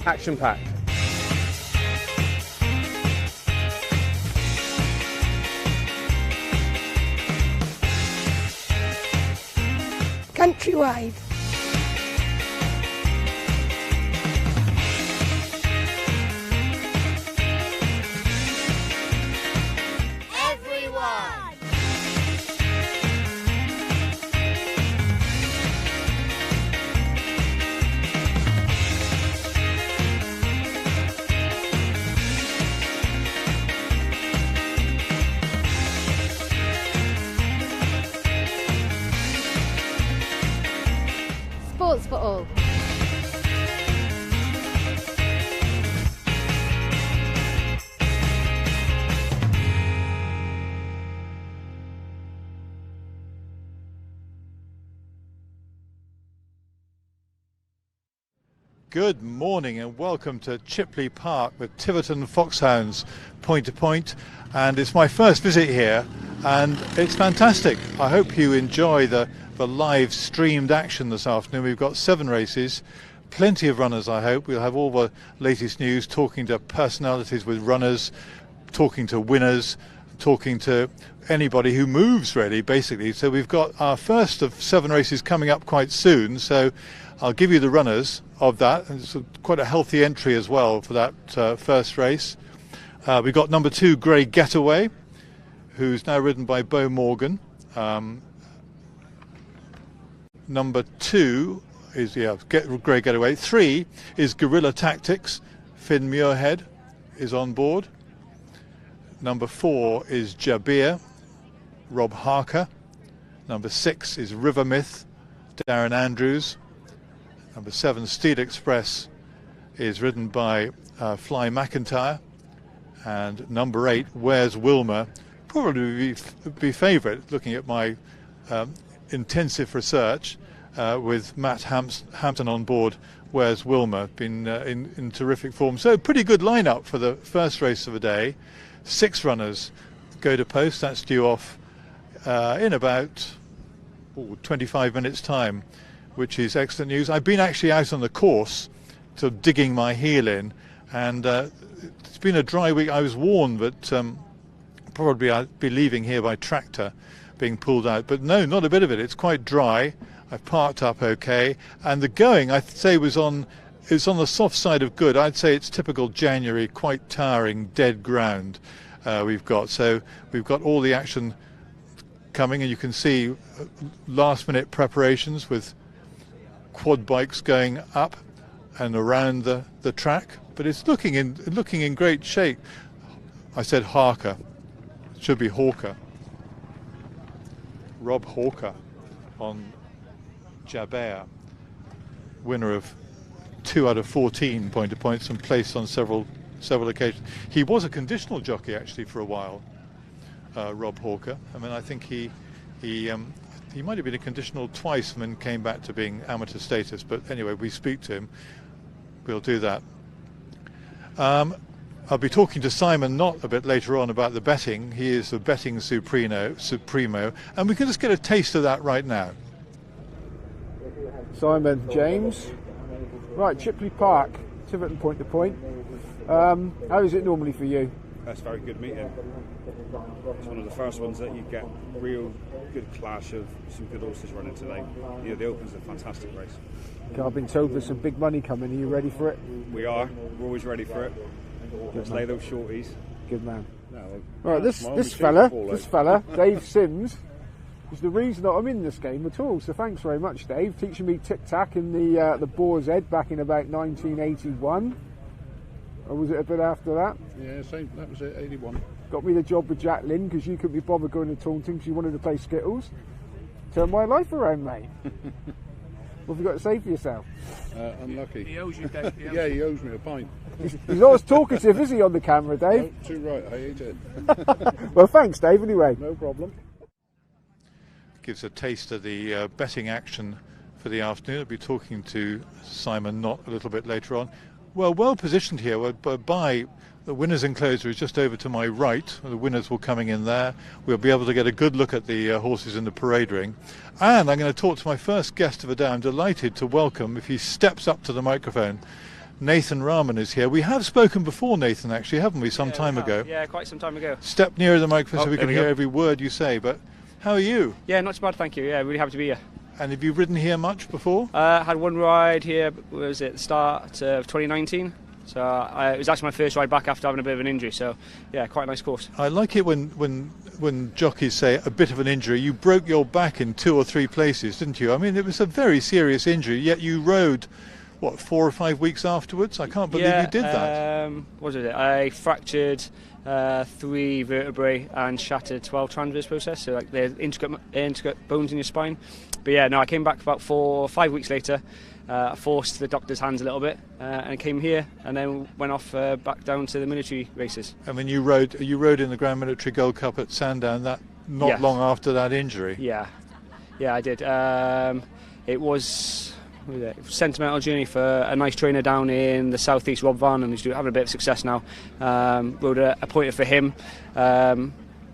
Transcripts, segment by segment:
action-packed. Countrywide. Sports for all. Good morning and welcome to Chipley Park with Tiverton Foxhounds point-to-point, and it's my first visit here and it's fantastic. I hope you enjoy the live streamed action this afternoon. We've got 7 races, plenty of runners. I hope we'll have all the latest news, talking to personalities with runners, talking to winners, talking to anybody who moves really, basically. So we've got our first of 7 races coming up quite soon, so I'll give you the runners of that, and it's quite a healthy entry as well for that first race. We've got number 2 Grey Getaway, who's now ridden by Beau Morgan. Number 2 is Grey Getaway. 3 is Guerrilla Tactics. Finn Muirhead is on board. Number 4 is Jabir, Rob Harker. Number 6 is River Myth, Darren Andrews. Number 7 Steed Express is ridden by Fly McIntyre. And number 8 Where's Wilmer, probably be favourite looking at my intensive research with Matt Hampton on board. Where's Wilmer, been in terrific form. So pretty good lineup for the first race of the day. 6 runners go to post. That's due off in about 25 minutes time, which is excellent news. I've been actually out on the course, sort of digging my heel in, and it's been a dry week. I was warned that probably I'd be leaving here by tractor being pulled out, but no, not a bit of it. It's quite dry. I've parked up okay, and the going, I'd say, it's on the soft side of good. I'd say it's typical January, quite towering, dead ground we've got. So we've got all the action coming, and you can see last-minute preparations with quad bikes going up and around the track. But it's looking in great shape. I said Harker. It should be Hawker. Rob Hawker on Jabir, winner of 2 out of 14 point-to-points and placed on several occasions. He was a conditional jockey actually for a while, Rob Hawker. I mean, I think he might have been a conditional twice and then came back to being amateur status. But anyway, we speak to him. We'll do that. I'll be talking to Simon Knott a bit later on about the betting. He is the betting supremo, and we can just get a taste of that right now. Simon James. Right, Chipley Park, Tiverton point-to-point. How is it normally for you? That's a very good meeting. It's one of the first ones that you get real good clash of some good horses running today. Yeah, the Open's a fantastic race. I've been told there's some big money coming. Are you ready for it? We are. We're always ready for it. Let's lay those shorties. Good man. No, right, this fella, Dave Sims, is the reason that I'm in this game at all. So thanks very much, Dave, teaching me tic-tac in the Boar's Head back in about 1981. Or was it a bit after that? Yeah, same. That was it, 81. Got me the job with Jack Lynn because you couldn't be bothered going to Taunton because you wanted to play Skittles. Turned my life around, mate. What have you got to say for yourself? Unlucky. He owes you, Dave. Yeah, he owes me a pint. He's not as talkative, is he, on the camera, Dave? No, too right, I ate it. Well, thanks, Dave, anyway. No problem. Gives a taste of the betting action for the afternoon. I'll be talking to Simon Knott a little bit later on. Well positioned here by the winners enclosure is just over to my right. The winners will coming in there. We'll be able to get a good look at the horses in the parade ring. And I'm going to talk to my first guest of the day. I'm delighted to welcome, if he steps up to the microphone, Nathan Rahman is here. We have spoken before, Nathan, actually, haven't we, some time ago? Yeah, quite some time ago. Step nearer the microphone so we there can we hear go. every word you say. But how are you? Yeah, not too bad, thank you. Yeah, really happy to be here. And have you ridden here much before? Had one ride here, was it the start of 2019? So it was actually my first ride back after having a bit of an injury. So yeah, quite a nice course. I like it when jockeys say a bit of an injury. You broke your back in 2 or 3 places, didn't you? I mean, it was a very serious injury, yet you rode, what, 4 or 5 weeks afterwards? I can't believe you did that. What was it? I fractured 3 vertebrae and shattered 12 transverse process, so like the intricate bones in your spine. But yeah, no, I came back about 4 or 5 weeks later. I forced the doctor's hands a little bit and came here, and then went off back down to the military races. I mean, you rode in the Grand Military Gold Cup at Sandown not long after that injury. Yeah, I did. It was a sentimental journey for a nice trainer down in the southeast, Rob Varnum, who's having a bit of success now. Rode a pointer for him.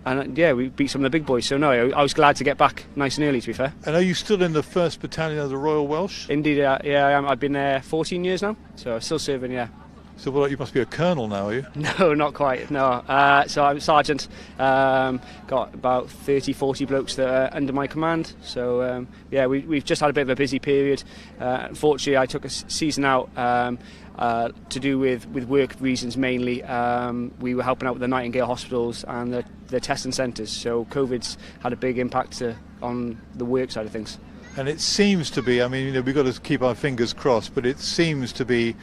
And yeah, we beat some of the big boys. So no, I was glad to get back nice and early, to be fair. And are you still in the 1st Battalion of the Royal Welsh? Indeed, yeah, I am. I've been there 14 years now, so I'm still serving, yeah. So you must be a colonel now, are you? No, not quite, no. So I'm a sergeant, got about 30, 40 blokes that are under my command. So yeah, we've just had a bit of a busy period. Unfortunately, I took a season out to do with work reasons mainly. We were helping out with the Nightingale hospitals and the testing centres, so COVID's had a big impact on the work side of things. And it seems to be, I mean, we've got to keep our fingers crossed, but it seems to be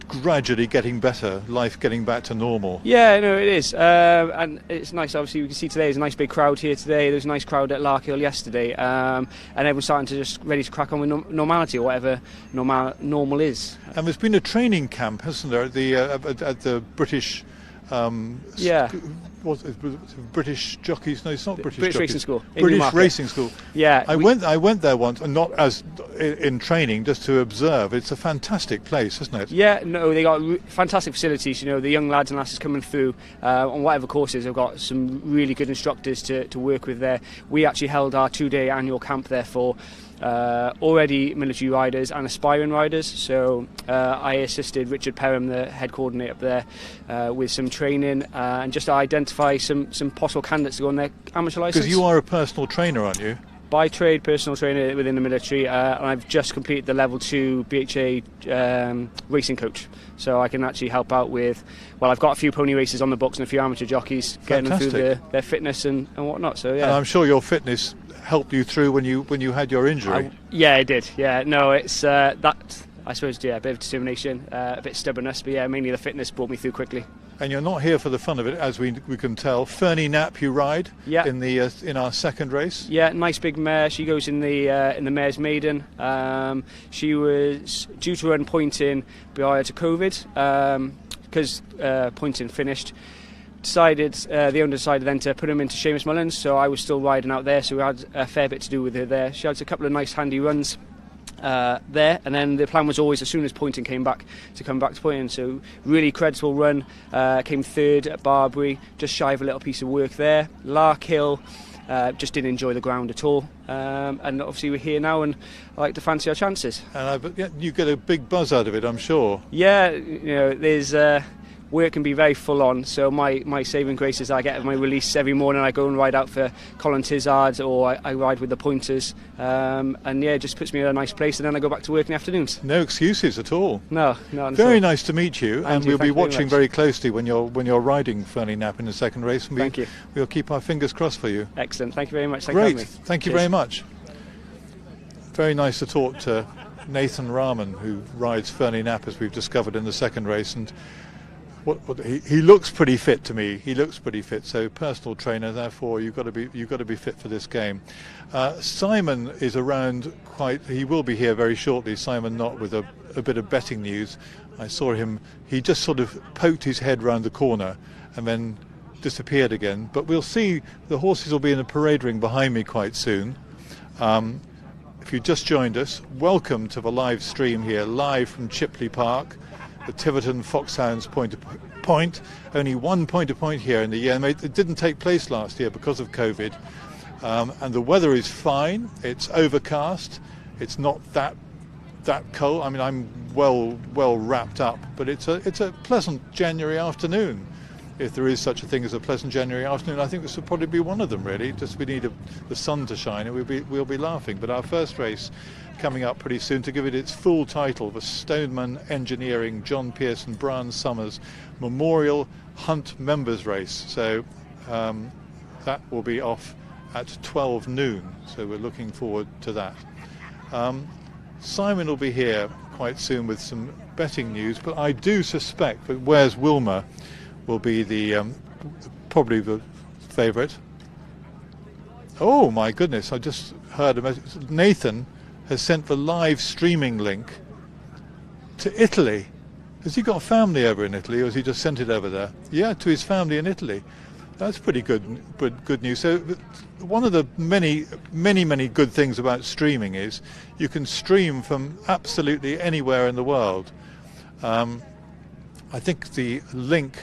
gradually getting better, life getting back to normal. Yeah, no, it is, and it's nice. Obviously, we can see today there's a nice big crowd here today. There's a nice crowd at Larkhill yesterday, and everyone's starting to just ready to crack on with normality, or whatever normal is. And there's been a training camp, hasn't there, at the British British jockeys? No, it's not British jockeys. Racing School. British Racing School. Yeah, I went there once, and not as in training, just to observe. It's a fantastic place, isn't it? Yeah, no, they got fantastic facilities. You know, the young lads and lasses coming through on whatever courses, they've got some really good instructors to work with there. We actually held our 2-day annual camp there for already military riders and aspiring riders. So I assisted Richard Perham, the head coordinator up there, with some training and just to identify some possible candidates to go on their amateur licence. Because you are a personal trainer, aren't you? By trade, personal trainer within the military, and I've just completed the level 2 BHA racing coach. So I can actually help out with, well, I've got a few pony races on the books and a few amateur jockeys, getting them through their fitness and whatnot. So yeah. And I'm sure your fitness helped you through when you had your injury. Yeah, it did. Yeah, no, it's that, I suppose, yeah, a bit of determination, a bit of stubbornness, but yeah, mainly the fitness brought me through quickly. And you're not here for the fun of it, as we can tell. Fernie Knapp, you ride in our second race. Yeah, nice big mare. She goes in the Mare's Maiden. She was due to run Pointing prior to COVID because Pointing finished. The owner decided then to put him into Seamus Mullins, so I was still riding out there. So we had a fair bit to do with her there. She had a couple of nice handy runs there, and then the plan was always, as soon as Pointing came back, to come back to Pointing. So really creditable run, came 3rd at Barbury, just shy of a little piece of work there. Larkhill, just didn't enjoy the ground at all, and obviously we're here now and I like to fancy our chances. And you get a big buzz out of it, I'm sure. Yeah, you know, there's work can be very full on, so my saving grace is I get my release every morning. I go and ride out for Colin Tizard, or I ride with the pointers, and yeah, it just puts me in a nice place, and then I go back to work in the afternoons. No excuses at all. No. Very nice to meet you, and we'll be watching very closely when you're riding Fernie Knapp in the second race. And Thank you. We'll keep our fingers crossed for you. Excellent. Thank you very much. Great. Thank you very much. Very nice to talk to Nathan Rahman, who rides Fernie Knapp, as we've discovered in the second race, and he looks pretty fit to me. He looks pretty fit. So personal trainer, therefore you've got to be fit for this game. Simon is around he will be here very shortly. Simon Knott with a bit of betting news. I saw him. He just sort of poked his head round the corner and then disappeared again. But we'll see. The horses will be in the parade ring behind me quite soon. If you just joined us, welcome to the live stream here, live from Chipley Park, the Tiverton Foxhounds Point-To-Point. Only one Point-To-Point here in the year. It didn't take place last year because of COVID. And the weather is fine. It's overcast. It's not that that cold. I mean, I'm well wrapped up, but it's a pleasant January afternoon. If there is such a thing as a pleasant January afternoon, I think this would probably be one of them, really. Just we need the sun to shine, and we'll be laughing. But our first race coming up pretty soon, to give it its full title, the Stoneman Engineering John Pearson Brian Summers Memorial Hunt Members Race. So that will be off at 12 noon. So we're looking forward to that. Simon will be here quite soon with some betting news, but I do suspect that Where's Wilma will be probably the favourite. Oh my goodness, I just heard a message. Nathan has sent the live streaming link to Italy. Has he got family over in Italy, or has he just sent it over there? Yeah, to his family in Italy. That's pretty good news. So one of the many good things about streaming is you can stream from absolutely anywhere in the world. I think the link,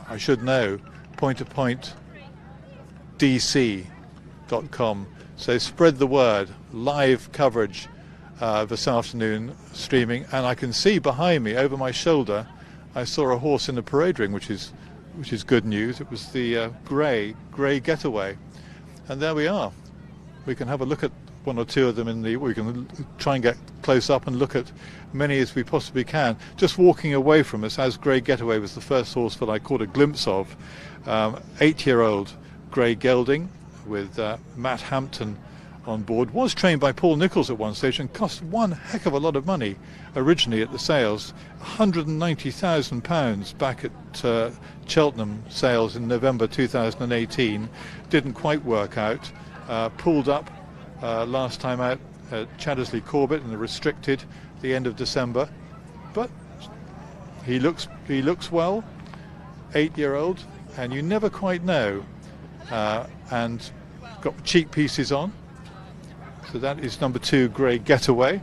I should know, point-to-point dc.com. So spread the word, live coverage this afternoon streaming, and I can see behind me, over my shoulder, I saw a horse in the parade ring, which is good news. It was the grey Getaway, and there we are. We can have a look at one or two of them we can try and get close up and look at many as we possibly can. Just walking away from us, as Grey Getaway was the first horse that I caught a glimpse of, 8-year-old Grey Gelding with Matt Hampton on board. Was trained by Paul Nicholls at one stage and cost one heck of a lot of money originally at the sales, £190,000 back at Cheltenham sales in November 2018. Didn't quite work out. Pulled up last time out at Chaddesley Corbett in the restricted the end of December, but he looks well. 8-year-old, and you never quite know. And got cheek pieces on. So that is number 2, Grey Getaway.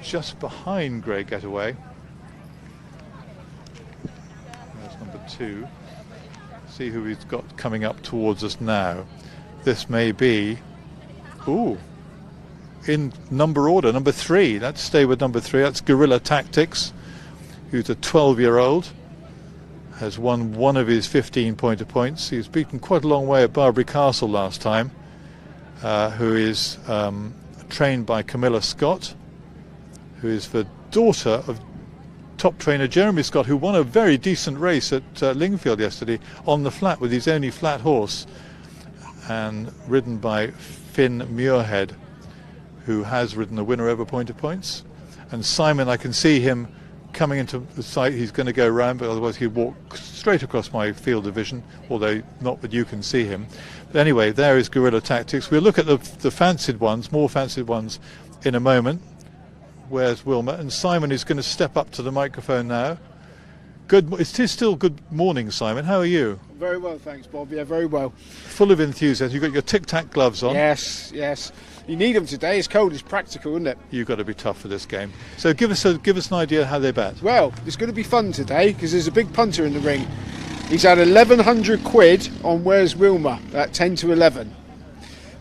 Just behind Grey Getaway, there's number 2. See who he's got coming up towards us now. This may be, in number order, number 3. Let's stay with number 3. That's Guerrilla Tactics, who's a 12-year-old. Has won one of his 15 points. He was beaten quite a long way at Barbary Castle last time. Who is trained by Camilla Scott, who is the daughter of top trainer Jeremy Scott, who won a very decent race at Lingfield yesterday on the flat with his only flat horse, and ridden by Finn Muirhead, who has ridden a winner over Point-to-Points. And Simon, I can see him coming into the site. He's going to go round, but otherwise he'd walk straight across my field of vision, although not that you can see him. But anyway, there is Guerrilla Tactics. We'll look at the fancied ones, more fancied ones, in a moment. Where's Wilma? And Simon is going to step up to the microphone now. It is still good morning, Simon. How are you? Very well, thanks, Bob. Yeah, very well. Full of enthusiasm. You've got your tic-tac gloves on. Yes. You need them today. It's cold. It's practical, isn't it? You've got to be tough for this game. So give us an idea how they bet. Well, it's going to be fun today because there's a big punter in the ring. He's had 1,100 quid on Where's Wilma at 10 to 11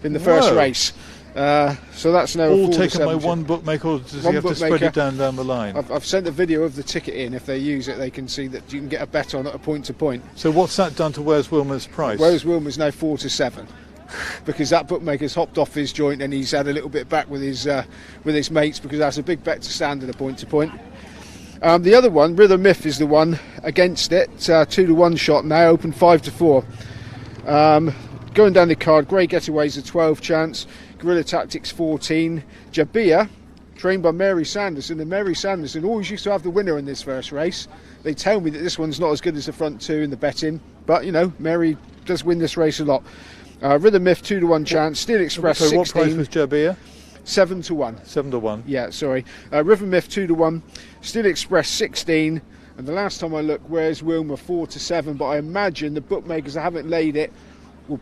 in the first race. So that's now all taken by one bookmaker, or does he have to spread it down the line? I've sent a video of the ticket in. If they use it, they can see that you can get a bet on at a point-to-point. So what's that done to Where's Wilma's price? Where's Wilma's now 4 to 7. Because that bookmaker's hopped off his joint and he's had a little bit back with his mates, because that's a big bet to stand at a point-to-point. The other one, Rhythm Myth, is the one against it. 2 to 1 shot now, open 5 to 4. Going down the card, Grey Getaway's a 12 chance, Guerrilla Tactics 14, Jabia, trained by Mary Sanderson, and Mary Sanderson always used to have the winner in this first race. They tell me that this one's not as good as the front 2 in the betting, but you know, Mary does win this race a lot. Rhythm Myth 2 to 1 chance, Steel Express 16. What price was Jabia? 7 to 1. 7 to 1. Yeah, sorry. Rhythm Myth 2 to 1, Steel Express 16, and the last time I looked, Where's Wilma 4 to 7. But I imagine the bookmakers that haven't laid it will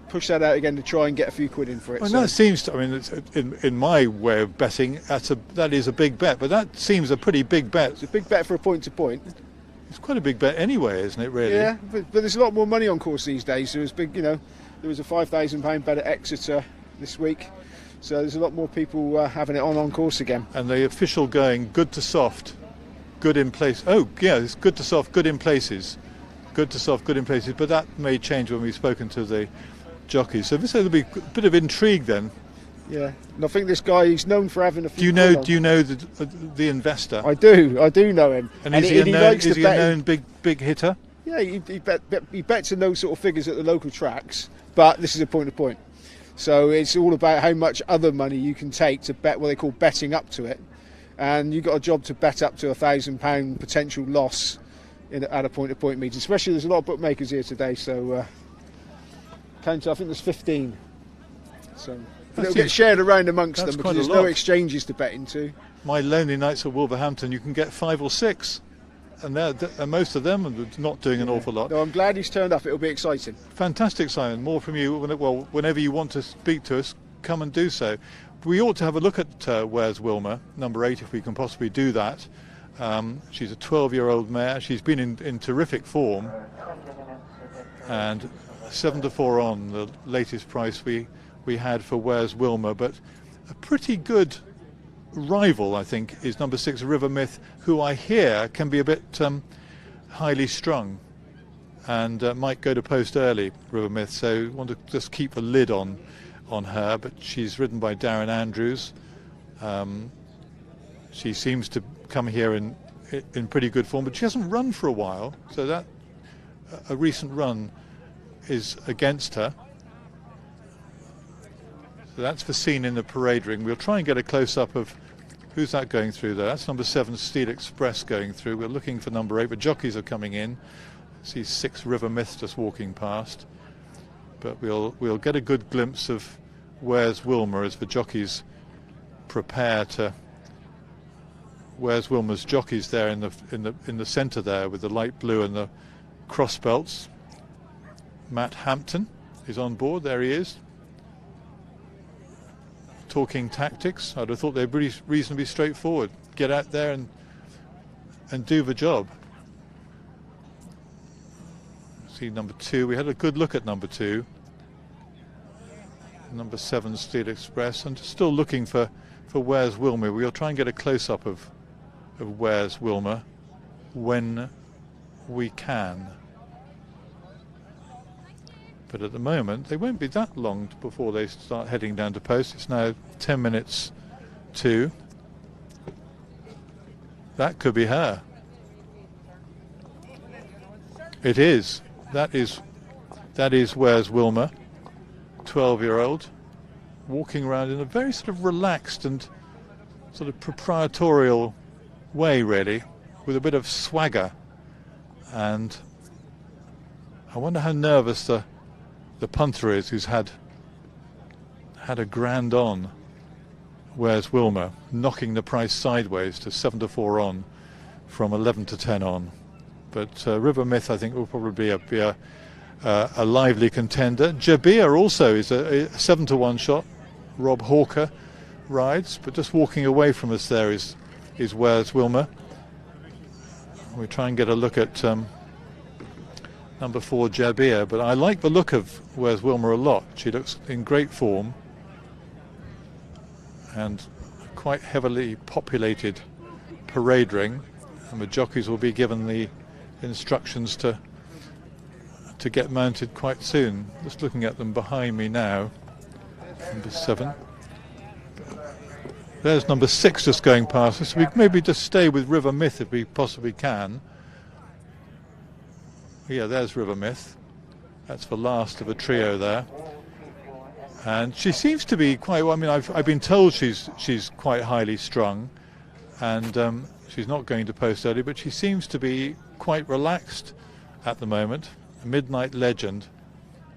push that out again to try and get a few quid in for it. Well, that seems to, I mean, it's, in my way of betting, that is a big bet, but that seems a pretty big bet. It's a big bet for a point-to-point. It's quite a big bet anyway, isn't it? Really? Yeah, but there's a lot more money on course these days. So it's big, you know. There was a £5,000 bet at Exeter this week. So there's a lot more people having it on course again. And the official going good to soft, good in place. Oh yeah, it's good to soft, good in places. Good to soft, good in places. But that may change when we've spoken to the jockeys. So this will be a bit of intrigue then. Yeah, and I think this guy, he's known for having a few. Do you know the investor? I do know him. And is he a known big hitter? Yeah, he bets in those sort of figures at the local tracks, but this is a point-to-point. So it's all about how much other money you can take to bet what they call betting up to it. And you've got a job to bet up to £1,000 potential loss at a point-to-point meeting. Especially there's a lot of bookmakers here today, so I think there's 15. So it'll get shared around amongst them because there's no exchanges to bet into. My lonely nights at Wolverhampton, you can get 5 or 6. And most of them are not doing an awful lot. No, I'm glad he's turned up. It'll be exciting. Fantastic, Simon. More from you. Well, whenever you want to speak to us, come and do so. We ought to have a look at Where's Wilma, number 8, if we can possibly do that. She's a 12-year-old mare. She's been in terrific form. And 7-4 on, the latest price we had for Where's Wilma. But a pretty good rival, I think, is number 6 River Myth, who I hear can be a bit highly strung and might go to post early, River Myth, so I want to just keep a lid on her. But she's ridden by Darren Andrews. She seems to come here in pretty good form, but she hasn't run for a while, so that a recent run is against her. So that's for seen in the parade ring. We'll try and get a close-up of who's that going through there. That's number 7 Steel Express going through. We're looking for number 8, but jockeys are coming in. I see 6 River Myth just walking past. But we'll get a good glimpse of Where's Wilma as the jockeys prepare to. Where's Wilma's jockeys there in the centre there with the light blue and the cross belts. Matt Hampton is on board. There he is. Talking tactics. I'd have thought they'd be reasonably straightforward. Get out there and do the job. See number 2. We had a good look at number 2. Number 7 Steel Express, and still looking for Where's Wilma. We'll try and get a close-up of Where's Wilma when we can. But at the moment, they won't be that long before they start heading down to post. It's now 10 minutes to. That could be her. It is. That is Where's Wilma, 12-year-old, walking around in a very sort of relaxed and sort of proprietorial way, really, with a bit of swagger. And I wonder how nervous the punter is, who's had a grand on Where's Wilma, knocking the price sideways to 7-4 on from 11-10 on. But River Myth, I think, will probably be a lively contender. Jabir also is a 7-1 shot. Rob Hawker rides, but just walking away from us there is Where's Wilma. We try and get a look at number 4 Jabir, but I like the look of Where's Wilma a lot. She looks in great form and quite heavily populated parade ring, and the jockeys will be given the instructions to get mounted quite soon. Just looking at them behind me now. Number 7. There's number 6 just going past us. We maybe just stay with River Myth if we possibly can. Yeah, there's River Myth. That's the last of a trio there. And she seems to be quite, well, I mean, I've been told she's quite highly strung, and she's not going to post early, but she seems to be quite relaxed at the moment. A Midnight Legend.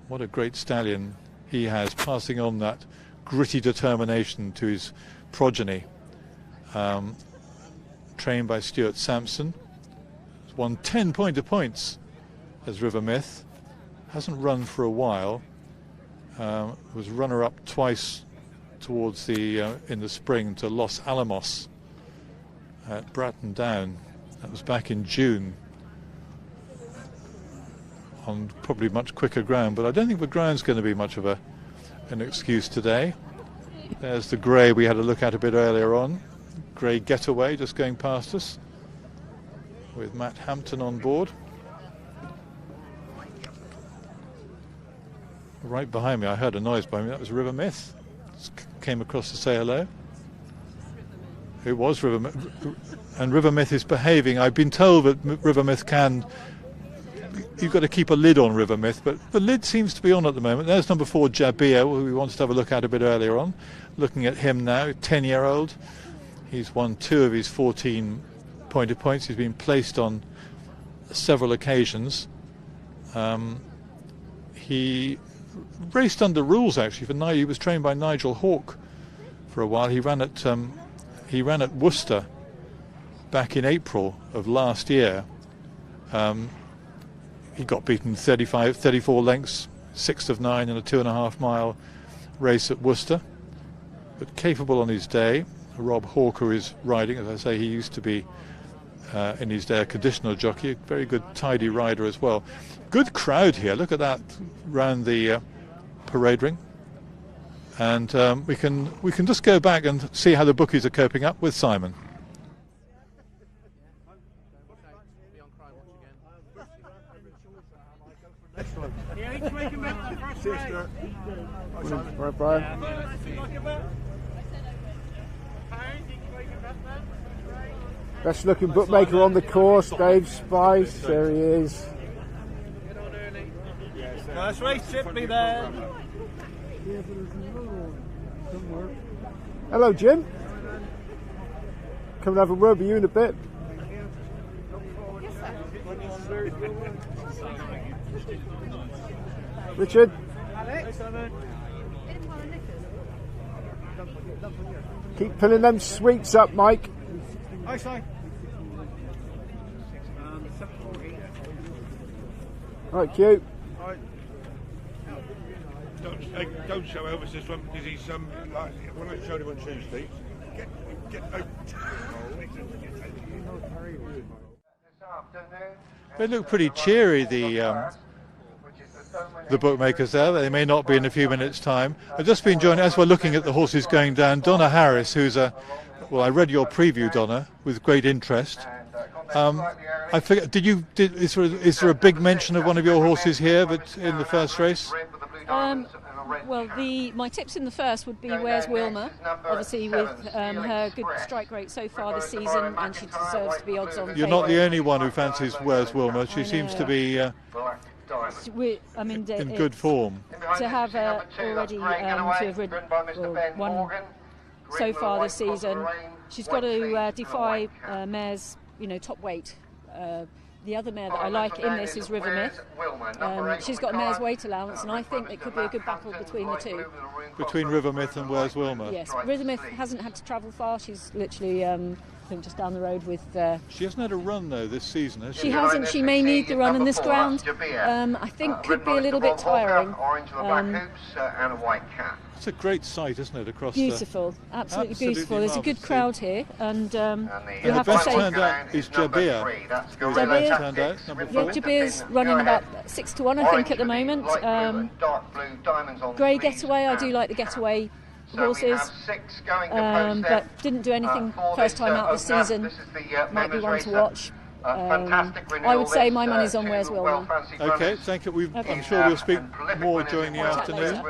What a great stallion he has, passing on that gritty determination to his progeny. Trained by Stuart Sampson. He's won 10 points as River Myth. Hasn't run for a while. Was runner-up twice towards the in the spring to Los Alamos at Bratton Down. That was back in June, on probably much quicker ground, but I don't think the ground's going to be much of an excuse today. There's the grey we had a look at a bit earlier on. Grey Getaway just going past us with Matt Hampton on board. Right behind me, I heard a noise behind me. That was River Myth. Just came across to say hello. It was River Myth, and River Myth is behaving. I've been told that River Myth can. You've got to keep a lid on River Myth, but the lid seems to be on at the moment. There's number 4, Jabir, who we wanted to have a look at a bit earlier on. Looking at him now, 10-year-old. He's won 2 of his 14 pointed points. He's been placed on several occasions. He raced under rules actually. He was trained by Nigel Hawke for a while. He ran at Worcester back in April of last year. He got beaten 34 lengths, 6 of 9 in a 2.5 mile race at Worcester, but capable on his day. Rob Hawker is riding. As I say, he used to be in his day a conditional jockey, a very good tidy rider as well. Good crowd here, look at that round the parade ring. And we can just go back and see how the bookies are coping up with Simon. Right, Brian. Best looking bookmaker on the course, Dave Spice. There he is. Nice race, Chipley there. Hello, Jim. Come and have a word with you in a bit. Richard. Keep pulling them sweets up, Mike. Right, Q. Don't show Elvis this one because he's like when I showed him on Tuesday. They look pretty cheery, the bookmakers there. They may not be in a few minutes' time. I've just been joined, as we're looking at the horses going down, Donna Harris, who's well, I read your preview, Donna, with great interest. I figured, is there a big mention of one of your horses here but in the first race? Well, my tips in the first would be Where's Wilma, obviously with her good strike rate so far this season, and she deserves to be odds on. You're not the only one who fancies Where's Wilma. She seems to be in good form. To have already to have won so far this season, she's got to defy mares, top weight. The other mare that I like in this is River Myth. She's got a mare's weight allowance, and I think it could be a good battle between the two. Between River Myth and Where's Wilma? Yes, River Myth hasn't had to travel far. She's literally, I think, just down the road with... She hasn't had a run, though, this season, has she? She hasn't. She may need the run in this ground. I think could be a little bit tiring. It's a great sight, isn't it, across beautiful, absolutely beautiful. There's a good crowd here, and you the have best to say... turned out is Jabir. Jabir's running about 6 to 1, I think, at the moment. Grey Getaway, I do like the Getaway horses, but didn't do anything first time out this season. Might be one to watch. I would say my money's on Where's Wilma. Okay, thank you. I'm sure we'll speak more during the afternoon.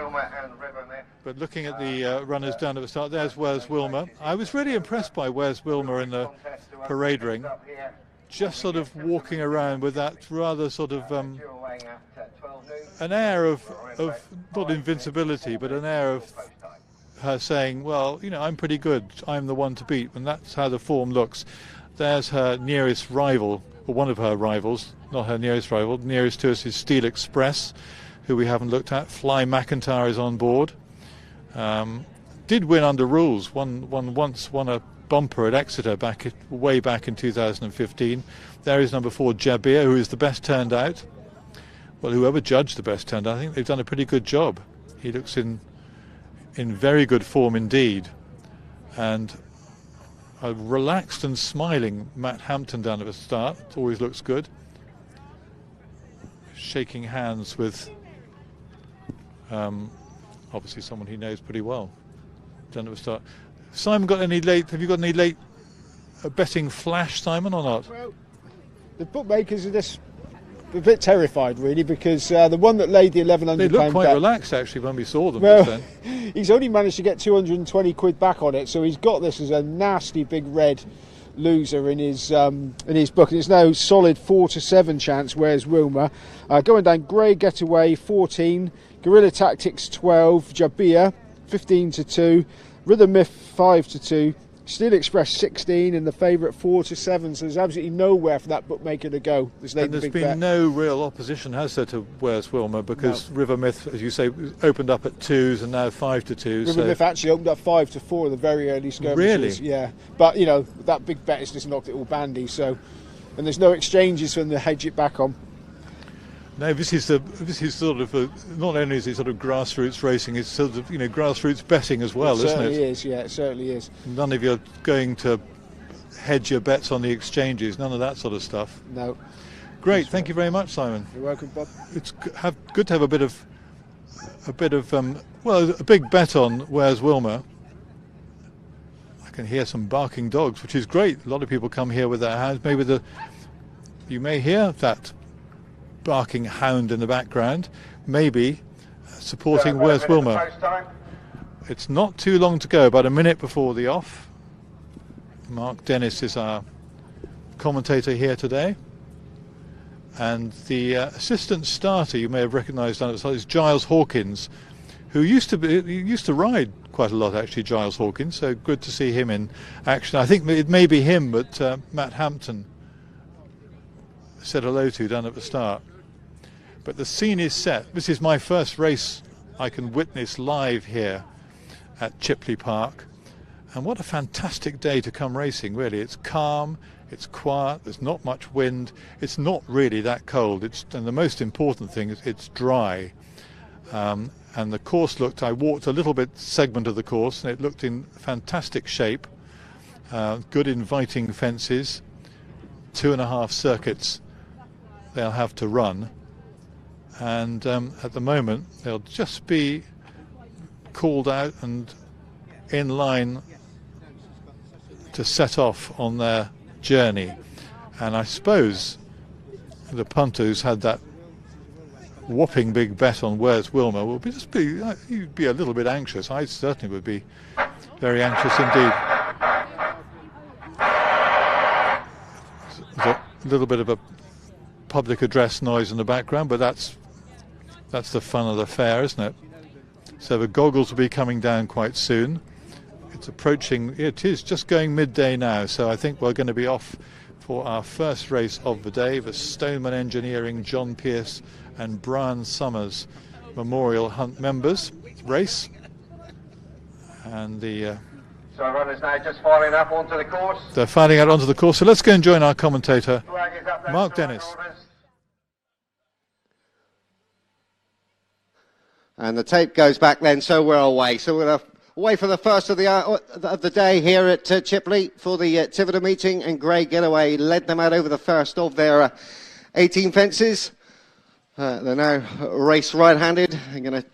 But looking at the runners down at the start, there's Where's Wilma. I was really impressed by Where's Wilma in the parade ring. Just sort of walking around with that rather sort of an air of not invincibility, but an air of her saying, well, I'm pretty good. I'm the one to beat, and that's how the form looks. There's her nearest rival, or one of her rivals, not her nearest rival. Nearest to us is Steel Express, who we haven't looked at. Fly McIntyre is on board. Did win under rules. Won a bumper at Exeter way back in 2015. There is number 4, Jabir, who is the best turned out. Well, whoever judged the best turned out, I think they've done a pretty good job. He looks in very good form indeed. And a relaxed and smiling Matt Hampton down at the start. It always looks good. Shaking hands with obviously someone he knows pretty well. done at the start. Simon, have you got any late betting flash, Simon, or not? Well, the bookmakers are just a bit terrified, really, because the one that laid the £1,100 They looked quite bet, relaxed, actually, when we saw them well, just then. he's only managed to get 220 quid back on it, so he's got this as a nasty big red loser in his book, and it's now solid 4-7 chance. Where's Wilmer going down? Grey Getaway 14, Guerrilla Tactics 12, Jabir 15-2, Rhythm Myth 5-2, Steel Express 16, and the favourite 4-7. So there's absolutely nowhere for that bookmaker to go. And there's been no real opposition, has there, to Where's Wilmer, because River Myth, as you say, opened up at 2s and now 5-2. River Myth actually opened up 5-4 in the very early skirmishes. Really? Yeah, but you know that big bet has just knocked it all bandy. So, and there's no exchanges for them to hedge it back on. No, this is sort of not only is it sort of grassroots racing, it's sort of grassroots betting as well, isn't it? It certainly is. Yeah, it certainly is. None of you are going to hedge your bets on the exchanges. None of that sort of stuff. No. Great, thank you very much, Simon. You're welcome, Bob. It's good to have a big bet on Where's Wilmer. I can hear some barking dogs, which is great. A lot of people come here with their hounds. You may hear that barking hound in the background, maybe supporting Where's Wilmer. It's not too long to go, about a minute before the off. Mark Dennis is our commentator here today, and the assistant starter you may have recognised on it is Giles Hawkins, who used to ride quite a lot, actually, Giles Hawkins, so good to see him in action. I think it may be him, but Matt Hampton said hello to down at the start. But the scene is set. This is my first race I can witness live here at Chipley Park, and what a fantastic day to come racing, really. It's calm, it's quiet, there's not much wind, it's not really that cold, and the most important thing is it's dry. And the course I walked a little bit segment of the course, and it looked in fantastic shape. Good inviting fences, 2.5 circuits they'll have to run, and at the moment they'll just be called out and in line to set off on their journey. And I suppose the punter who's had that whopping big bet on Where's Wilmer will you'd be a little bit anxious. I certainly would be very anxious indeed. There's a little bit of a public address noise in the background, but that's the fun of the fair, isn't it? So the goggles will be coming down quite soon. It's approaching, it is just going midday now, so I think we're going to be off for our first race of the day, the Stoneman Engineering John Pierce and Brian Summers Memorial Hunt members race. And the so runners now just filing up onto the course. They're filing out onto the course, so let's go and join our commentator, Mark Dennis. And the tape goes back then, so we're away. So we're away for the first of the day here at Chipley for the Tiverton meeting, and Grey Getaway led them out over the first of their 18 fences. They're now race right-handed. They're going to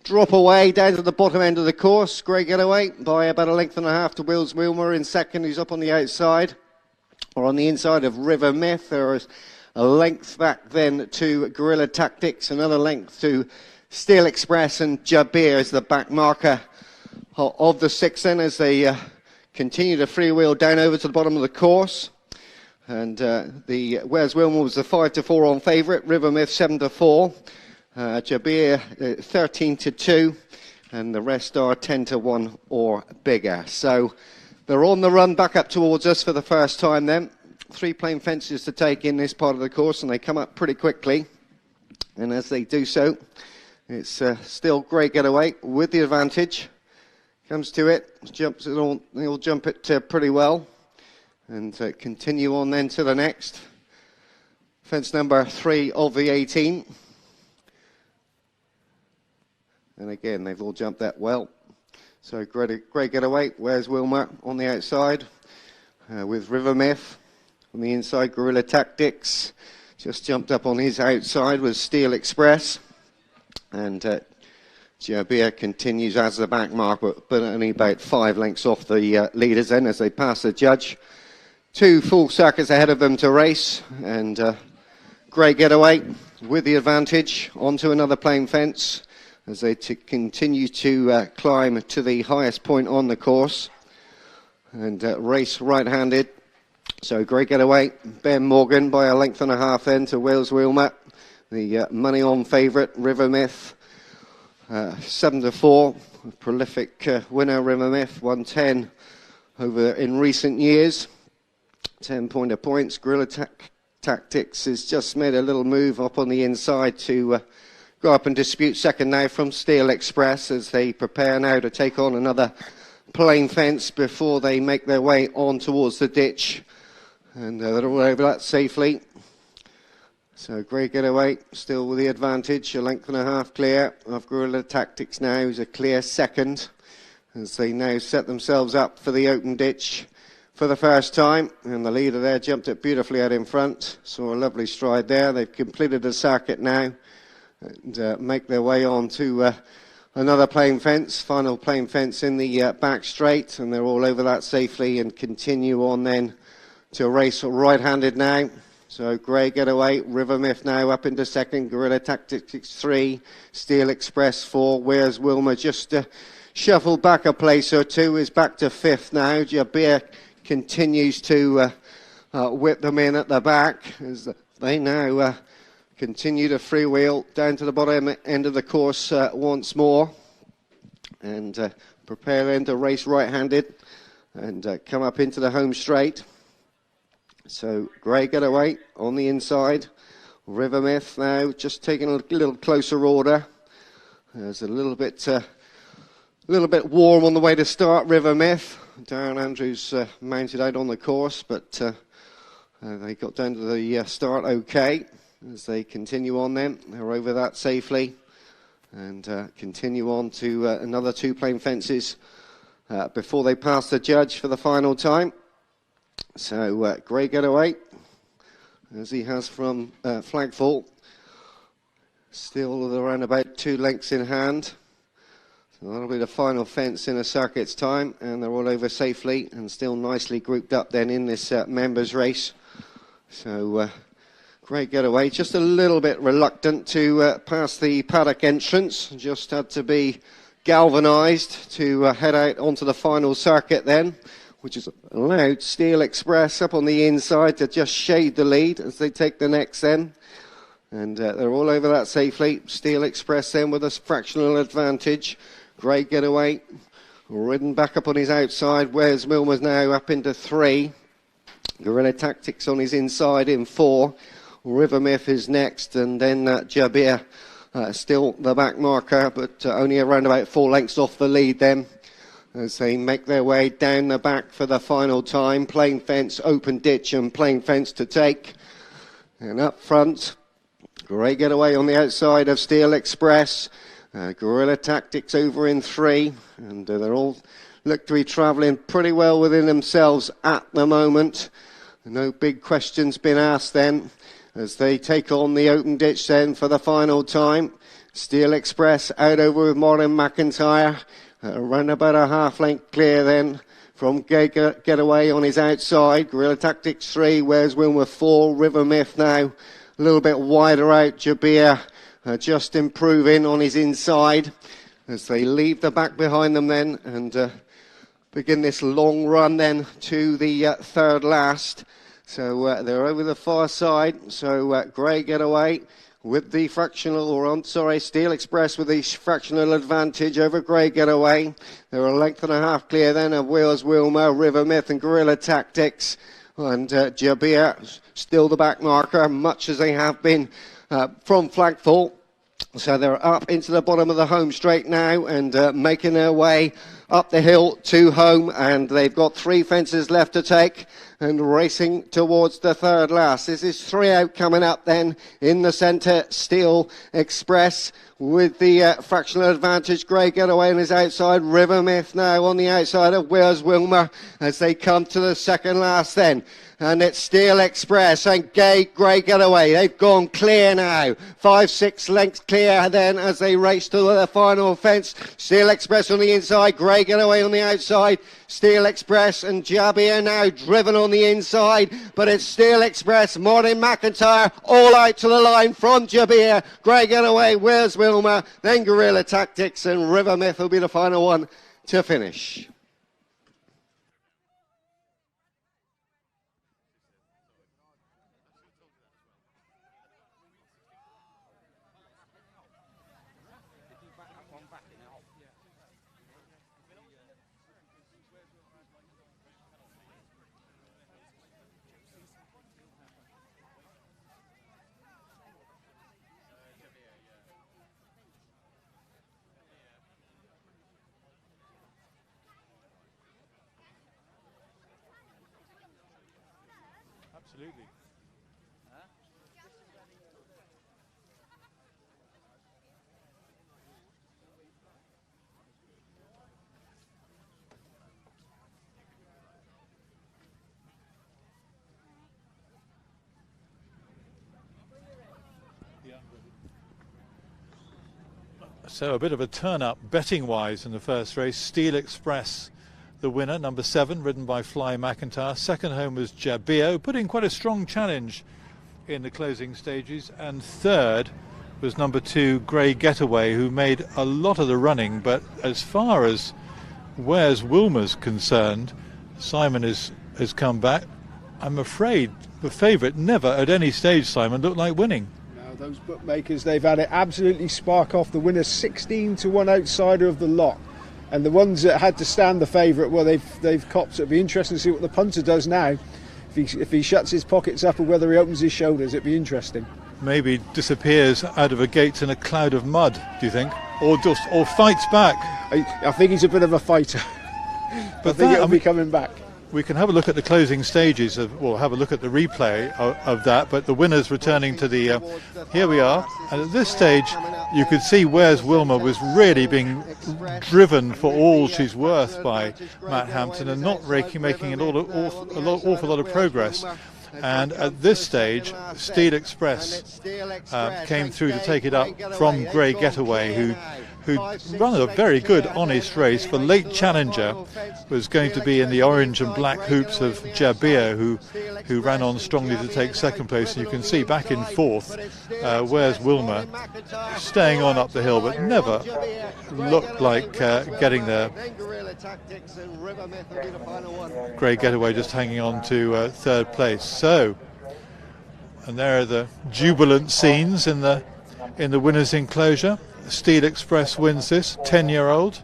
drop away down to the bottom end of the course. Grey Getaway by about 1.5 lengths to Where's Wilmer in second, who's up on the outside, or on the inside of River Myth. There is a length back then to Guerrilla Tactics, another length to Steel Express, and Jabir is the back marker of the six then as they continue to freewheel down over to the bottom of the course. And the Where's Wilmer was the 5-4 on favourite, River Myth 7-4, Jabir 13-2, and the rest are 10-1 or bigger. So they're on the run back up towards us for the first time then. 3 plain fences to take in this part of the course, and they come up pretty quickly. And as they do so, it's still Grey Getaway with the advantage. Comes to it, jumps it all. They'll jump it pretty well, and continue on then to the next fence number 3 of the 18. And again, they've all jumped that well. So Grey Getaway, Where's Wilmer on the outside, with River Myth on the inside. Guerrilla Tactics just jumped up on his outside with Steel Express. And Jabir continues as the back mark, but only about 5 lengths off the leaders then as they pass the judge. 2 full circuits ahead of them to race, and Grey Getaway with the advantage onto another plain fence as they continue to climb to the highest point on the course and race right-handed. So Grey Getaway, Ben Morgan by a length and a half then to Wales Wilmot, the money-on favourite, River Myth. 7-4, prolific winner River Myth, 110 over in recent years. 10-pointer points. Guerrilla Tactics has just made a little move up on the inside to go up and dispute second now from Steel Express as they prepare now to take on another plain fence before they make their way on towards the ditch. And they're all over that safely. So Grey Getaway still with the advantage, a length and a half clear of Guerrilla Tactics now, who's a clear second as they now set themselves up for the open ditch for the first time. And the leader there jumped it beautifully out in front, saw a lovely stride there. They've completed the circuit now and make their way on to another plain fence, final plain fence in the back straight, and they're all over that safely and continue on then to race right-handed now. So Grey Getaway, River Myth now up into second, Guerrilla Tactics 3, Steel Express 4, Where's Wilma just shuffled back a place or two, is back to 5th now. Jabir continues to whip them in at the back as they now continue to freewheel down to the bottom end of the course once more and prepare then to race right-handed and come up into the home straight. So Grey Getaway on the inside, River Myth now just taking a little closer order. There's a little bit warm on the way to start, River Myth. Darren Andrews mounted out on the course, but they got down to the start okay as they continue on then. They're over that safely and continue on to another 2 plain fences before they pass the judge for the final time. So Grey Getaway, as he has from Flagfall, still around about 2 lengths in hand. So that'll be the final fence in a circuit's time, and they're all over safely and still nicely grouped up then in this members race. So Grey Getaway just a little bit reluctant to pass the paddock entrance, just had to be galvanised to head out onto the final circuit then, which has allowed Steel Express up on the inside to just shade the lead as they take the next then. And they're all over that safely. Steel Express then with a fractional advantage. Grey Getaway ridden back up on his outside. Where's Milmer's now up into 3. Guerrilla Tactics on his inside in 4. River Myth is next, and then Jabir still the back marker, but only around about 4 lengths off the lead then, as they make their way down the back for the final time. Plain fence, open ditch and plain fence to take. And up front, Grey Getaway on the outside of Steel Express. Guerrilla Tactics over in 3. And they're all look to be travelling pretty well within themselves at the moment. No big questions been asked then as they take on the open ditch then for the final time. Steel Express out over with Morin McIntyre. Around about a half length clear then from Getaway on his outside. Guerrilla Tactics 3, Where's Wilma 4, River Myth now a little bit wider out. Jabir just improving on his inside as they leave the back behind them then and begin this long run then to the third last. So they're over the far side. So Grey Getaway with the Steel Express with the fractional advantage over Grey Getaway. They're a length and a half clear then of Where's Wilma, River Myth and Guerrilla Tactics. And Jabir still the back marker, much as they have been from Flagfall. So they're up into the bottom of the home straight now and making their way up the hill to home, and they've got 3 fences left to take and racing towards the third last. This is 3 out coming up then in the centre. Steel Express with the fractional advantage. Grey Getaway on his outside. River Myth now on the outside of Where's Wilmer as they come to the second last then. And it's Steel Express and Grey Getaway. They've gone clear now. 5-6 lengths clear then as they race to the final fence. Steel Express on the inside. Grey Getaway on the outside. Steel Express and Jabir now driven on the inside. But it's Steel Express. Martin McIntyre all out to the line from Jabir. Grey Getaway. Where's Wilmer? Then Guerrilla Tactics and River Myth will be the final one to finish. Absolutely. So a bit of a turn-up betting-wise in the first race. Steel Express, the winner, number 7, ridden by Fly McIntyre. Second home was Jabio, putting quite a strong challenge in the closing stages. And third was number 2, Grey Getaway, who made a lot of the running. But as far as Where's Wilmer's concerned, Simon has come back. I'm afraid the favourite never at any stage, Simon, looked like winning. Those bookmakers, they've had it absolutely spark off. The winner's 16-1 outsider of the lot, and the ones that had to stand the favourite, well, they've copped. It'll be interesting to see what the punter does now. If he shuts his pockets up or whether he opens his shoulders, it'd be interesting. Maybe disappears out of a gates in a cloud of mud, do you think, or fights back? I think he's a bit of a fighter. But I think he'll be coming back. We can have a look at the closing stages have a look at the replay of that, but the winners returning to the here we are, and at this stage you could see Where's Wilmer was really being driven for all she's worth by Matt Hampton and not making an awful lot of progress. And at this stage, Steel Express came through to take it up from Grey Getaway, who run a very good, honest race. For late challenger was going to be in the orange and black hoops of Jabir, who ran on strongly to take second place. And you can see back in fourth, Where's Wilmer staying on up the hill, but never looked like getting there. Grey Getaway just hanging on to third place. So, and there are the jubilant scenes in the winners' enclosure. Steel Express wins this, 10-year-old.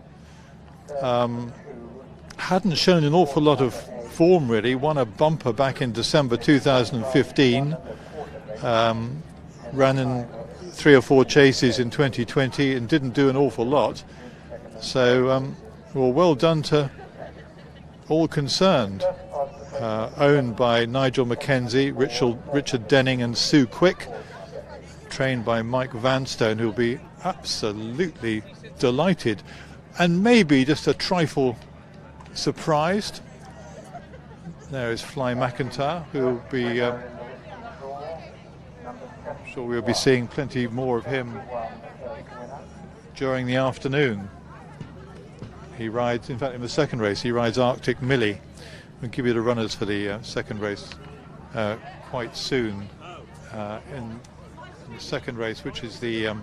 Hadn't shown an awful lot of form really. Won a bumper back in December 2015. Ran in 3 or 4 chases in 2020 and didn't do an awful lot. So, well done to all concerned. Owned by Nigel Mackenzie, Richard Denning and Sue Quick. Trained by Mike Vanstone, who'll be absolutely delighted and maybe just a trifle surprised. There is Fly McIntyre, who will be I'm sure we'll be seeing plenty more of him during the afternoon. He rides, in fact in the second race he rides Arctic Millie. We'll give you the runners for the second race quite soon. In the second race, which is the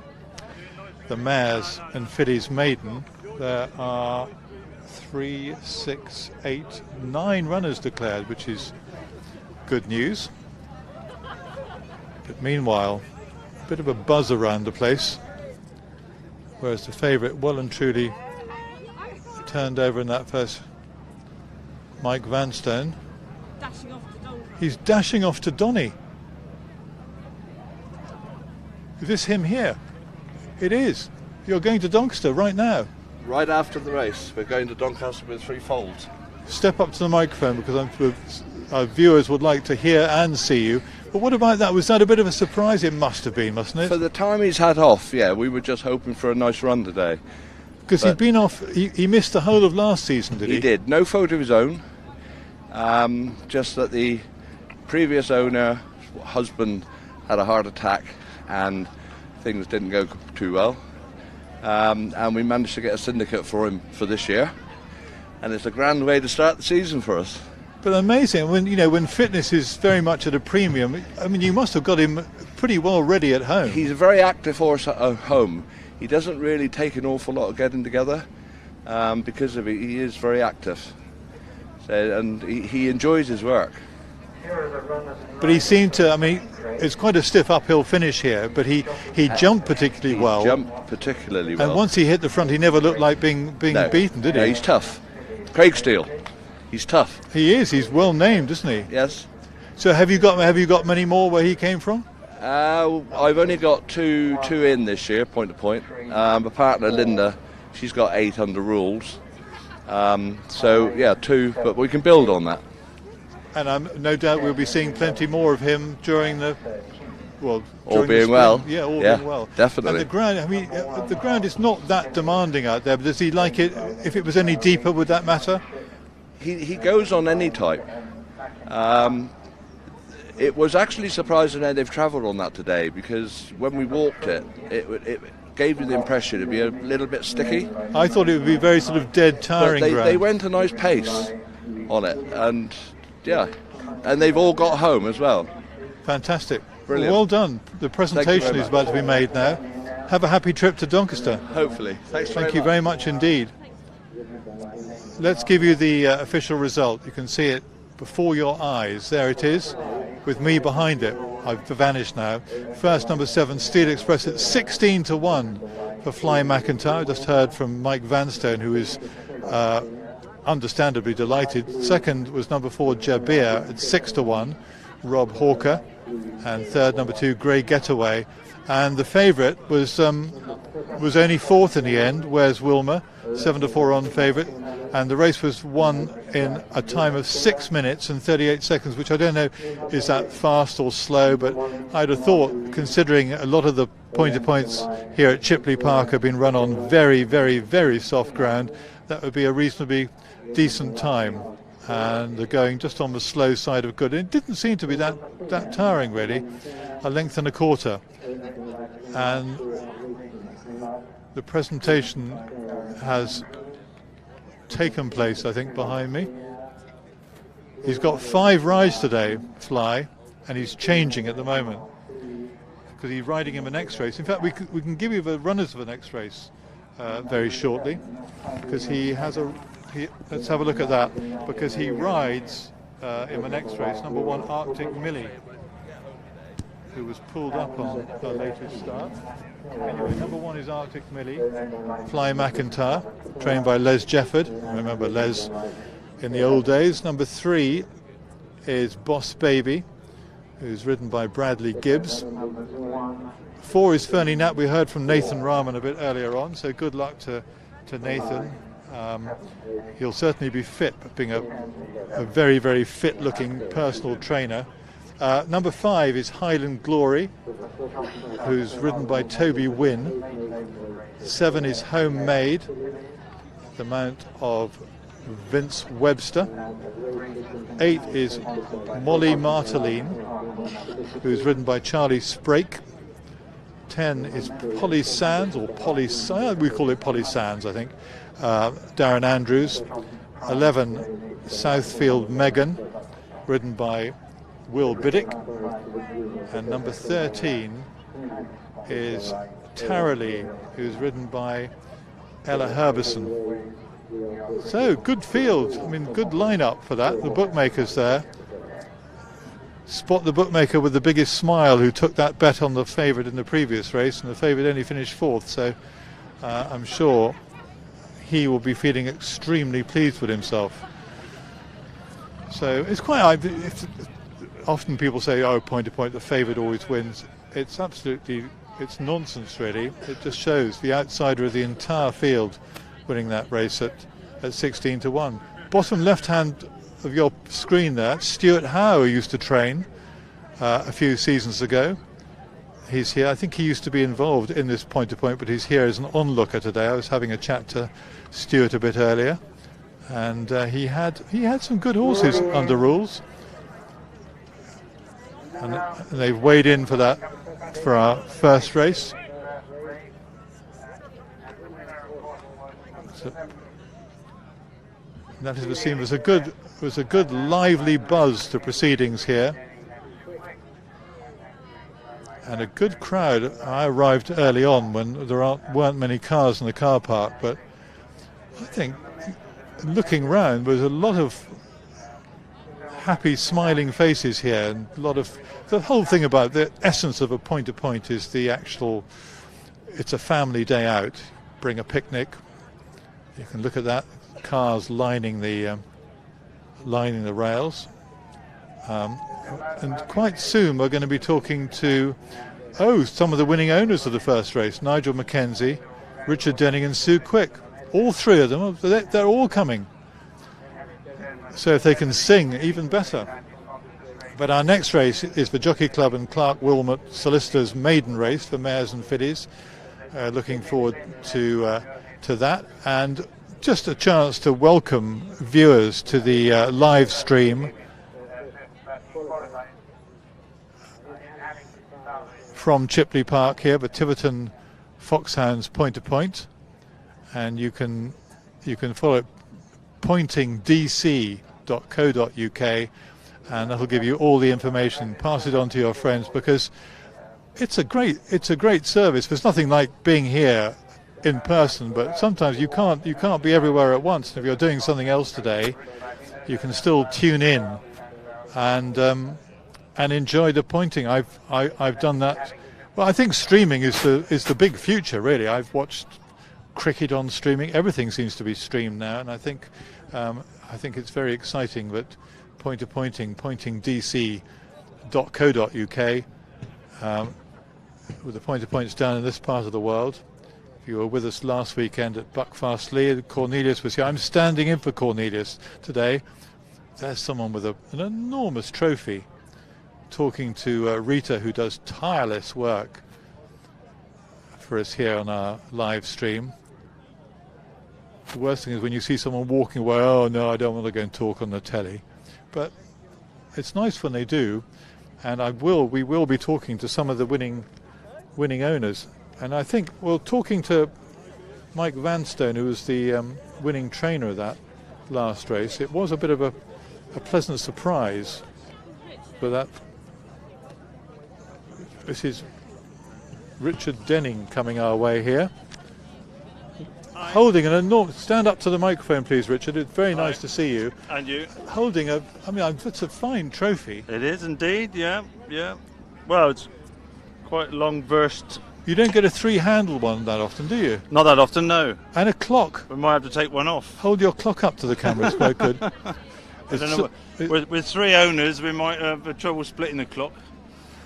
Mares and Fillies Maiden, there are 3, 6, 8, 9 runners declared, which is good news. But meanwhile, a bit of a buzz around the place, whereas the favourite well and truly turned over in that first. Mike Vanstone. He's dashing off to Donny. Is this him here? It is. You're going to Doncaster right now. Right after the race, we're going to Doncaster with 3 folds. Step up to the microphone because our viewers would like to hear and see you. But what about that? Was that a bit of a surprise? It must have been, mustn't it? For the time he's had off, yeah, we were just hoping for a nice run today. Because he'd been off, he missed the whole of last season, did he? He did. No fault of his own. Just that the previous owner, husband, had a heart attack and things didn't go too well. And we managed to get a syndicate for him for this year. And it's a grand way to start the season for us. But amazing, when fitness is very much at a premium, I mean, you must have got him pretty well ready at home. He's a very active horse at home. He doesn't really take an awful lot of getting together because of it. He is very active, and he enjoys his work. But he seemed to, I mean, it's quite a stiff uphill finish here, but he jumped particularly well. Jumped particularly well. And once he hit the front, he never looked like being beaten, did he? No, he's tough. Craig Steele. He's tough. He is. He's well named, isn't he? Yes. So have you got many more where he came from? I've only got two in this year, point to point. My partner Linda, she's got 8 under rules. So yeah, 2, but we can build on that. And no doubt we'll be seeing plenty more of him during the all being well. Yeah, all being well. Definitely. And the ground, I mean, the ground is not that demanding out there. But does he like it? If it was any deeper, would that matter? He goes on any type. It was actually surprising how they've travelled on that today, because when we walked it gave you the impression it'd be a little bit sticky. I thought it would be very sort of dead, tiring ground. They went a nice pace on it, and yeah, and they've all got home as well. Fantastic. Brilliant. Well done. The presentation is about to be made now. Have a happy trip to Doncaster. Hopefully. Thank you very much indeed. Let's give you the official result. You can see it before your eyes. There it is, with me behind it. I've vanished now. First, number 7, Steel Express at 16-1 for Fly McIntyre. I just heard from Mike Vanstone, who is understandably delighted. Second was number 4, Jabir at 6-1, Rob Hawker. And third, number 2, Grey Getaway. And the favourite was only fourth in the end. Where's Wilmer? 7-4 on favourite. And the race was won in a time of 6 minutes and 38 seconds, which I don't know is that fast or slow, but I'd have thought, considering a lot of the point-to-points here at Chipley Park have been run on very, very, very soft ground, that would be a reasonably decent time. And they're going just on the slow side of good. It didn't seem to be that tiring, really. A length and a quarter. And the presentation has taken place, I think, behind me. He's got 5 rides today, Fly, and he's changing at the moment because he's riding in the next race. In fact, we can give you the runners of the next race very shortly, because he has let's have a look at that, because he rides in the next race, number 1, Arctic Millie, who was pulled up on the latest start. Anyway, number 1 is Arctic Millie, Fly McIntyre, trained by Les Jefford. Remember Les in the old days. Number 3 is Boss Baby, who's ridden by Bradley Gibbs. 4 is Fernie Knapp. We heard from Nathan Rahman a bit earlier on, so good luck to Nathan. He'll certainly be fit, being a very, very fit-looking personal trainer. Number 5 is Highland Glory, who's ridden by Toby Wynn. 7 is Homemade, the mount of Vince Webster. 8 is Molly Marteline, who's ridden by Charlie Sprake. 10 is Polly Sands, or Polly Sands, we call it Polly Sands, I think. Darren Andrews. 11, Southfield Megan, ridden by Will Biddick. And number 13 is Taralee, who's ridden by Ella Herbison. So good field, I mean, good lineup for that. The bookmakers there. Spot the bookmaker with the biggest smile, who took that bet on the favourite in the previous race, and the favourite only finished 4th, so I'm sure he will be feeling extremely pleased with himself. So it's quite, often people say, oh, point to point, the favourite always wins. It's nonsense, really. It just shows the outsider of the entire field winning that race at 16-1. Bottom left-hand of your screen there, Stuart Howe, who used to train a few seasons ago. He's here. I think he used to be involved in this point-to-point, but he's here as an onlooker today. I was having a chat to Stuart a bit earlier, and he had some good horses under rules, and they've weighed in for that for our first race. So that is, was a good lively buzz to proceedings here. And a good crowd. I arrived early on when there weren't many cars in the car park, but I think looking round was a lot of happy, smiling faces here, and a lot of the whole thing about the essence of a point-to-point is the actual. It's a family day out. Bring a picnic. You can look at that. Cars lining the rails. And quite soon we're going to be talking to some of the winning owners of the first race, Nigel Mackenzie, Richard Denning and Sue Quick. All three of them, they're all coming. So if they can sing, even better. But our next race is the Jockey Club and Clark Wilmot Solicitors maiden race for mares and fillies. Looking forward to that, and just a chance to welcome viewers to the live stream from Chipley Park here, but Tiverton Foxhounds point-to-point, and you can follow it pointingdc.co.uk, and that'll give you all the information. Pass it on to your friends, because it's a great service. There's nothing like being here in person, but sometimes you can't be everywhere at once. If you're doing something else today, you can still tune in and enjoy the pointing. I've done that. Well, I think streaming is the big future, really. I've watched cricket on streaming. Everything seems to be streamed now, and I think it's very exciting that pointingdc.co.uk with the point-to-points down in this part of the world. If you were with us last weekend at Buckfastleigh, Cornelius was here. I'm standing in for Cornelius today. There's someone with an enormous trophy, talking to Rita, who does tireless work for us here on our live stream. The worst thing is when you see someone walking away, oh no, I don't want to go and talk on the telly. But it's nice when they do, and we will be talking to some of the winning owners. And I think, talking to Mike Vanstone, who was the winning trainer of that last race, it was a bit of a pleasant surprise for that. This is Richard Denning coming our way here, holding an enormous. Stand up to the microphone, please, Richard. It's very nice to see you. And you. Holding it's a fine trophy. It is indeed, yeah. Well, it's quite long versed. You don't get a three-handle one that often, do you? Not that often, no. And a clock. We might have to take one off. Hold your clock up to the camera, it's quite good. I don't know. With three owners, we might have trouble splitting the clock.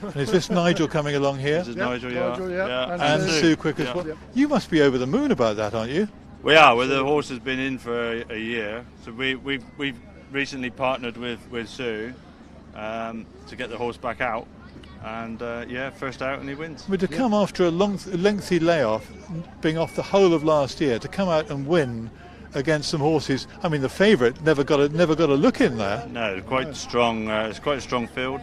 And is this Nigel coming along here? This is Nigel, yeah. And Sue Quick as well. You must be over the moon about that, aren't you? We are. Well, the horse has been in for a year, so we've recently partnered with Sue to get the horse back out, and first out and he wins. But to come after a lengthy layoff, being off the whole of last year, to come out and win against some horses. I mean, the favourite never got a look in there. No, quite strong. It's quite a strong field.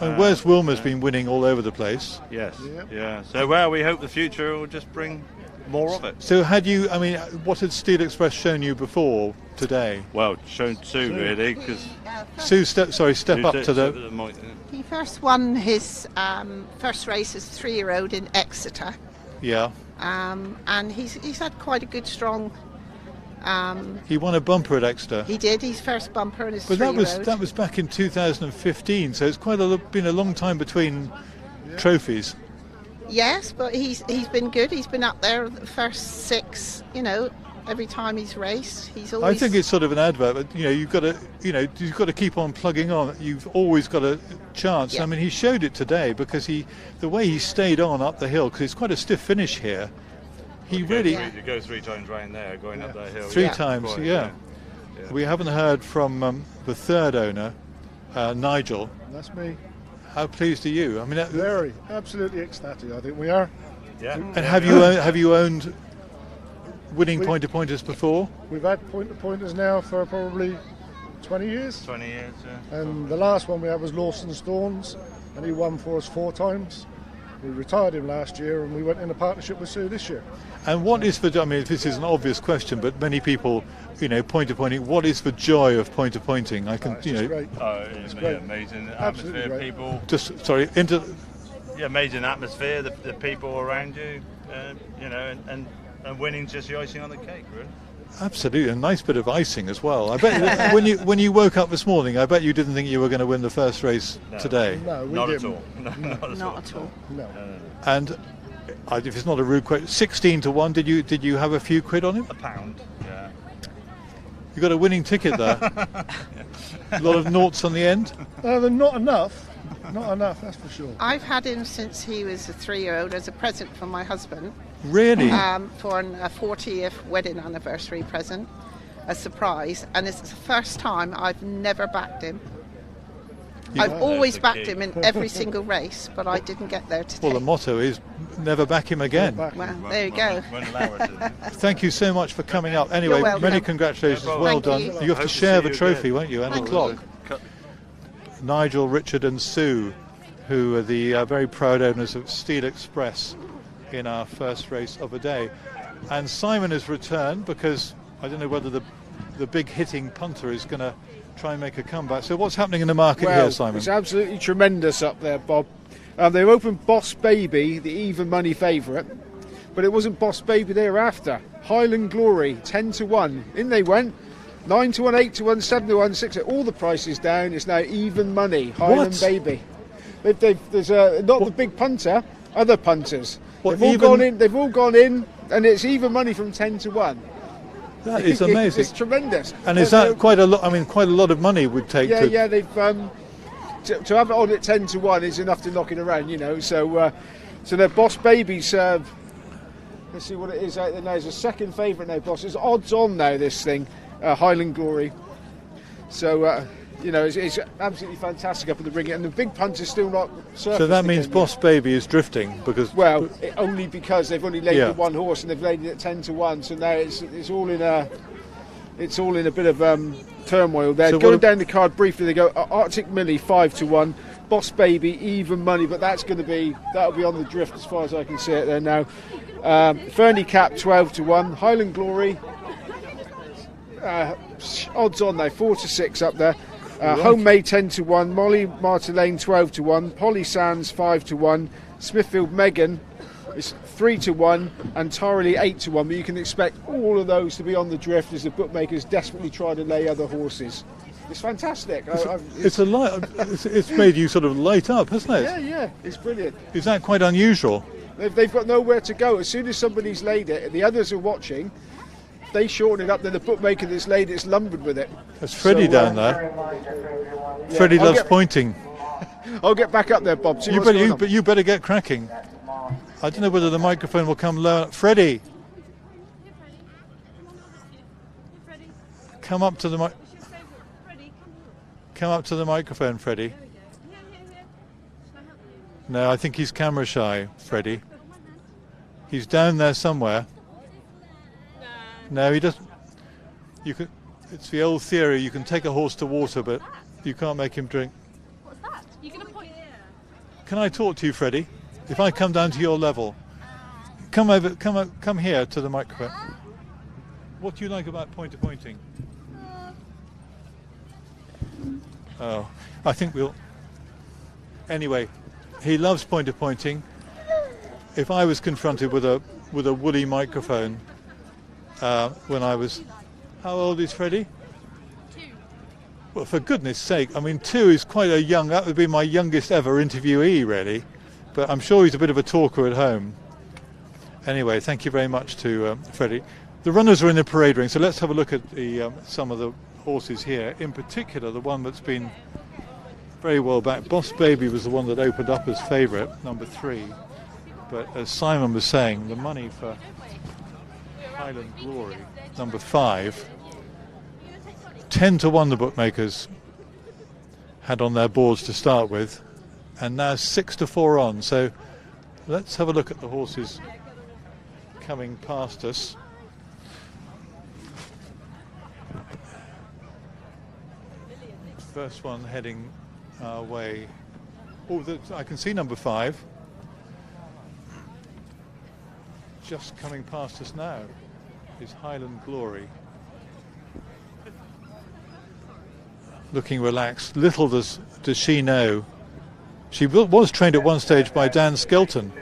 And Wes Wilmer's been winning all over the place. Yes, yeah. So, we hope the future will just bring more of it. So what had Steel Express shown you before today? Well, shown Sue really, because Sue, step up to the mic. He first won his first race as 3-year-old in Exeter. Yeah. And he's had quite a good, strong. He won a bumper at Exeter. He did, his first bumper in his 3-year-old. But that was back in 2015, so it's been a long time between trophies. Yes, but he's been good. He's been up there the first 6. Every time he's raced, he's always. I think it's sort of an advert, but you've got to keep on plugging on. You've always got a chance. Yeah. I mean, he showed it today because the way he stayed on up the hill, because it's quite a stiff finish here. You go 3 times round there, going up that hill. 3 times, yeah. We haven't heard from the third owner, Nigel. That's me. How pleased are you? I mean, Very, absolutely ecstatic. I think we are. Yeah. And have you owned winning point-to-pointers before? We've had point-to-pointers now for probably 20 years. 20 years, yeah. And the last one we had was Lawson Storms, and he won for us 4 times. We retired him last year, and we went in a partnership with Sue this year. And what is I mean, this is an obvious question, but many people, point-to-pointing, what is the joy of point-to-pointing? I can, Great. Oh, it's great. Amazing atmosphere, great. people. Yeah, amazing atmosphere, the people around you, and winning's just the icing on the cake, really. Absolutely, a nice bit of icing as well. I bet when you woke up this morning, I bet you didn't think you were going to win the first race today. No, we not didn't. At all. Not at all. No. And if it's not a rude question, 16 to 1. Did you have a few quid on him? £1, yeah. You got a winning ticket there. A lot of noughts on the end. They're not enough. Not enough, that's for sure. I've had him since he was a 3-year-old as a present from my husband. Really? For a 40th wedding anniversary present, a surprise, and it's the first time I've never backed him. I've always backed him in every single race, but I didn't get there today. Well, the motto is never back him again. Well, there you go. Thank you so much for coming up. Anyway, many congratulations. Well done. You have to share the trophy, won't you, and the clock. Nigel, Richard and Sue, who are the very proud owners of Steel Express in our first race of the day. And Simon has returned because I don't know whether the big hitting punter is going to try and make a comeback. So what's happening in the market here, Simon? It's absolutely tremendous up there, Bob. They've opened Boss Baby, the even money favourite, but it wasn't Boss Baby they were after. Highland Glory, 10 to 1. In they went. 9 to 1, 8 to 1, 7 to 1, 6 to 1. All the prices down. It's now even money. Highland Baby. There's not the big punter, other punters. They've all gone in, and it's even money from 10 to 1. That is amazing. It's tremendous. And is that quite a lot? I mean, quite a lot of money would take. Yeah. They've to have it on at 10 to 1 is enough to knock it around, So their Boss Babies. Let's see what it is out there now. It's a second favourite now, Boss. It's odds on now. This thing, Highland Glory. So it's absolutely fantastic up at the ring, and the big punter's still not surfaced. So that means Boss Baby is drifting because only because they've only laid the one horse and they've laid it at 10 to 1. So now it's all in a bit of turmoil there. So going down the card briefly, they go Arctic Millie 5 to 1, Boss Baby even money, but that'll be on the drift as far as I can see it there now. Fernie Cap 12 to 1, Highland Glory. Odds on now 4 to 6 up there. Homemade 10 to 1, Molly Martelane 12 to 1, Polly Sands 5 to 1, Smithfield Megan is 3 to 1, and Tarley 8 to 1. But you can expect all of those to be on the drift as the bookmakers desperately try to lay other horses. It's fantastic. It's made you sort of light up, hasn't it? Yeah, it's brilliant. Is that quite unusual? They've got nowhere to go. As soon as somebody's laid it, the others are watching. They shorten it up, then the bookmaker that's laid it's lumbered with it. That's Freddie down there. Freddie loves pointing. I'll get back up there, Bob. You better get cracking. I don't know whether the microphone will come low. Freddie, come up to the microphone, Freddie. No, I think he's camera shy, Freddie. He's down there somewhere. No, he doesn't. It's the old theory, you can take a horse to water, but you can't make him drink. What's that? You're going to point here. Can I talk to you, Freddie? If I come down to your level, come here to the microphone. What do you like about point-to-pointing? Oh, I think we'll... Anyway, he loves point-to-pointing. If I was confronted with a woolly microphone when I was... How old is Freddie? 2. Well, for goodness sake, I mean, 2 is quite a young... That would be my youngest ever interviewee, really. But I'm sure he's a bit of a talker at home. Anyway, thank you very much to Freddie. The runners are in the parade ring, so let's have a look at some of the horses here. In particular, the one that's been very well backed. Boss Baby was the one that opened up as favourite, number 3. But as Simon was saying, the money for Highland Glory, number 5, 10-1 the bookmakers had on their boards to start with, and now 6-4 on. So let's have a look at the horses coming past us. First one heading our way. Oh, I can see number 5 just coming past us now. Is Highland Glory. Looking relaxed. Little does she know. She was trained at one stage by Dan Skelton.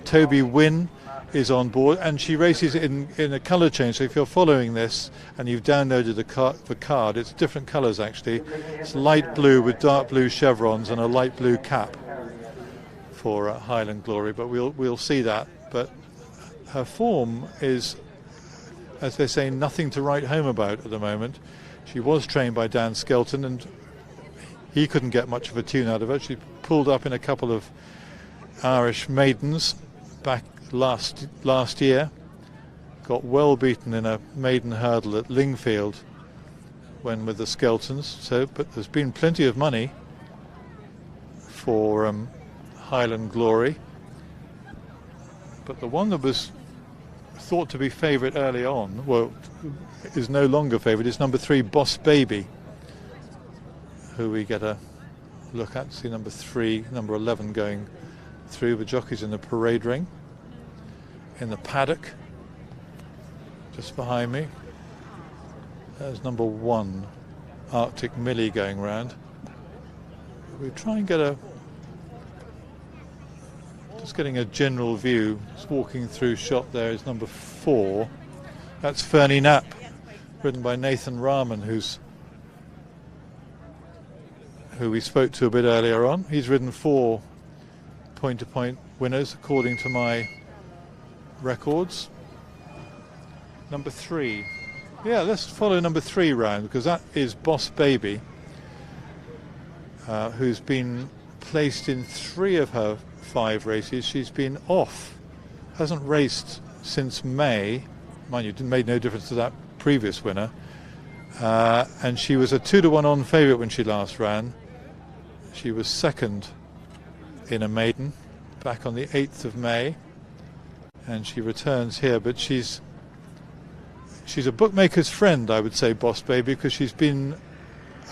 Toby Wynn is on board, and she races in a colour change. So if you're following this and you've downloaded the card, it's different colours actually. It's light blue with dark blue chevrons and a light blue cap for Highland Glory. But we'll see that. But her form is, as they say, nothing to write home about at the moment. She was trained by Dan Skelton, and he couldn't get much of a tune out of her. She pulled up in a couple of Irish maidens back last year. Got well beaten in a maiden hurdle at Lingfield when with the Skeltons. So, but there's been plenty of money for Highland Glory. But the one that was thought to be favourite early on, well, is no longer favourite. It's number 3, Boss Baby, who we get a look at. See number 3, number 11 going through the jockeys in the parade ring. In the paddock, just behind me, there's number 1, Arctic Millie, going round. We try and get just getting a general view. Just walking through shot there is number 4. That's Fernie Knapp, ridden by Nathan Rahman, who we spoke to a bit earlier on. He's ridden 4 point-to-point winners according to my records. Number 3. Yeah, let's follow number 3 round, because that is Boss Baby, who's been placed in 3 of her 5 races. She's been off, hasn't raced since May. Mind you, it made no difference to that previous winner. And she was a 2-1 on favourite when she last ran. She was second in a maiden back on the 8th of May. And she returns here, but she's a bookmaker's friend, I would say, Boss Baby, because she's been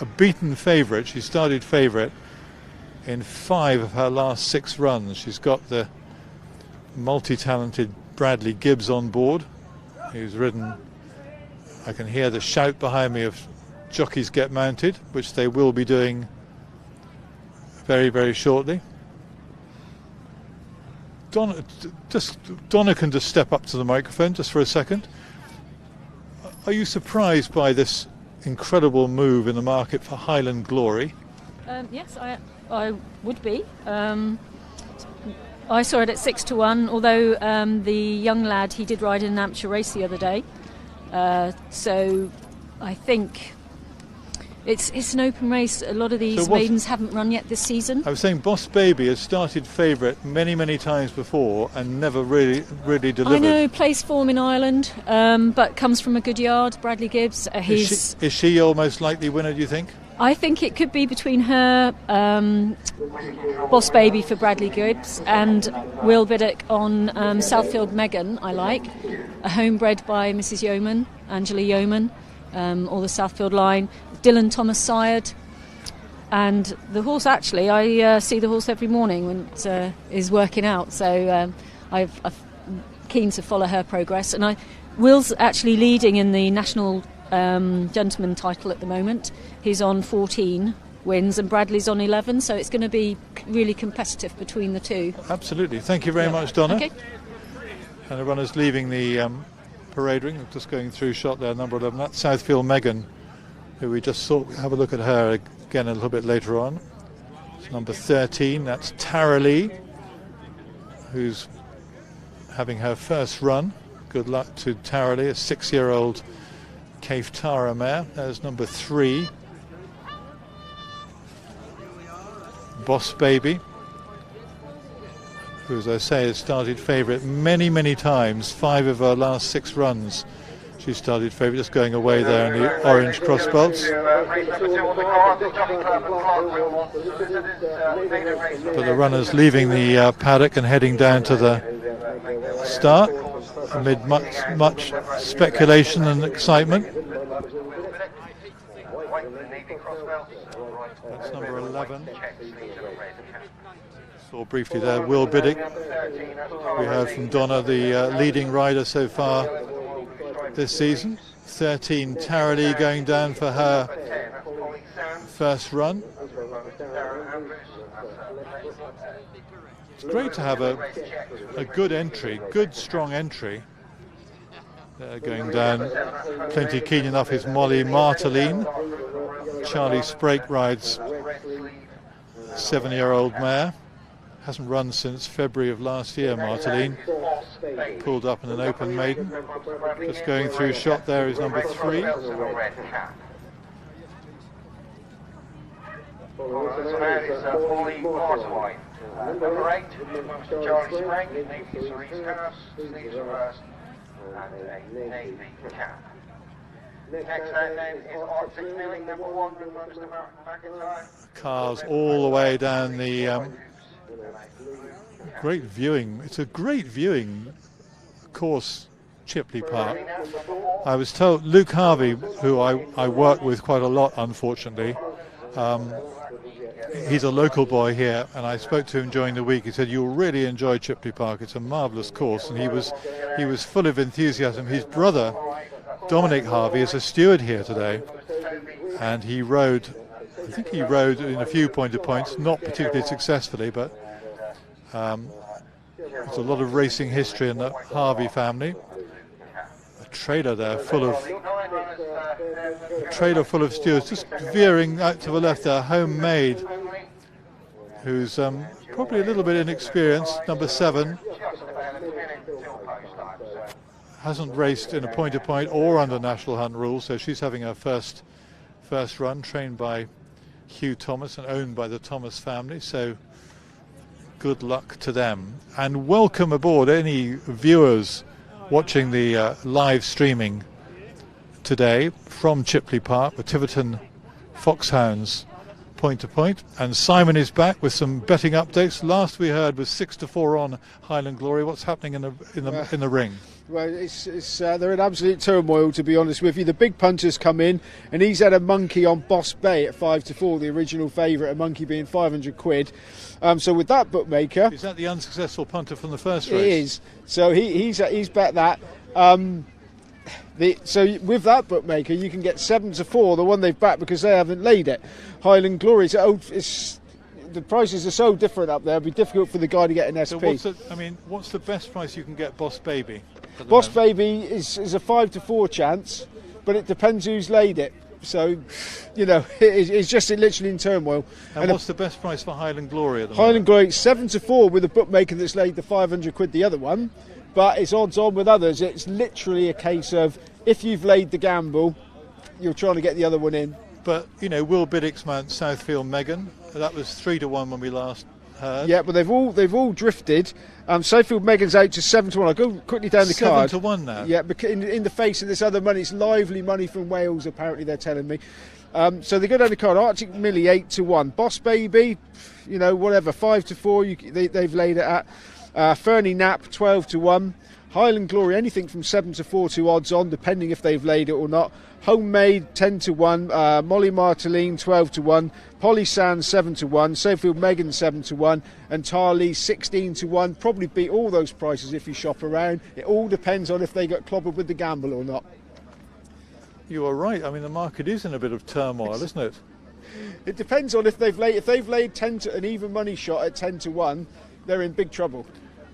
a beaten favourite. She started favourite in 5 of her last 6 runs. She's got the multi-talented Bradley Gibbs on board, who's ridden. I can hear the shout behind me of jockeys get mounted, which they will be doing very, very shortly. Donna can just step up to the microphone just for a second. Are you surprised by this incredible move in the market for Highland Glory? Yes, I would be. I saw it at 6-1, although the young lad, he did ride in an amateur race the other day. So I think it's an open race. A lot of these maidens haven't run yet this season. I was saying Boss Baby has started favourite many times before and never really delivered. I know, plays form in Ireland, but comes from a good yard. Bradley Gibbs. Is she your most likely winner, do you think? I think it could be between her, Boss Baby for Bradley Gibbs, and Will Biddick on Southfield Megan, I like. A homebred by Mrs. Yeoman, Angela Yeoman, or the Southfield line. Dylan Thomas sired. And the horse, actually, I see the horse every morning when it is working out. So I'm keen to follow her progress. And Will's actually leading in the national gentleman title at the moment. He's on 14 wins and Bradley's on 11, so it's going to be really competitive between the two. Absolutely. Thank you very much, Donna. Okay. And the runner's leaving the parade ring, just going through shot there, number 11. That's Southfield Megan, who we just saw. Have a look at her again a little bit later on. It's number 13. That's Tara Lee, who's having her first run. Good luck to Tara Lee, a 6-year-old Cafe Tara mare. There's number 3, Boss Baby, who, as I say, has started favourite many times. 5 of her last 6 runs She started favourite, just going away there in the orange cross belts. But the runners leaving the paddock and heading down to the start amid much speculation and excitement. That's number 11. Saw briefly there Will Biddick. We heard from Donna, the leading rider so far this season. 13 Tara going down for her first run. It's great to have a good entry, good strong entry. Going down plenty keen enough is Molly Marteline. Charlie Sprake rides 7-year-old mare. Hasn't run since February of last year, Marteline. Pulled up in an open maiden. Just going through shot there is number 3. Number 8, Charlie Sprake, Navy Cerise House, Steve's Reverse, and a Navy Cap. Next name is Arctic Milling, number 1, Mr. McIntyre. Cars all the way down the great viewing. It's a great viewing course, Chipley Park. I was told Luke Harvey, who I work with quite a lot, unfortunately. He's a local boy here, and I spoke to him during the week. He said, "You'll really enjoy Chipley Park. It's a marvellous course," and he was full of enthusiasm. His brother, Dominic Harvey, is a steward here today, and he rode. I think he rode in a few point-to-points, not particularly successfully, but there's a lot of racing history in the Harvey family. A trailer there full of stewards, just veering out to the left there. Homemade, who's probably a little bit inexperienced, number 7. Hasn't raced in a point-to-point or under National Hunt rules, so she's having her first run, trained by Hugh Thomas and owned by the Thomas family. So good luck to them, and welcome aboard any viewers watching the live streaming today from Chipley Park, the Tiverton Foxhounds point-to-point. And Simon is back with some betting updates. Last we heard was 6-4 on Highland Glory. What's happening in the ring? Well, they're in absolute turmoil, to be honest with you. The big punters come in, and he's had a monkey on Boss Bay at 5-4, the original favourite, a monkey being 500 quid. So with that bookmaker, is that the unsuccessful punter from the first race? It is. So he's bet that. So with that bookmaker, you can get 7-4, the one they've backed, because they haven't laid it. Highland Glory, the prices are so different up there. It'd be difficult for the guy to get an SP. So what's the best price you can get Boss Baby? Boss Baby is a 5-4 chance, but it depends who's laid it. So, it's just literally in turmoil. And what's the best price for Highland Glory at the Highland moment? Glory 7-4 with a bookmaker that's laid the 500 quid the other one, but it's odds on with others. It's literally a case of, if you've laid the gamble, you're trying to get the other one in. But Will Biddick's mount Southfield Megan, that was 3-1 when we last heard. Yeah, but they've all drifted. Southfield Megan's out to 7-1. I'll go quickly down the card. 7-1 now. Yeah, in the face of this other money, it's lively money from Wales. Apparently, they're telling me. So they go down the card. Arctic Millie 8-1. Boss Baby, whatever, 5-4. They've laid it at. Fernie Knapp 12-1. Highland Glory anything from 7-4 to odds on, depending if they've laid it or not. Homemade 10-1, Molly Marteline 12-1, Polly Sands 7-1, Southfield Megan 7-1, and Tarlee 16-1. Probably beat all those prices if you shop around. It all depends on if they got clobbered with the gamble or not. You are right. I mean, the market is in a bit of turmoil, isn't it? It depends on if they've laid 10 to an even money shot at 10-1, they're in big trouble.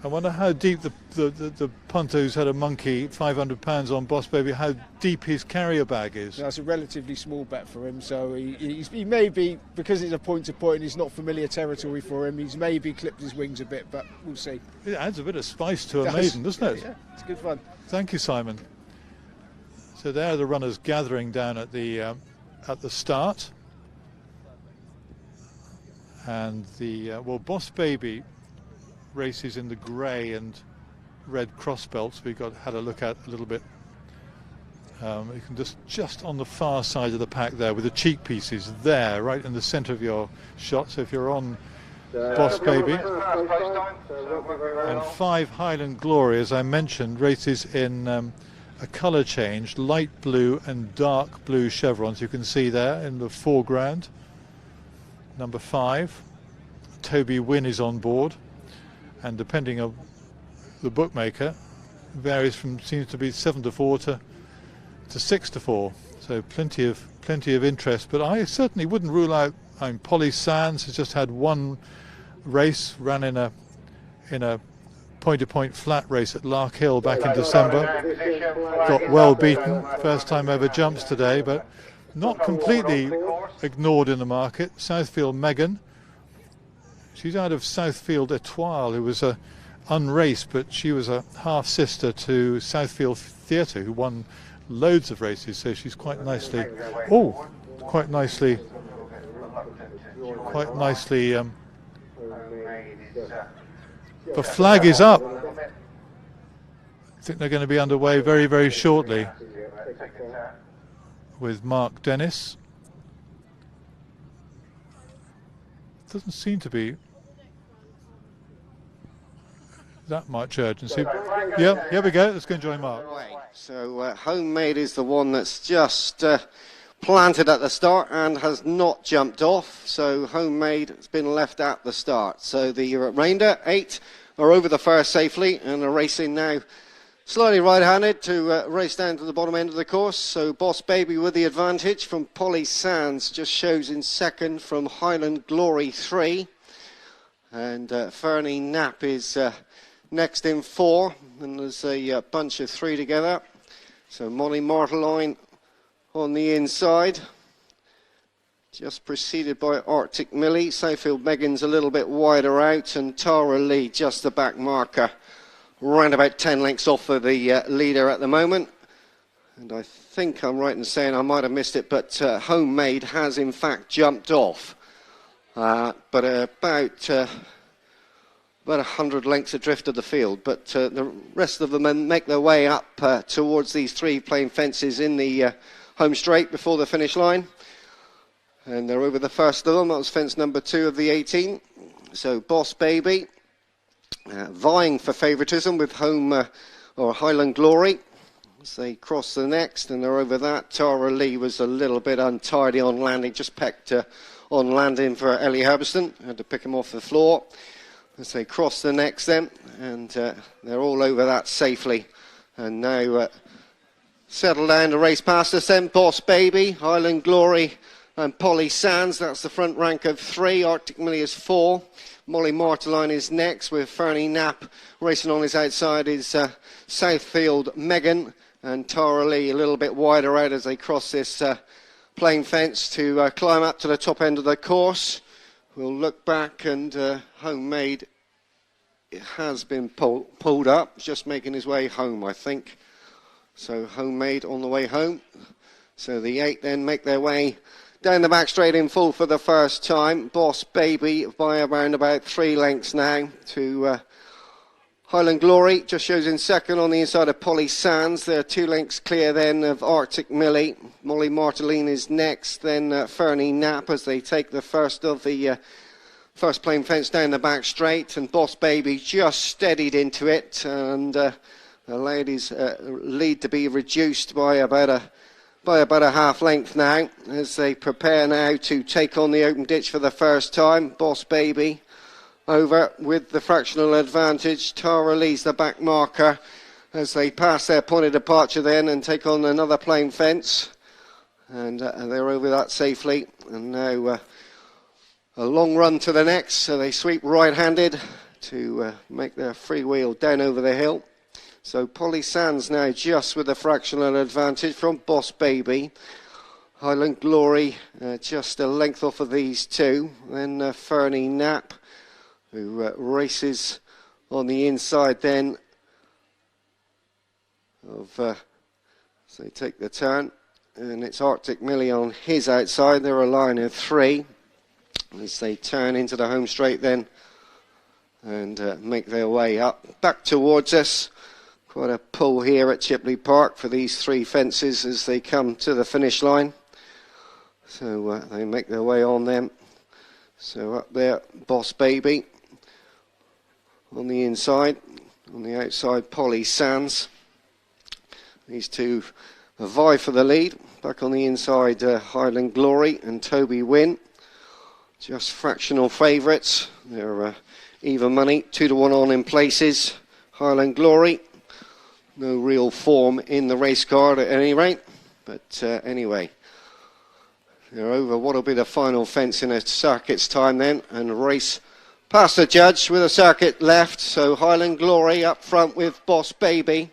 I wonder how deep the punter who's had a monkey, £500 on Boss Baby, how deep his carrier bag is. That's a relatively small bet for him, so he may be, because it's a point-to-point and it's not familiar territory for him, he's maybe clipped his wings a bit, but we'll see. It adds a bit of spice to a maiden, doesn't it? Yeah, it's good fun. Thank you, Simon. So there are the runners gathering down at the start. And Boss Baby races in the grey and red cross belts we had a look at a little bit You can just on the far side of the pack there with the cheek pieces there, right in the centre of your shot. So if you're on Boss Baby. And 5 Highland Glory, as I mentioned, races in a colour change, light blue and dark blue chevrons. You can see there in the foreground. Number 5, Toby Wynn is on board, and depending on the bookmaker, varies from, seems to be 7-4 to 6-4. So plenty of interest. But I certainly wouldn't rule out. Polly Sands has just had one race, ran in a point-to-point flat race at Lark Hill back in December. Got well beaten, first time ever jumps today, but not completely ignored in the market. Southfield Megan, she's out of Southfield Etoile, who was unraced, but she was a half sister to Southfield Theatre, who won loads of races, so she's quite nicely the flag is up. I think they're going to be underway very, very shortly with Mark Dennis. Doesn't seem to be that much urgency. Yeah, here we go. Let's go and join Mark. So Homemade is the one that's just planted at the start and has not jumped off. So Homemade has been left at the start. So the remainder 8 are over the first safely and are racing now slightly right-handed to race down to the bottom end of the course. So Boss Baby with the advantage from Polly Sands just shows in second from Highland Glory 3. And Fernie Knapp is next in 4, and there's a bunch of 3 together. So Molly Marteline on the inside, just preceded by Arctic Millie. Southfield Megan's a little bit wider out, and Tara Lee just the back marker, round about 10 lengths off of the leader at the moment. And I think I'm right in saying, I might have missed it, but Homemade has in fact jumped off, but about 100 lengths adrift of the field. But the rest of the men make their way up towards these 3 plain fences in the home straight before the finish line. And they're over the first of them. That was fence number 2 of the 18. So Boss Baby vying for favouritism with Highland Glory as they cross the next, and they're over that. Tara Lee was a little bit untidy on landing, just pecked on landing for Ellie Herbeston. Had to pick him off the floor as they cross the next then, and they're all over that safely. And now settle down to race past us then. Boss Baby, Highland Glory and Polly Sands, that's the front rank of 3. Arctic Millie is 4. Molly Marteline is next, with Fernie Knapp racing on his outside is Southfield Megan, and Tara Lee a little bit wider out as they cross this plain fence to climb up to the top end of the course. We'll look back, and Homemade has been pulled up, just making his way home, I think. So Homemade on the way home. So the 8 then make their way down the back straight in full for the first time. Boss Baby by around about 3 lengths now to Highland Glory. Just shows in second on the inside of Polly Sands. They're 2 lengths clear then of Arctic Millie. Molly Marteline is next, then Fernie Knapp as they take the first of the first plain fence down the back straight. And Boss Baby just steadied into it, and allowed his lead to be reduced by about a half length now as they prepare now to take on the open ditch for the first time. Boss Baby over with the fractional advantage. Tara Lee's the back marker as they pass their point of departure then and take on another plain fence, and they're over that safely. And now a long run to the next, so they sweep right-handed to make their freewheel down over the hill. So Polly Sands now just with a fractional advantage from Boss Baby. Highland Glory just a length off of these 2. Then Fernie Knapp, who races on the inside then of, so they take the turn, and it's Arctic Millie on his outside. They're a line of 3 as they turn into the home straight then and make their way up back towards us. Quite a pull here at Chipley Park for these three fences as they come to the finish line. So they make their way on them. So up there, Boss Baby. On the inside, on the outside, Polly Sands. These two vie for the lead. Back on the inside, Highland Glory and Toby Wynn. Just fractional favourites. They're even money, 2-1 on in places. Highland Glory. No real form in the race card at any rate. But anyway, they're over what will be the final fence in a circuit's time then. And race past the judge with a circuit left. So Highland Glory up front with Boss Baby.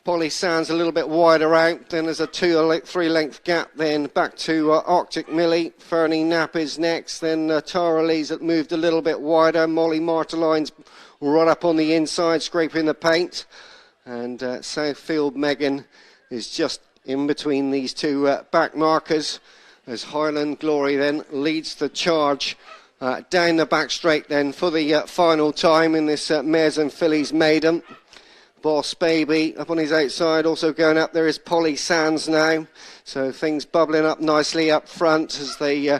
Polly Sands a little bit wider out. Then there's a 2-3 length gap. Then back to Arctic Millie. Fernie Knapp is next. Then Tara Lee's moved a little bit wider. Molly Marteline's right up on the inside, scraping the paint. And Southfield Megan is just in between these two back markers as Highland Glory then leads the charge down the back straight then for the final time in this Mares and Fillies maiden. Boss Baby up on his outside, also going up there is Polly Sands now. So things bubbling up nicely up front as they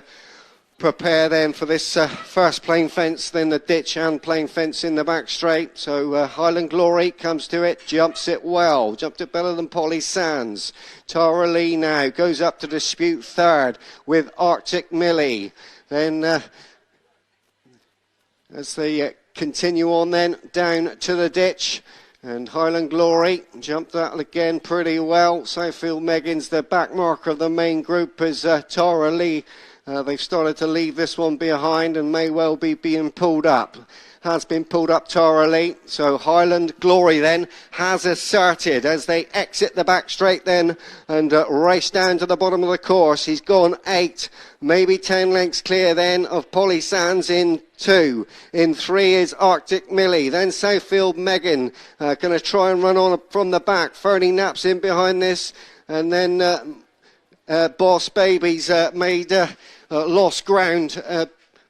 prepare then for this first plain fence, then the ditch and plain fence in the back straight. So Highland Glory comes to it, jumps it well, jumped it better than Polly Sands. Tara Lee now goes up to dispute third with Arctic Millie. Then as they continue on then down to the ditch, and Highland Glory jumped that again pretty well. Southfield Megan's the back marker of the main group as Tara Lee. They've started to leave this one behind and may well be being pulled up. Has been pulled up, Tara Lee. So Highland Glory then has asserted as they exit the back straight then and race down to the bottom of the course. He's gone 8, maybe 10 lengths clear then of Polly Sands in 2. In 3 is Arctic Millie. Then Southfield Megan going to try and run on from the back. Fernie Knapp's in behind this. And then Boss Baby's made lost ground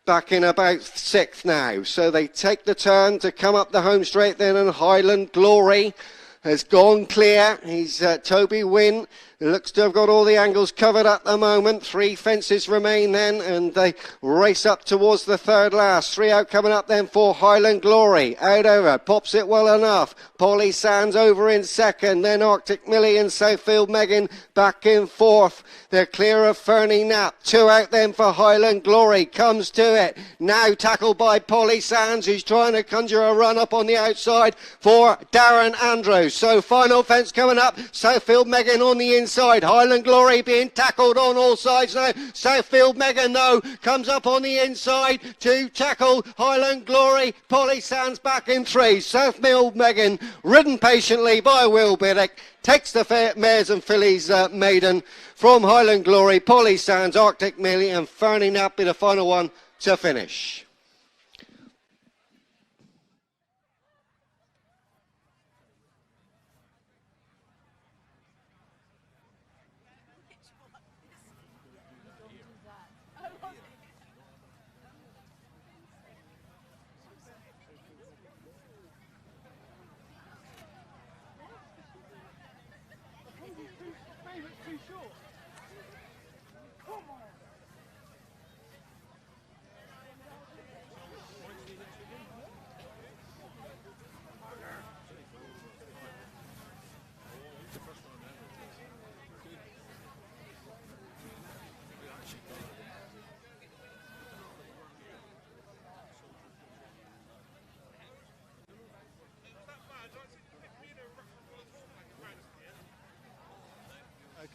back in about 6th now. So they take the turn to come up the home straight then, and Highland Glory has gone clear. He's Toby Wynn. Looks to have got all the angles covered at the moment. 3 fences remain then, and they race up towards the third last. 3 out coming up then for Highland Glory. Out over, pops it well enough. Polly Sands over in 2nd, then Arctic Millie and Southfield Megan back in 4th. They're clear of Fernie Knapp. 2 out then for Highland Glory. Comes to it. Now tackled by Polly Sands, who's trying to conjure a run up on the outside for Darren Andrews. So final fence coming up. Southfield Megan on the inside. Highland Glory being tackled on all sides now. Southfield Megan though comes up on the inside to tackle Highland Glory. Polly Sands back in 3. Southfield Megan ridden patiently by Will Biddick takes the Mares and Fillies maiden from Highland Glory. Polly Sands, Arctic Millie and Fernie Knapp be the final one to finish.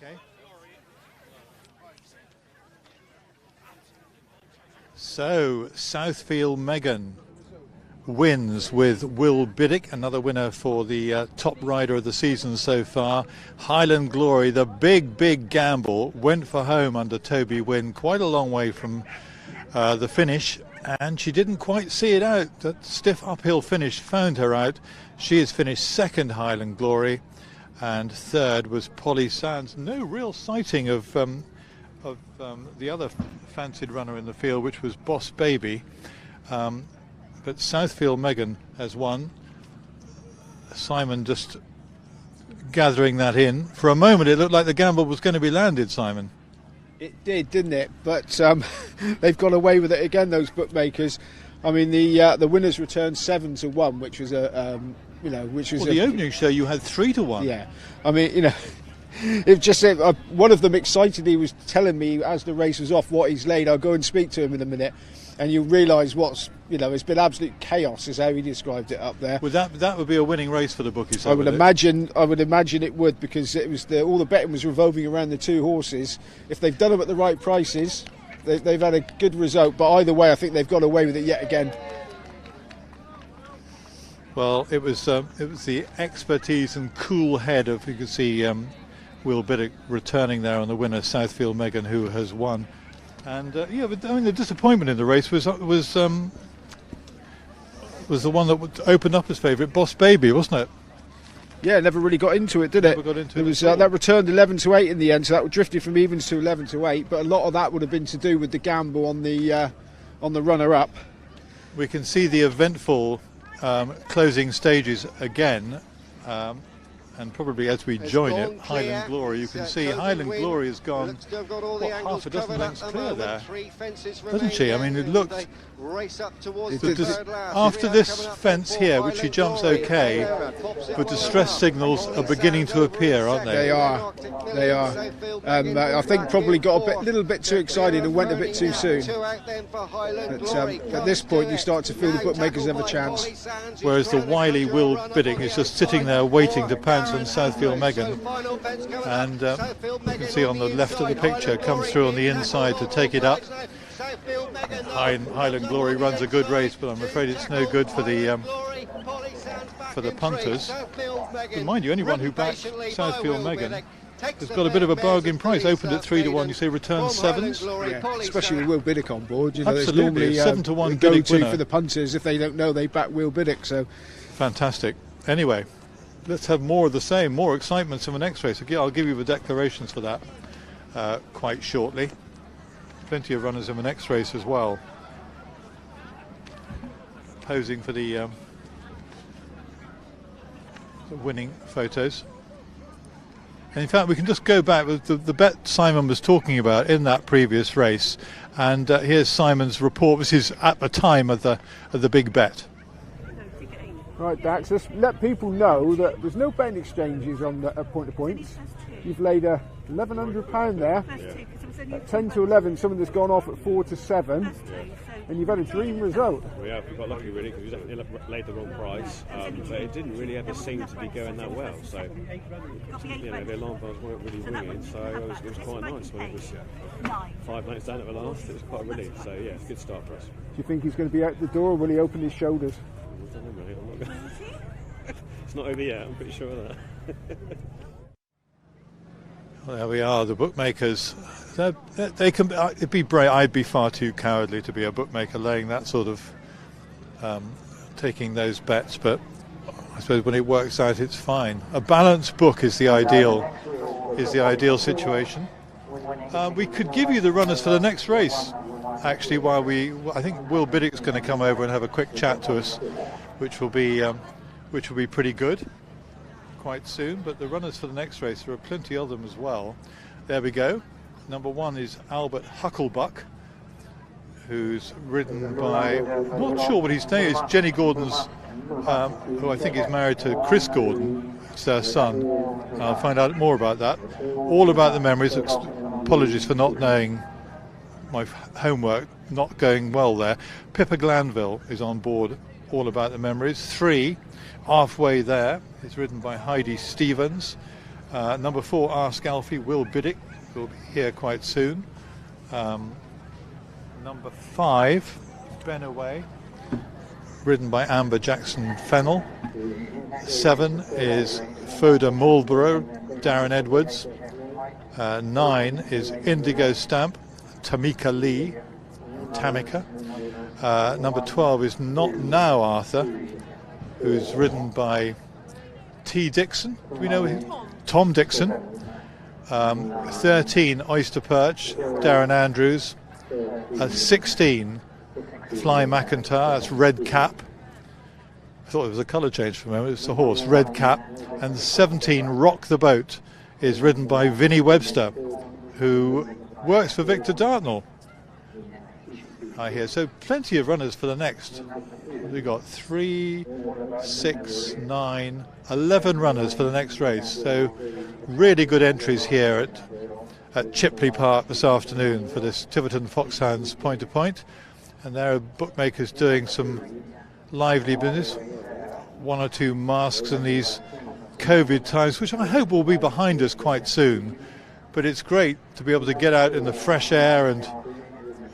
Okay. So Southfield Megan wins with Will Biddick, another winner for the top rider of the season so far. Highland Glory, the big gamble, went for home under Toby Wynn, quite a long way from the finish, and she didn't quite see it out. That stiff uphill finish found her out. She has finished 2nd, Highland Glory, and 3rd was Polly Sands. No real sighting of the other fancied runner in the field, which was Boss Baby. But Southfield Megan has won. Simon just gathering that in. For a moment, it looked like the gamble was going to be landed, Simon. It did, didn't it? But they've got away with it again, those bookmakers. I mean, the winners returned 7-1, which was the opening show you had 3-1. Yeah, I mean, it just one of them excitedly was telling me as the race was off what he's laid. I'll go and speak to him in a minute, and you realise it's been absolute chaos, is how he described it up there. Would that would be a winning race for the bookies? I would imagine it would, because it was all the betting was revolving around the two horses. If they've done them at the right prices, they've had a good result. But either way, I think they've got away with it yet again. Well, it was the expertise and cool head of, you can see Will Biddick returning there on the winner, Southfield Megan, who has won. And but I mean, the disappointment in the race was the one that opened up as favourite, Boss Baby, wasn't it? Yeah, never really got into it, did it? Never got into it. Was that returned 11-8 in the end, so that drifted from evens to 11-8. But a lot of that would have been to do with the gamble on the runner-up. We can see the eventful closing stages again. And probably as we join it, Highland Glory, you can see Highland Glory has gone half a dozen lengths clear there, doesn't she? I mean, it looked after this fence here, which she jumps okay, the distress signals are beginning to appear, aren't they? They are. I think probably got a little bit too excited and went a bit too soon. But at this point, you start to feel the bookmakers have a chance. Whereas the wily Will Biddick is just sitting there waiting to pounce on Southfield Megan, and you can see on the left of the picture comes through on the inside to take it up. Highland Glory runs a good race, but I'm afraid it's no good for the punters. But mind you, anyone who backs Southfield Megan has got a bit of a bargain price. Opened at 3-1, you say return sevens. Yeah, especially with Will Biddick on board. Absolutely, it's normally 7-1 go-to winner for the punters. If they don't know, they back Will Biddick. So fantastic. Anyway, let's have more of the same, more excitement in the next race. I'll give you the declarations for that quite shortly. Plenty of runners in the next race as well, posing for the winning photos. And in fact, we can just go back with the bet Simon was talking about in that previous race, and here's Simon's report. This is at the time of the big bet. Right, Dax, let's let people know that there's no betting exchanges on the Point-To-Point. You've laid a £1,100 there. At 10-11, someone that's gone off at 4-7, and you've had a dream result. We got lucky really, because we definitely laid the wrong price, but it didn't really ever seem to be going that well. So, the alarm bells weren't really ringing, so it was quite nice when it was 5 lengths down at the last. It was quite a relief. So yeah, good start for us. Do you think he's going to be out the door, or will he open his shoulders? I don't know, mate. I'm not going. It's not over yet. I'm pretty sure of that. Well, there we are, the bookmakers. They can. It'd be brave. I'd be far too cowardly to be a bookmaker laying that sort of taking those bets. But I suppose when it works out, it's fine. A balanced book is the ideal situation. We could give you the runners for the next race. Actually, I think Will Biddick's going to come over and have a quick chat to us, which will be pretty good. Quite soon, but the runners for the next race, there are plenty of them as well. There we go. Number 1 is Albert Hucklebuck, who's ridden by, I'm not sure what his name is, Jenny Gordon's, who I think is married to Chris Gordon. It's their son. I'll find out more about that. All about the memories. Apologies for not knowing my homework, not going well there. Pippa Glanville is on board. All about the memories. 3, halfway there, is ridden by Heidi Stevens. Number 4, Ask Alfie, Will Biddick, will be here quite soon. Number 5, Ben Away, ridden by Amber Jackson Fennell. 7 is Foda Marlborough, Darren Edwards. 9 is Indigo Stamp, Tamika Lee, Tamika. Number 12 is Not Now Arthur, who's ridden by T. Dixon. Do we know him? Tom Dixon. 13, Oyster Perch, Darren Andrews. 16, Fly McIntyre, that's Red Cap. thought it was a colour change for a moment. It's a horse, red cap, and 17 Rock the Boat is ridden by Vinnie Webster, who works for Victor Dartnell, I hear. So plenty of runners for the next. We've got 3, 6, 9, 11 runners for the next race. So really good entries here at Chipley Park this afternoon for this Tiverton Foxhounds Point-To-Point. And there are bookmakers doing some lively business. 1 or 2 masks in these COVID times, which I hope will be behind us quite soon. But it's great to be able to get out in the fresh air and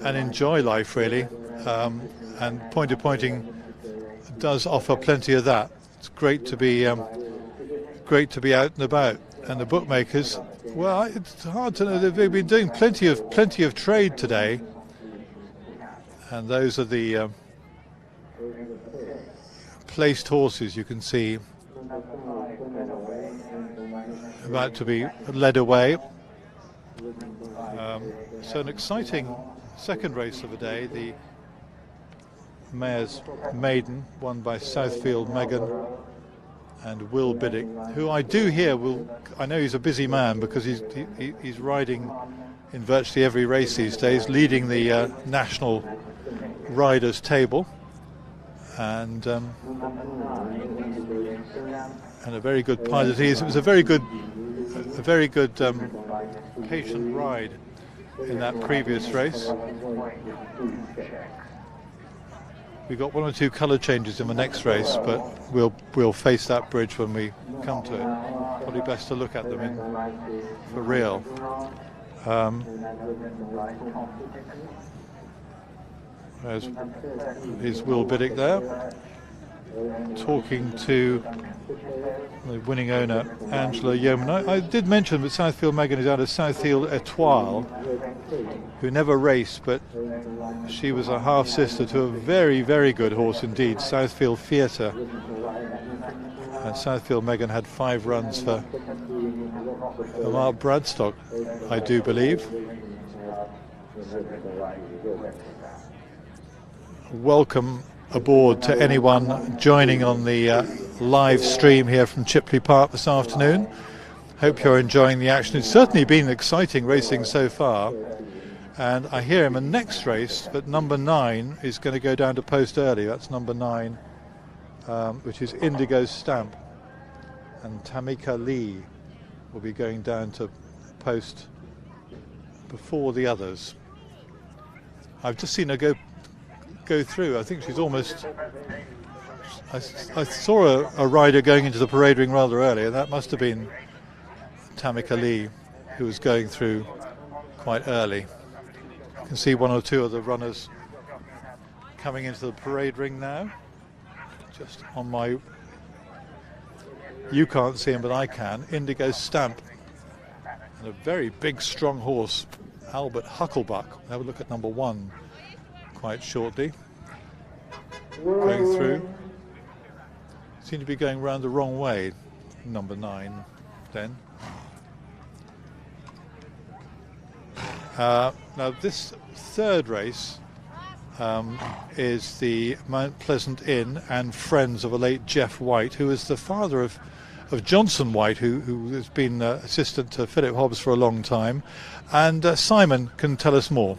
enjoy life, really. And point-to-pointing does offer plenty of that. It's great to be out and about. And the bookmakers, well, it's hard to know. They've been doing plenty of trade today. And those are the placed horses you can see about to be led away. So an exciting second race of the day, the Mayor's Maiden, won by Southfield Megan and Will Biddick, who I do hear I know he's a busy man because he's riding in virtually every race these days, leading the national riders table, and a very good pilot he is. It was a very good patient ride in that previous race. We've got 1 or 2 colour changes in the next race, but we'll face that bridge when we come to it. Probably best to look at them for real. There's Will Biddick there, talking to the winning owner, Angela Yeoman. I did mention that Southfield Megan is out of Southfield Etoile, who never raced, but she was a half-sister to a very, very good horse indeed, Southfield Theatre. And Southfield Megan had 5 runs for Mark Bradstock, I do believe. Welcome aboard to anyone joining on the live stream here from Chipley Park this afternoon. Hope you're enjoying the action. It's certainly been exciting racing so far, and I hear in the next race that number 9 is going to go down to post early. That's number 9, which is Indigo Stamp, and Tamika Lee will be going down to post before the others. I've just seen her go through. I think she's almost. I saw a rider going into the parade ring rather early, and that must have been Tamika Lee, who was going through quite early. You can see 1 or 2 of the runners coming into the parade ring now. Just on my. You can't see him, but I can. Indigo Stamp, and a very big, strong horse, Albert Hucklebuck. We'll have a look at number 1. Quite shortly. Going through. Seem to be going round the wrong way. Number 9 then. Now this third race is the Mount Pleasant Inn and Friends of a late Jeff White, who is the father of Johnson White, who has been assistant to Philip Hobbs for a long time. And Simon can tell us more.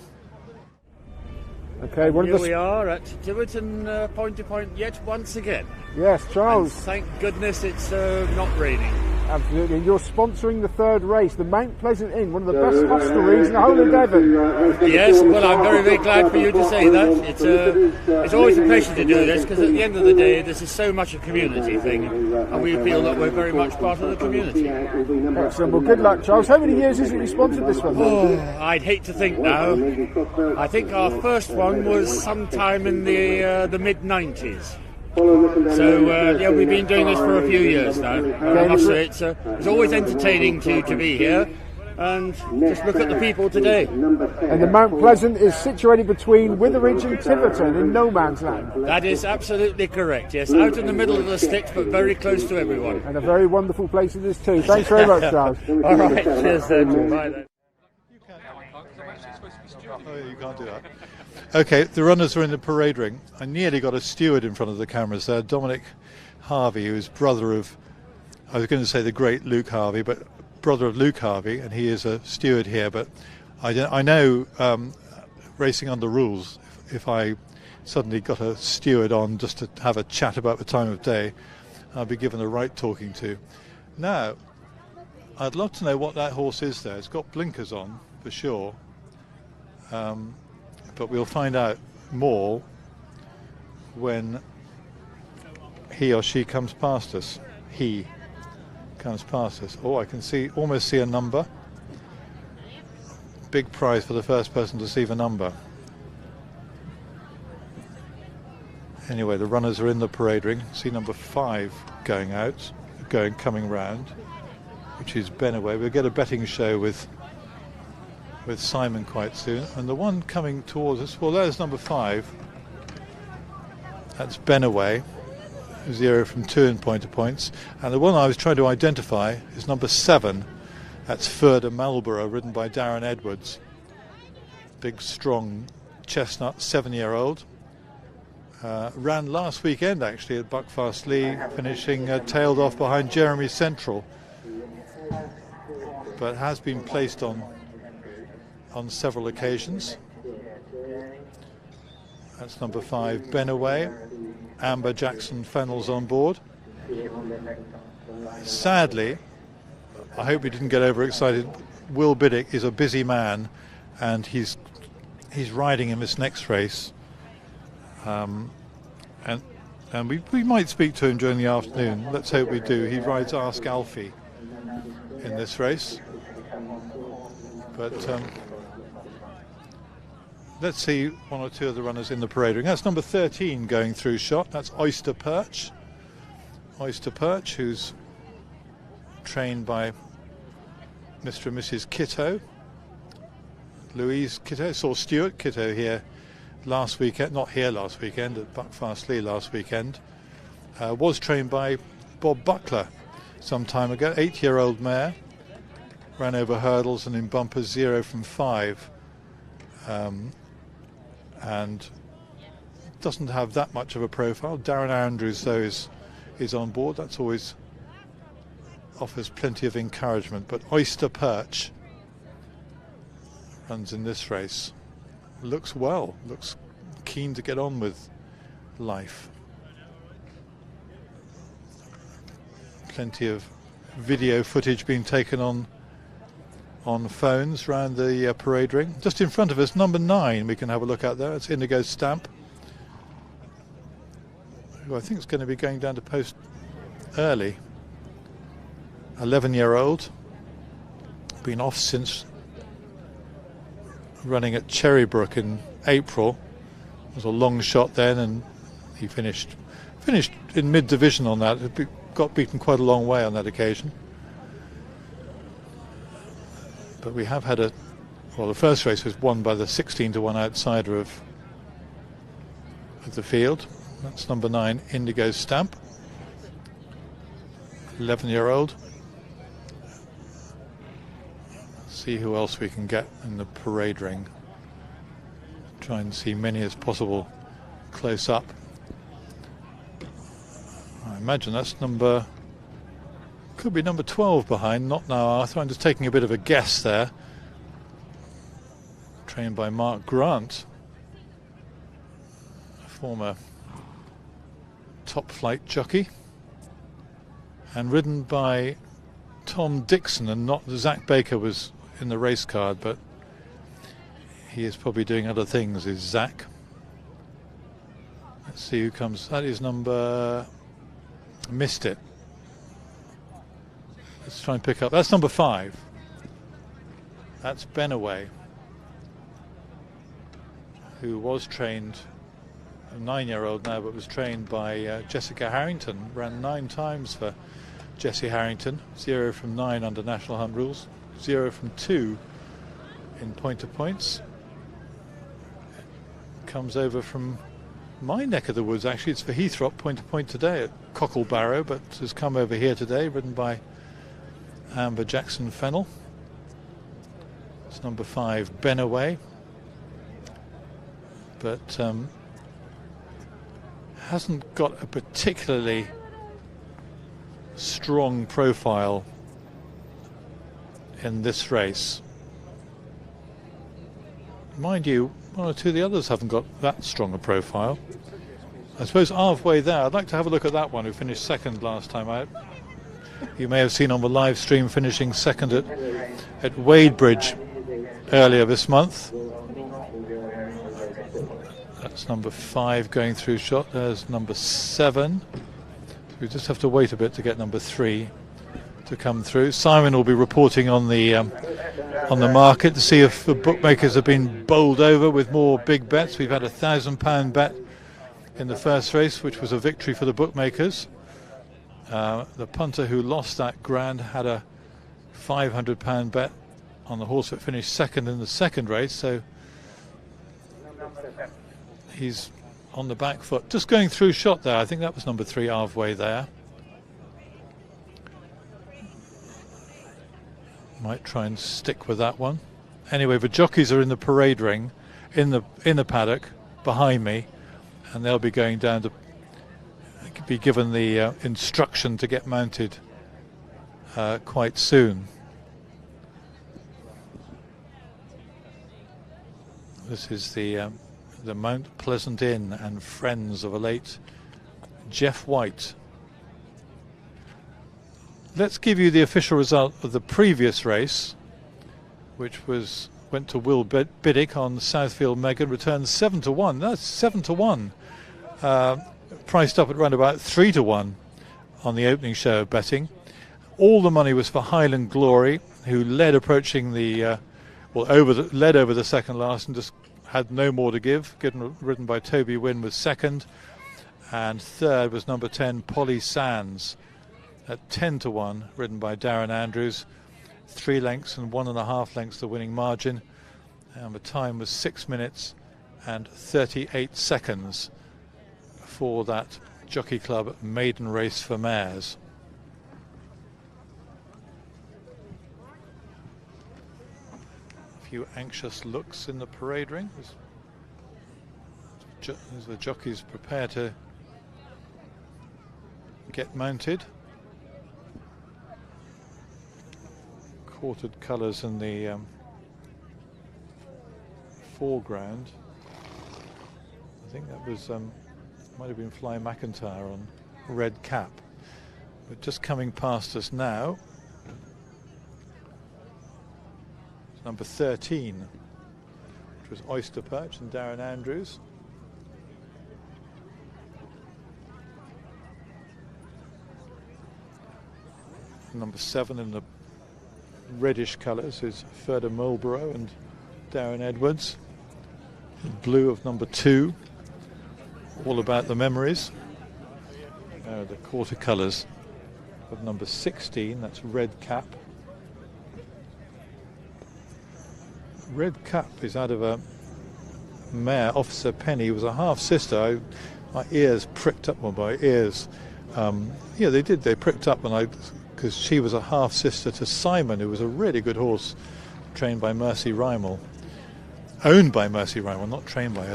Okay, here we are at Tiverton Point-To-Point yet once again. Yes, Charles. And thank goodness it's not raining. Absolutely, and you're sponsoring the third race, the Mount Pleasant Inn, one of the best hostelries in the whole of Devon. Yes, well, I'm very, very glad for you to say that. It's always a pleasure to do this, because at the end of the day, this is so much a community thing, and we feel that we're very much part of the community. Excellent. Well, good luck, Charles. How many years is it you sponsored this one? Oh, I'd hate to think now. I think our first one was sometime in the mid-90s. So yeah, we've been doing this for a few years now. I must say it's always entertaining to be here, and just look at the people today. And the Mount Pleasant is situated between Witheridge and Tiverton in no man's land. That is absolutely correct, yes. Out in the middle of the sticks, but very close to everyone. And a very wonderful place it is too. Thanks very much, Charles. All right, cheers then. Bye then. Oh, you can't do that. Okay, the runners are in the parade ring. I nearly got a steward in front of the cameras there, Dominic Harvey, who's brother of, I was going to say the great Luke Harvey, but brother of Luke Harvey, and he is a steward here. But I know racing under rules, if I suddenly got a steward on just to have a chat about the time of day, I'll be given the right talking to. Now, I'd love to know what that horse is there. It's got blinkers on, for sure. But we'll find out more when he or she comes past us. He comes past us. Oh, I can almost see a number. Big prize for the first person to see the number. Anyway, the runners are in the parade ring. See number 5 going out, coming round, which is Benaway. We'll get a betting show with Simon quite soon. And the one coming towards us, well, there's number 5. That's Benaway, 0 from 2 in point-to-points. And the one I was trying to identify is number 7. That's Further Marlborough, ridden by Darren Edwards. Big, strong chestnut, 7-year-old. Ran last weekend actually at Buckfastleigh, finishing tailed off behind Jeremy Central, but has been placed on several occasions. That's number 5, Benaway. Amber Jackson Fennell's on board. Sadly, I hope we didn't get overexcited. Will Biddick is a busy man, and he's riding in this next race. And we might speak to him during the afternoon. Let's hope we do. He rides Ask Alfie in this race. But let's see one or two of the runners in the parade ring. That's number 13 going through shot. That's Oyster Perch. Oyster Perch, who's trained by Mr. and Mrs. Kitto. Louise Kitto. Saw Stuart Kitto here last weekend, not here last weekend, at Buckfastleigh last weekend. Was trained by Bob Buckler some time ago. 8-year-old mare, ran over hurdles and in bumpers, 0 from 5, and doesn't have that much of a profile. Darren Andrews though is on board. That's always offers plenty of encouragement. But Oyster Perch runs in this race. Looks well, looks keen to get on with life. Plenty of video footage being taken on phones around the parade ring. Just in front of us, number 9, we can have a look at there. It's Indigo Stamp, who I think is going to be going down to post early. 11-year-old, been off since running at Cherrybrook in April. It was a long shot then, and he finished in mid-division on that. Got beaten quite a long way on that occasion. But we have had the first race was won by the 16-1 outsider of the field. That's number 9, Indigo Stamp, 11-year-old. See who else we can get in the parade ring. Try and see many as possible close up. I imagine that's could be number 12 behind, Not Now Arthur. I'm just taking a bit of a guess there. Trained by Mark Grant, a former top flight jockey, and ridden by Tom Dixon, and not Zach Baker was in the race card, but he is probably doing other things, is Zach. Let's see who comes. That is number... Missed it. Let's try and pick up. That's number 5. That's Benaway, who was trained, a 9-year-old now, but was trained by Jessica Harrington. Ran 9 times for Jessie Harrington. 0 from 9 under National Hunt rules. 0 from 2 in point-to-points. Comes over from my neck of the woods, actually. It's for Heathrop, point-to-point today at Cocklebarrow, but has come over here today, ridden by Amber Jackson Fennell. It's number 5, Benaway. but hasn't got a particularly strong profile in this race. Mind you, one or two of the others haven't got that strong a profile. I suppose halfway there, I'd like to have a look at that one who finished second last time out. You may have seen on the live stream finishing second at Wadebridge earlier this month. That's number 5 going through shot. There's number 7. We just have to wait a bit to get number 3 to come through. Simon will be reporting on the market to see if the bookmakers have been bowled over with more big bets. We've had a £1,000 bet in the first race, which was a victory for the bookmakers. The punter who lost that grand had a £500 bet on the horse that finished second in the second race, so he's on the back foot. Just going through shot there. I think that was number 3 halfway there. Might try and stick with that one. Anyway, the jockeys are in the parade ring in the paddock behind me, and they'll be going down to be given the instruction to get mounted quite soon. This is the Mount Pleasant Inn and friends of a late Jeff White. Let's give you the official result of the previous race, which went to Will Biddick on Southfield Megan, returned 7-1. That's 7-1. Priced up at around about 3-1 on the opening show of betting. All the money was for Highland Glory, who led approaching the led over the second last and just had no more to give. Ridden by Toby Wynn was second, and third was number 10 Polly Sands at 10-1, ridden by Darren Andrews. 3 lengths and 1.5 lengths the winning margin, and the time was 6 minutes and 38 seconds for that Jockey Club maiden race for mares. A few anxious looks in the parade ring as the jockeys prepare to get mounted. Quartered colours in the foreground. I think that was might have been Fly McIntyre on red cap, but just coming past us now, it's number 13, which was Oyster Perch and Darren Andrews. Number 7 in the reddish colours is Ferda Marlborough and Darren Edwards. The blue of number 2, all about the memories. The quarter colours of number 16, that's Red Cap. Red Cap is out of a mare, Officer Penny, was a half sister. My ears pricked up, well, my ears, yeah, they pricked up when because she was a half sister to Simon, who was a really good horse, trained by Mercy Rymel, owned by Mercy Rymel, not trained by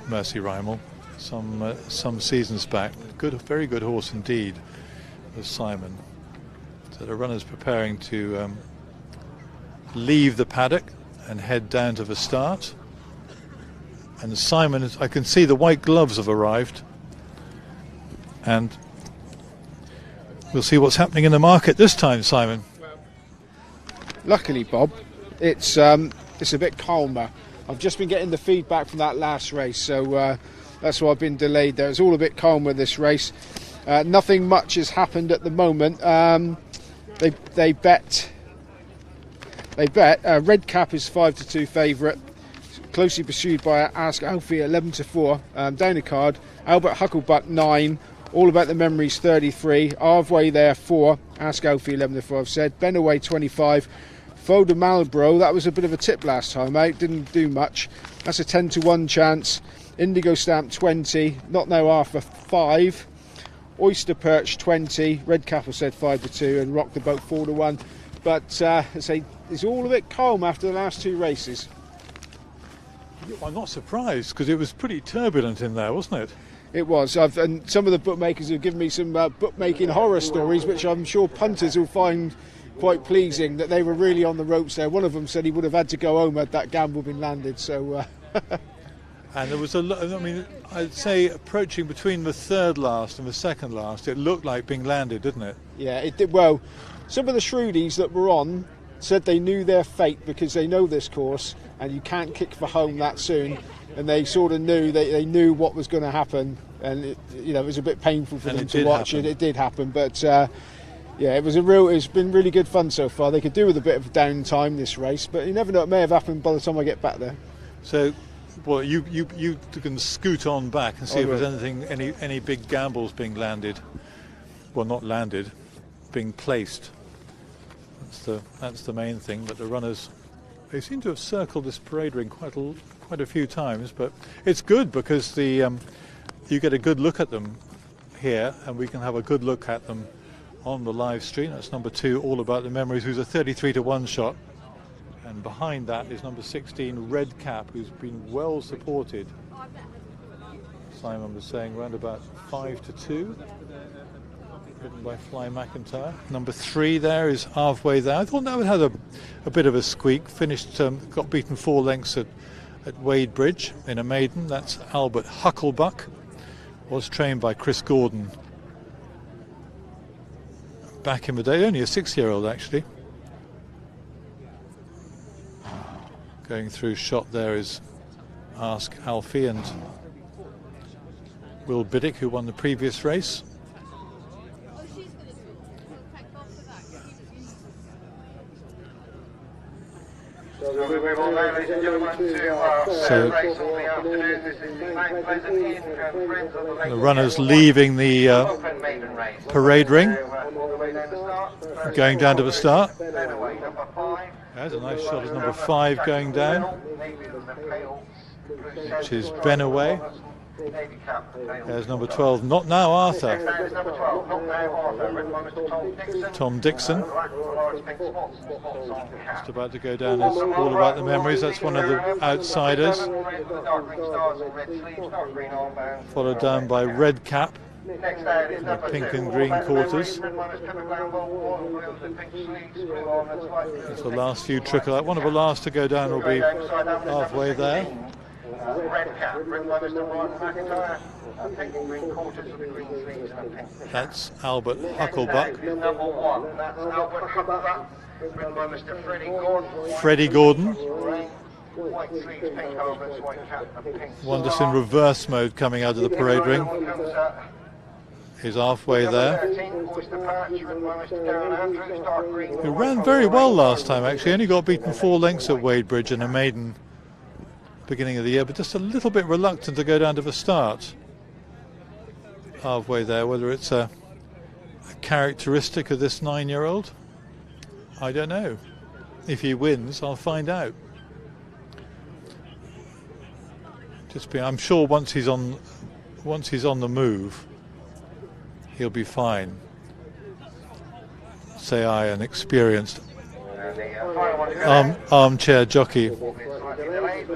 Mercy Rymel, some seasons back. Good, very good horse indeed was Simon. So the runner's preparing to leave the paddock and head down to the start. And Simon, I can see the white gloves have arrived, and we'll see what's happening in the market this time, Simon. Luckily, Bob, it's a bit calmer. I've just been getting the feedback from that last race, so that's why I've been delayed there. It's all a bit calmer this race. Nothing much has happened at the moment. They bet. Red Cap is 5-2 favourite, closely pursued by Ask Alfie 11-4. Down the card, Albert Hucklebuck 9. All About the Memories 33, Arvway there 4, Ask Alfie 11-4 I've said, Benaway 25, Foda Marlborough, that was a bit of a tip last time out, didn't do much, that's a 10-1 chance. Indigo Stamp 20, Not No Arthur 5, Oyster Perch 20, Red Cap I said 5-2, and Rock the Boat 4-1. But I say it's all a bit calm after the last 2 races. I'm not surprised, because it was pretty turbulent in there, wasn't it? It was, and some of the bookmakers have given me some bookmaking horror stories, which I'm sure punters will find quite pleasing, that they were really on the ropes there. One of them said he would have had to go home had that gamble been landed. So, and there was a lot. I mean, I'd say approaching between the third last and the second last, it looked like being landed, didn't it? Yeah, it did. Well, some of the Shrewdies that were on said they knew their fate because they know this course, and you can't kick for home that soon. And they sort of knew they knew what was going to happen, and it was a bit painful for them to watch it. It did happen, but yeah, it's been really good fun so far. They could do with a bit of downtime this race, but you never know, it may have happened by the time I get back there. So, well, you can scoot on back and see if there's any big gambles being landed. Well, not landed, being placed. That's the main thing. But the runners, they seem to have circled this parade ring quite a few times, but it's good because you get a good look at them here, and we can have a good look at them on the live stream. That's number 2, All About the Memories, who's a 33-1 shot, and behind that is number 16, Red Cap, who's been well supported. Simon was saying around about 5-2, ridden by Fly McIntyre. Number 3 there is halfway there. I thought that would have a bit of a squeak. Finished, got beaten 4 lengths at Wadebridge in a maiden. That's Albert Hucklebuck. Was trained by Chris Gordon back in the day, only a 6-year-old actually. Going through shot there is Ask Alfie and Will Biddick, who won the previous race. So we move on now, ladies and gentlemen, to third race of the afternoon. This is the Mount Pleasant Inn and Friends of the Lake. The runners leaving the parade ring, going down to the start. There's a nice shot of number 5 going down, which is Benaway. There's number 12, Not Now Arthur. Tom Dixon. Just about to go down as All About the Memories. That's one of the outsiders. Followed down by Red Cap. The pink and green quarters. It's the last few trickle out. One of the last to go down will be halfway there. Red Cap, ridden by Mr. Brian McIntyre, pink and green quarters with the green sleeves and pink. That's Albert Hucklebuck. Number 1, that's Albert Hucklebuck, ridden by Mr. Freddie Gordon. White sleeves, pink helmets, white cap and pink. One just in reverse mode coming out of the parade ring. He's halfway there. He ran very well last time actually, only got beaten 4 lengths at Wadebridge in a maiden beginning of the year, but just a little bit reluctant to go down to the start. Halfway there, whether it's a characteristic of this 9-year-old, I don't know. If he wins, I'll find out. I'm sure once he's on the move, he'll be fine. Say I, an experienced armchair jockey.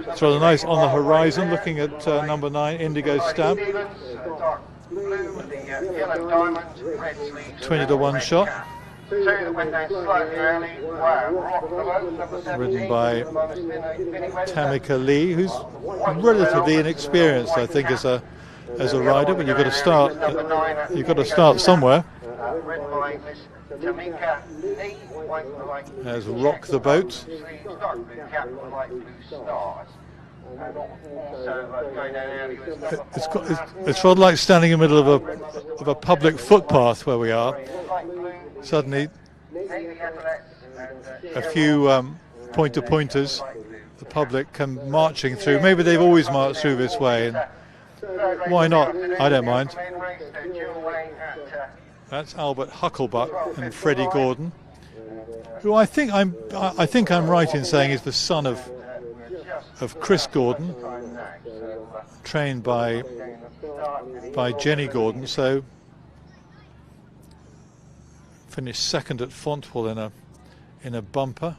It's rather nice on the horizon, looking at number 9, Indigo Stamp. 20-1 shot. Ridden by Tamika Lee, who's relatively inexperienced, I think, as a rider. But you've got to start somewhere. There's Rock the Boat. It's rather like standing in the middle of a public footpath where we are. Suddenly, a few point-to-pointers, the public, come marching through. Maybe they've always marched through this way, and why not? I don't mind. That's Albert Hucklebuck and Freddie Gordon, who I think I'm right in saying is the son of Chris Gordon, trained by Jenny Gordon. So finished second at Fontwell in a bumper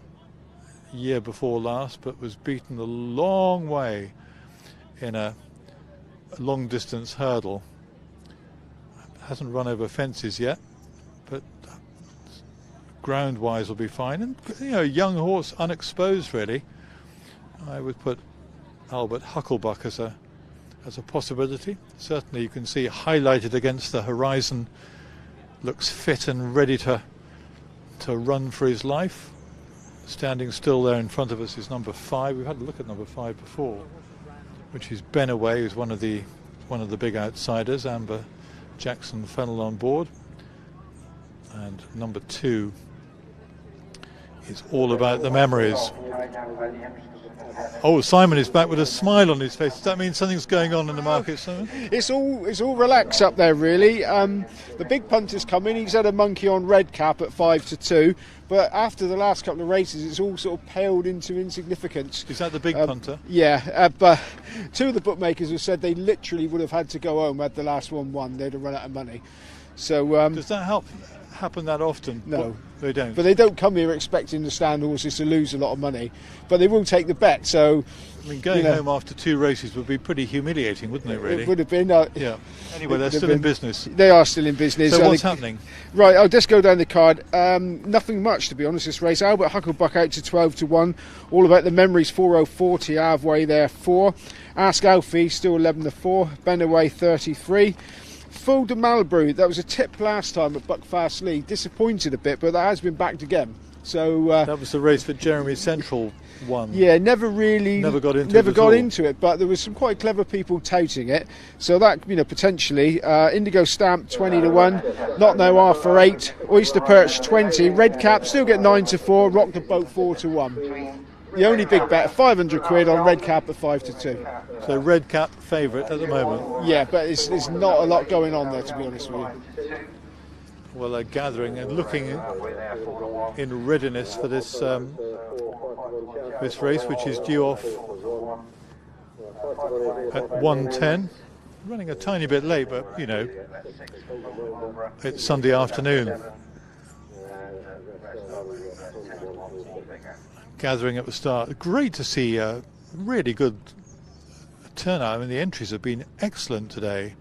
year before last, but was beaten a long way in a long distance hurdle. Hasn't run over fences yet, but ground wise will be fine. And you know, young horse, unexposed really. I would put Albert Hucklebuck as a possibility. Certainly you can see highlighted against the horizon, looks fit and ready to run for his life. Standing still there in front of us is number 5. We've had a look at number 5 before, which is Benaway, who's one of the big outsiders. Amber Jackson Fennell on board, and number 2 is All About the Memories. Oh, Simon is back with a smile on his face. Does that mean something's going on in the market, Simon? It's all relaxed up there, really. The big punter's come in. He's had a monkey on red cap at 5-2, but after the last couple of races, it's all sort of paled into insignificance. Is that the big punter? Yeah, but 2 of the bookmakers have said they literally would have had to go home had the last one won. They'd have run out of money. So does that happen that often? No, they don't. But they don't come here expecting the stand horses to lose a lot of money, but they will take the bet. So I mean, going home after 2 races would be pretty humiliating, wouldn't it, really? It would have been. Yeah. Anyway, they're still in business. They are still in business. So what's happening? Right, I'll just go down the card. Nothing much, to be honest, this race. Albert Hucklebuck out to 12-1. All About the Memories 4:040, halfway there 4. Ask Alfie still 11-4. Benaway 33. Full de Malbrew, that was a tip last time at Buckfast League. Disappointed a bit, but that has been backed again. So that was the race that Jeremy Central won. Yeah, never got into it, but there was some quite clever people touting it. So that, potentially Indigo Stamp 20-1, Not No R for 8, Oyster Perch 20, Red Cap still get 9-4, Rock the Boat 4-1. The only big bet, 500 quid on Red Cap at 5-2. So Red Cap favourite at the moment. Yeah, but there's not a lot going on there, to be honest with you. Well, they're gathering and looking in readiness for this this race, which is due off at 1:10. Running a tiny bit late, but it's Sunday afternoon. Gathering at the start. Great to see a really good turnout. I mean, the entries have been excellent today,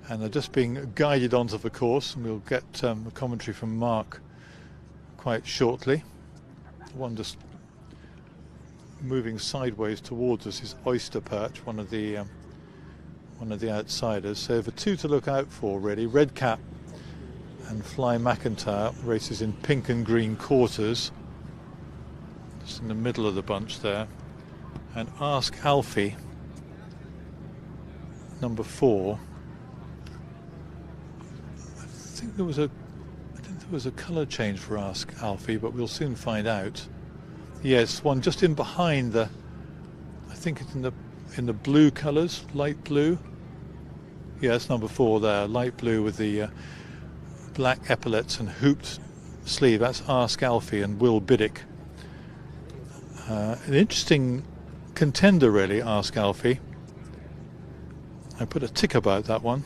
and they're just being guided onto the course, and we'll get a commentary from Mark quite shortly. One just moving sideways towards us is Oyster Perch, one of the outsiders. So the 2 to look out for, really. Red Cap and Fly McIntyre, races in pink and green quarters, just in the middle of the bunch there. And Ask Alfie, number 4. I think there was a colour change for Ask Alfie, but we'll soon find out. Yes, one just in behind I think it's in the blue colours, light blue. Yes, number 4 there, light blue with the black epaulets and hooped sleeve. That's Ask Alfie and Will Biddick. An interesting contender, really, Ask Alfie. I put a tick about that one.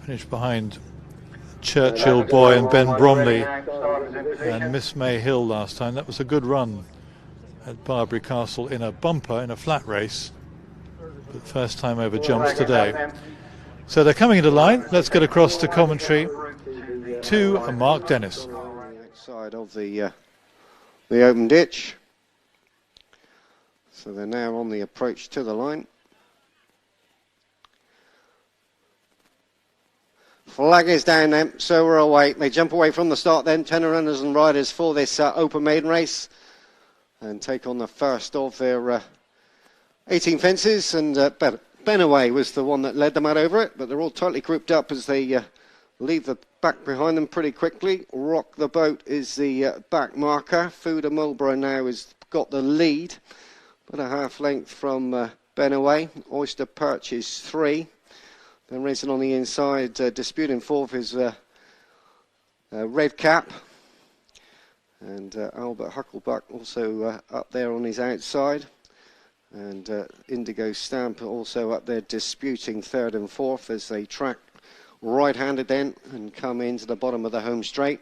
Finished behind Churchill Boy and Ben Bromley and Miss May Hill last time. That was a good run at Barbary Castle in a bumper, in a flat race. But first time over jumps today. So they're coming into line. Let's get across to commentary to Mark Dennis. Outside of the open ditch. So they're now on the approach to the line. Flag is down then, so we're away. They jump away from the start then, 10 runners and riders for this open maiden race, and take on the first of their 18 fences. And Benaway was the one that led them out over it, but they're all tightly grouped up as they leave the back behind them pretty quickly. Rock the Boat is the back marker. Fuda Mulborough now has got the lead, but a half length from Benaway. Oyster Perch is 3. Then racing on the inside, disputing 4th is Red Cap. And Albert Hucklebuck also up there on his outside. And Indigo Stamp also up there disputing 3rd and 4th as they track right-handed then and come into the bottom of the home straight.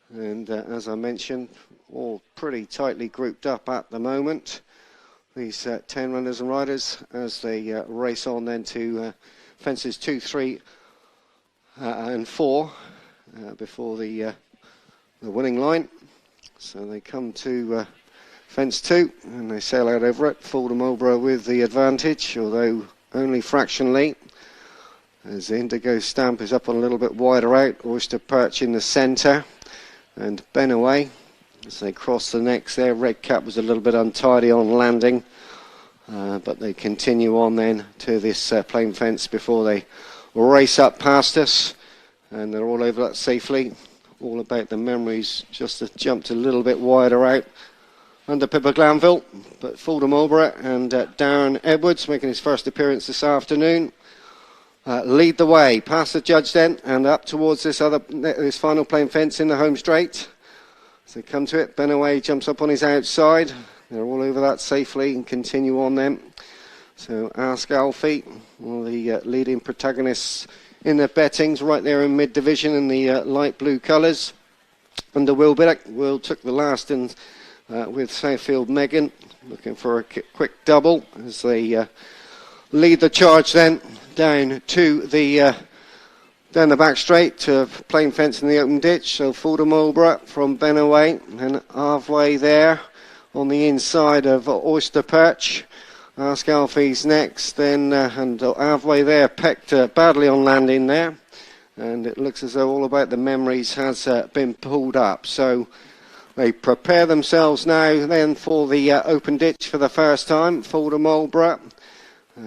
And as I mentioned, all pretty tightly grouped up at the moment. These 10 runners and riders as they race on then to fences 2, 3 and 4 before the winning line. So they come to fence 2 and they sail out over it. Fordham Marlborough with the advantage, although only fractionally, as the Indigo Stamp is up on a little bit wider out. Oyster Perch in the centre, and Benaway as they cross the necks there. Red Cap was a little bit untidy on landing, but they continue on then to this plain fence before they race up past us, and they're all over that safely. All about the memories, just jumped a little bit wider out under Pippa Glanville, but Fordham Marlborough and Darren Edwards making his first appearance this afternoon lead the way past the judge then and up towards this final plain fence in the home straight. As they come to it, Benaway jumps up on his outside. They're all over that safely and continue on then. So Ask Alfie, one of the leading protagonists in the bettings, right there in mid-division in the light blue colours. Under Will Biddick, Will took the last in with Southfield Megan, looking for a quick double as they lead the charge then down to down the back straight to plain fence in the open ditch. So Fordham Marlborough from Benaway, and halfway there on the inside of Oyster Perch. Ask Alfie's next, then and halfway there pecked badly on landing there, and it looks as though All About the Memories has been pulled up. So they prepare themselves now then for the open ditch for the first time. Fordham Marlborough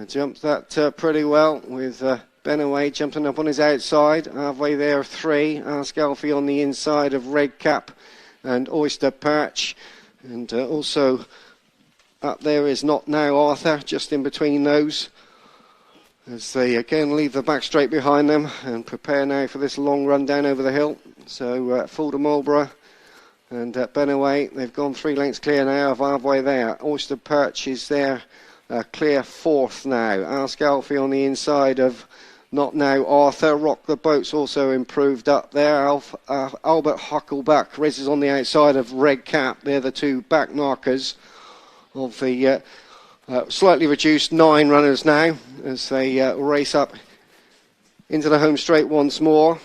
jumped that pretty well with Benaway jumping up on his outside. Halfway there 3, Ask Alfie on the inside of Red Cap and Oyster Perch, and also up there is Not Now Arthur, just in between those, as they again leave the back straight behind them and prepare now for this long run down over the hill. So Fordham Marlborough and Benaway, they've gone 3 lengths clear now of halfway there. Oyster Perch is there, clear 4th now. Ask Alfie on the inside of Not Now Arthur. Rock the Boat's also improved up there. Albert Huckleback races on the outside of Red Cap. They're the 2 back markers of the slightly reduced 9 runners now as they race up into the home straight once more.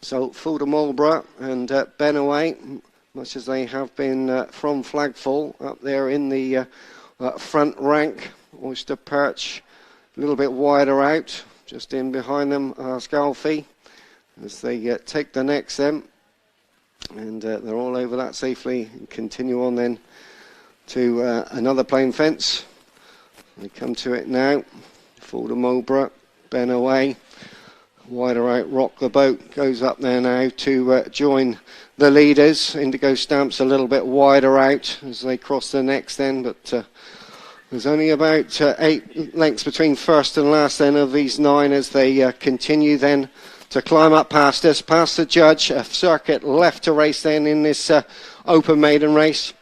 So Fordham Marlborough and Benaway, much as they have been from Flagfall, up there in the front rank. Oyster Perch a little bit wider out, just in behind them. Ask Alfie as they take the next then, and they're all over that safely and continue on then to another plain fence. They come to it now. Fordham Marlborough, Benaway, wider out. Rock the Boat goes up there now to join the leaders. Indigo Stamp's a little bit wider out as they cross the next then, but there's only about 8 lengths between first and last then of these 9 as they continue then to climb up past us, past the judge. A circuit left to race then in this open maiden race.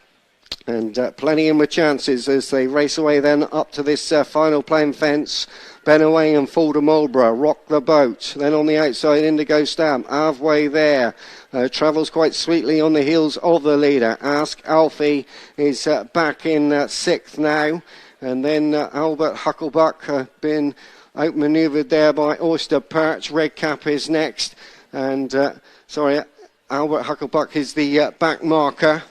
And plenty in with chances as they race away then up to this final plain fence. Benaway and Fordham Marlborough, Rock the Boat. Then on the outside, Indigo Stamp, halfway there. Travels quite sweetly on the heels of the leader. Ask Alfie is back in 6th now. And then Albert Huckleback been outmanoeuvred there by Oyster Perch. Red Cap is next. And, Albert Huckleback is the back marker.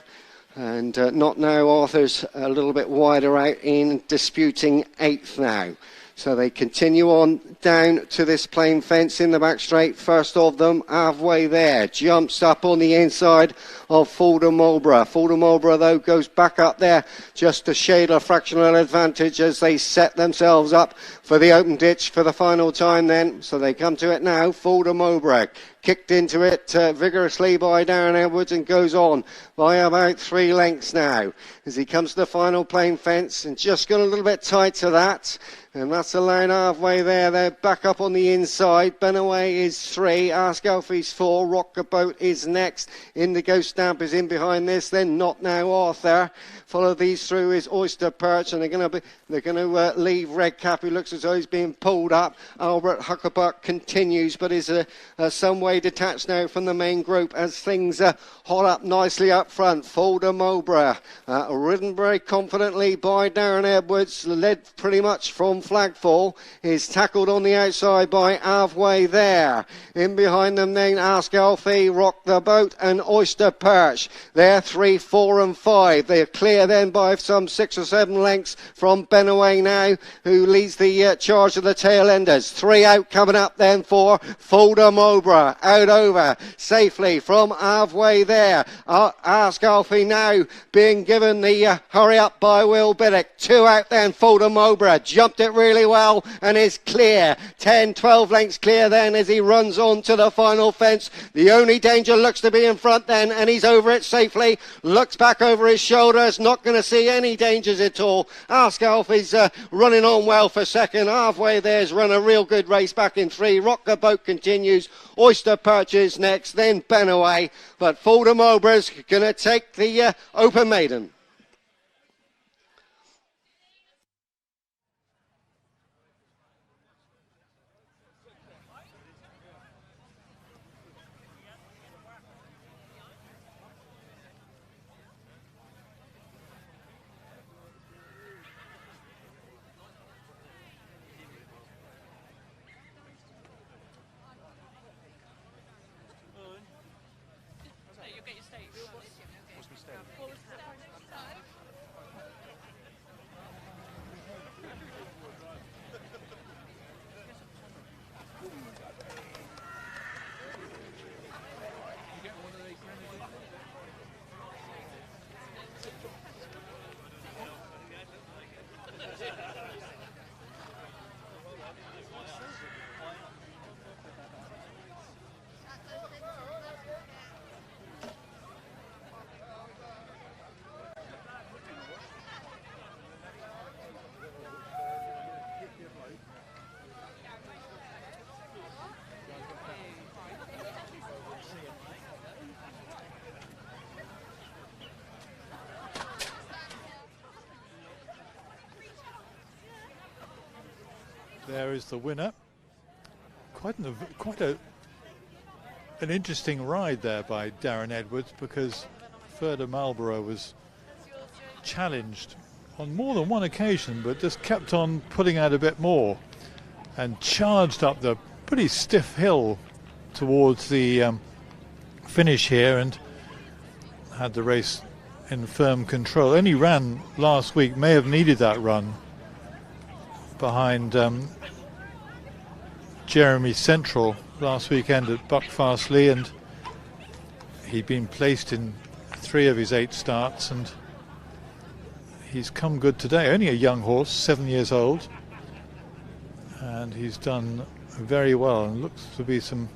And Not Now Arthur's a little bit wider out in disputing 8th now. So they continue on down to this plain fence in the back straight. First of them, halfway there, jumps up on the inside of Fordham Marlborough. Fordham Marlborough, though, goes back up there just to shade a fractional advantage as they set themselves up for the open ditch for the final time then. So they come to it now. Fordham Marlborough kicked into it vigorously by Darren Edwards and goes on by about 3 lengths now as he comes to the final plain fence and just got a little bit tight to that. And that's the line halfway there. They're back up on the inside. Benaway is 3. Ask Alfie's 4. Rock the Boat is next. Indigo Stamp is in behind this. Then Not Now Arthur. Follow these through is Oyster Perch, and they're going to leave Red Cap, who looks as though he's being pulled up. Albert Huckleback continues, but is some way Getaway detached now from the main group as things hot up nicely up front. Folder Mowbray, ridden very confidently by Darren Edwards, led pretty much from flagfall, is tackled on the outside by Halfway There. In behind them then Ask Alfie, Rock the Boat and Oyster Perch. They're 3, 4 and 5. They're clear then by some 6 or 7 lengths from Benaway now, who leads the charge of the tail enders. 3 out coming up then for Folder Mowbray, out over safely from Halfway There. Ask Alfie now being given the hurry up by Will Biddick. 2 out then, Folder Mowbray jumped it really well and is clear. 10, 12 lengths clear then as he runs on to the final fence. The only danger looks to be in front then, and he's over it safely. Looks back over his shoulders, not going to see any dangers at all. Ask Alfie's running on well for second. Halfway There's run a real good race back in 3. Rock the Boat continues. Oyster Perch is next, then Benaway. But Folder Mowbray's going to take the Open Maiden. There is the winner. Quite an interesting ride there by Darren Edwards, because Further Marlborough was challenged on more than one occasion, but just kept on putting out a bit more and charged up the pretty stiff hill towards the finish here and had the race in firm control. Only ran last week, may have needed that run behind Jeremy Central last weekend at Buckfastleigh, and he'd been placed in 3 of his 8 starts, and he's come good today. Only a young horse, 7 years old, and he's done very well, and looks to be some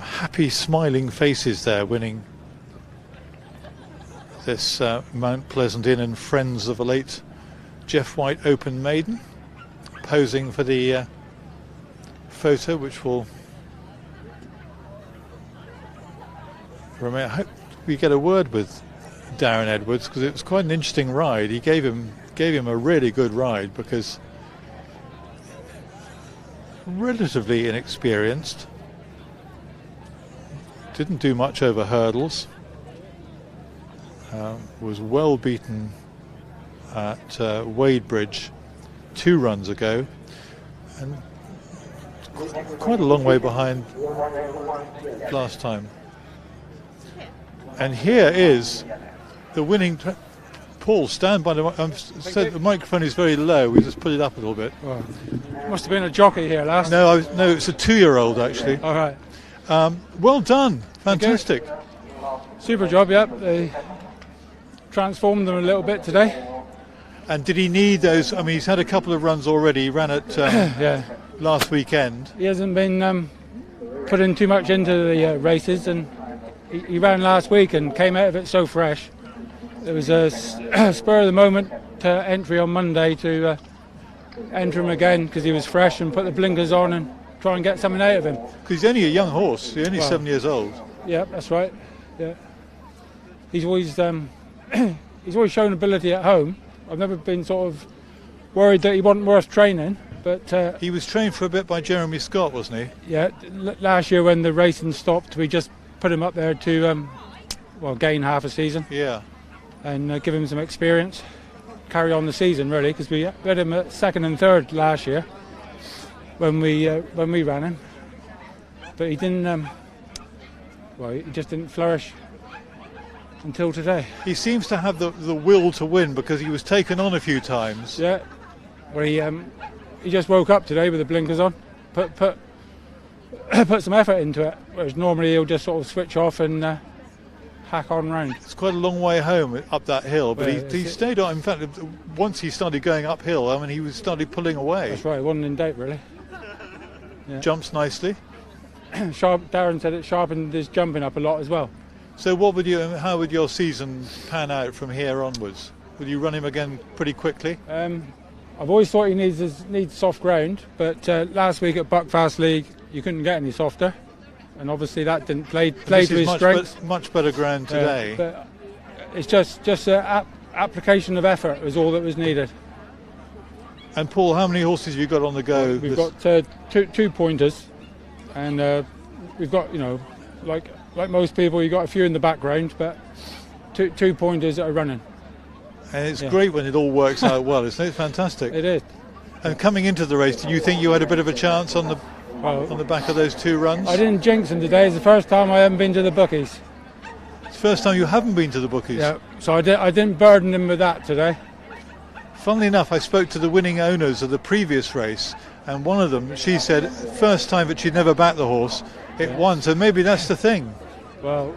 happy smiling faces there winning this Mount Pleasant Inn and Friends of a late Jeff White Open Maiden, posing for the photo, which will remain. I hope we get a word with Darren Edwards, because it was quite an interesting ride. He gave him a really good ride, because relatively inexperienced, didn't do much over hurdles, was well beaten at Wadebridge 2 runs ago, and quite a long way behind last time. And here is the winning. Paul, stand by the microphone is very low. We just put it up a little bit. Oh. Must have been a jockey here last. No, it's a 2-year-old actually. All right. Well done, fantastic. Super job. Yep. They transformed them a little bit today. And did he need those? I mean, he's had a couple of runs already. He ran at last weekend. He hasn't been putting too much into the races, and he ran last week and came out of it so fresh. It was a spur of the moment entry on Monday to enter him again, because he was fresh, and put the blinkers on and try and get something out of him. Because he's only a young horse. He's only 7 years old. Yeah, that's right. Yeah, he's always shown ability at home. I've never been sort of worried that he wasn't worth training. But he was trained for a bit by Jeremy Scott, wasn't he? Yeah. Last year when the racing stopped, we just put him up there to gain half a season. Yeah. And give him some experience, carry on the season really, because we had him at second and third last year when we ran him, but he didn't. He just didn't flourish until today. He seems to have the will to win because he was taken on a few times. Yeah. Well, he just woke up today with the blinkers on, put some effort into it, whereas normally he'll just sort of switch off and hack on round. It's quite a long way home up that hill, but he stayed on. In fact, once he started going uphill, I mean, he started pulling away. That's right, it wasn't in date really. Yeah. Jumps nicely. Darren said it sharpened his jumping up a lot as well. So how would your season pan out from here onwards? Would you run him again pretty quickly? I've always thought he needs soft ground, but last week at Buckfast League you couldn't get any softer, and obviously that didn't play to his strengths. Much better ground today. But it's just an application of effort was all that was needed. And Paul, how many horses have you got on the go? We've got two pointers, and we've got, like most people, you've got a few in the background, but two pointers that are running. And it's great when it all works out well, isn't it? Fantastic. It is. And coming into the race, did you think you had a bit of a chance on the back of those two runs? I didn't jinx them today. It's the first time I haven't been to the bookies. It's the first time you haven't been to the bookies? Yeah, so I didn't burden them with that today. Funnily enough, I spoke to the winning owners of the previous race, and one of them, she said, first time that she'd never backed the horse, it won, so maybe that's the thing. Well,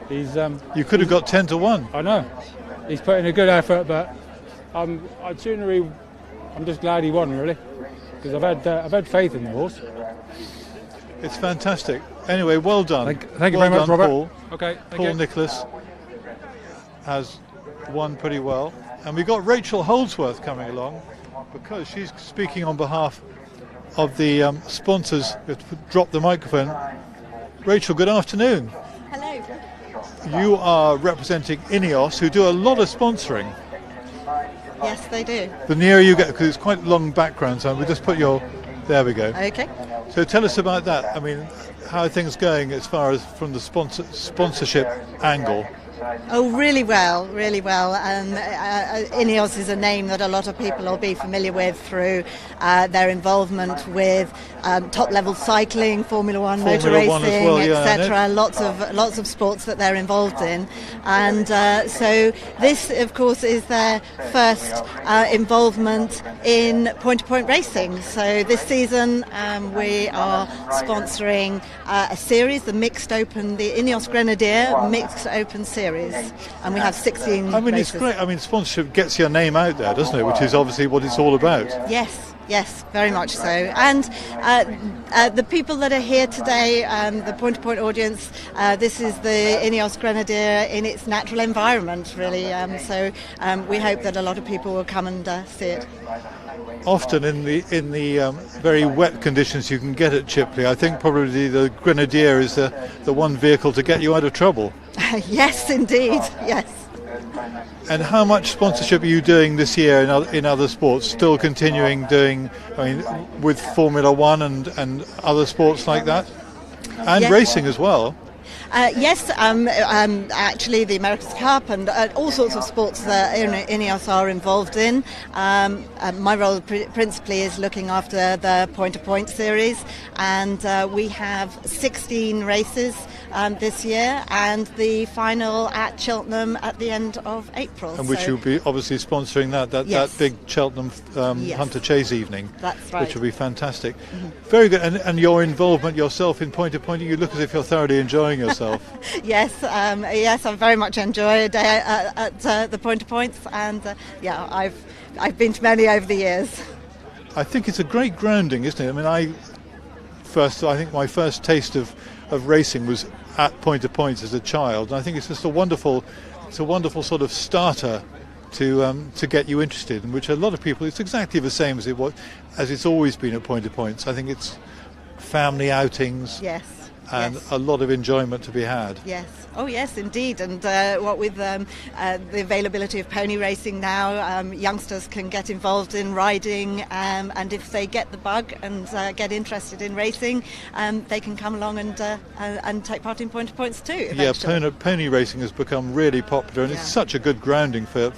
you could have got 10-1. I know. He's put in a good effort, but I'm just glad he won, really, because I've had faith in the horse. It's fantastic. Anyway, well done. Thank you very much, Robert. Paul. Okay, Paul Nicholas has won pretty well, and we've got Rachel Holdsworth coming along because she's speaking on behalf of the sponsors. We have to drop the microphone. Rachel, good afternoon. Hello. You are representing Ineos, who do a lot of sponsoring. Yes, they do. The nearer you get, because it's quite long background, so we just put there we go. Okay. So tell us about that. I mean, how are things going as far as from the sponsorship angle? Oh, really well, really well. Ineos is a name that a lot of people will be familiar with through their involvement with top-level cycling, Formula One, motor racing, etc. Lots of sports that they're involved in, and so this, of course, is their first involvement in point-to-point racing. So this season we are sponsoring a series, the Ineos Grenadier Mixed Open Series. And we have 16 I mean, races. It's great. I mean, sponsorship gets your name out there, doesn't it? Which is obviously what it's all about. Yes, very much so. And the people that are here today, the point-to-point audience, this is the Ineos Grenadier in its natural environment, really. So we hope that a lot of people will come and see it. Often in the very wet conditions you can get at Chipley, I think probably the Grenadier is the one vehicle to get you out of trouble. Yes, indeed. Yes. And how much sponsorship are you doing this year in other sports? Still continuing doing, I mean, with Formula One and other sports like that, and racing as well. Yes, actually the America's Cup and all sorts of sports that Ineos are involved in. My role principally is looking after the point-to-point series, and we have 16 races this year, and the final at Cheltenham at the end of April. And which you'll be obviously sponsoring that big Cheltenham Hunter Chase evening. That's right. Which will be fantastic. Mm-hmm. Very good. And your involvement yourself in point-to-point, you look as if you're thoroughly enjoying yourself. Yes, I very much enjoy a day at the Point-to-Points, and I've been to many over the years. I think it's a great grounding, isn't it? I mean, I think my first taste of racing was at Point-to-Points as a child, and I think it's just a wonderful sort of starter to get you interested, in which a lot of people, it's exactly the same as it's always been at Point-to-Points. I think it's family outings. Yes. and Yes. a lot of enjoyment to be had. Yes. Oh, yes, indeed. And what with the availability of pony racing now, youngsters can get involved in riding, and if they get the bug and get interested in racing, they can come along and take part in point-to-points too. Eventually. Yeah, pony racing has become really popular, and it's such a good grounding for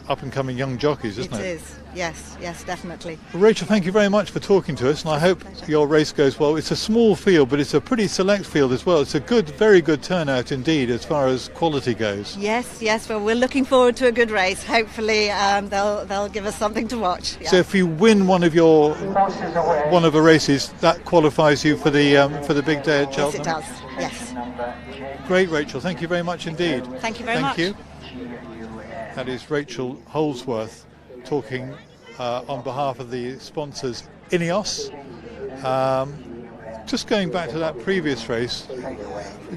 up-and-coming young jockeys, isn't it? It is. Yes, definitely. Rachel, thank you very much for talking to us, and I hope your race goes well. It's a small field, but it's a pretty select field as well. It's a very good turnout indeed as far as quality goes. Yes. Well, we're looking forward to a good race. Hopefully, they'll give us something to watch. Yeah. So if you win one of the races, that qualifies you for the big day at Cheltenham. Yes, it does. Yes. Great, Rachel. Thank you very much indeed. Thank you very much. Thank you. That is Rachel Holsworth talking on behalf of the sponsors Ineos. Just going back to that previous race,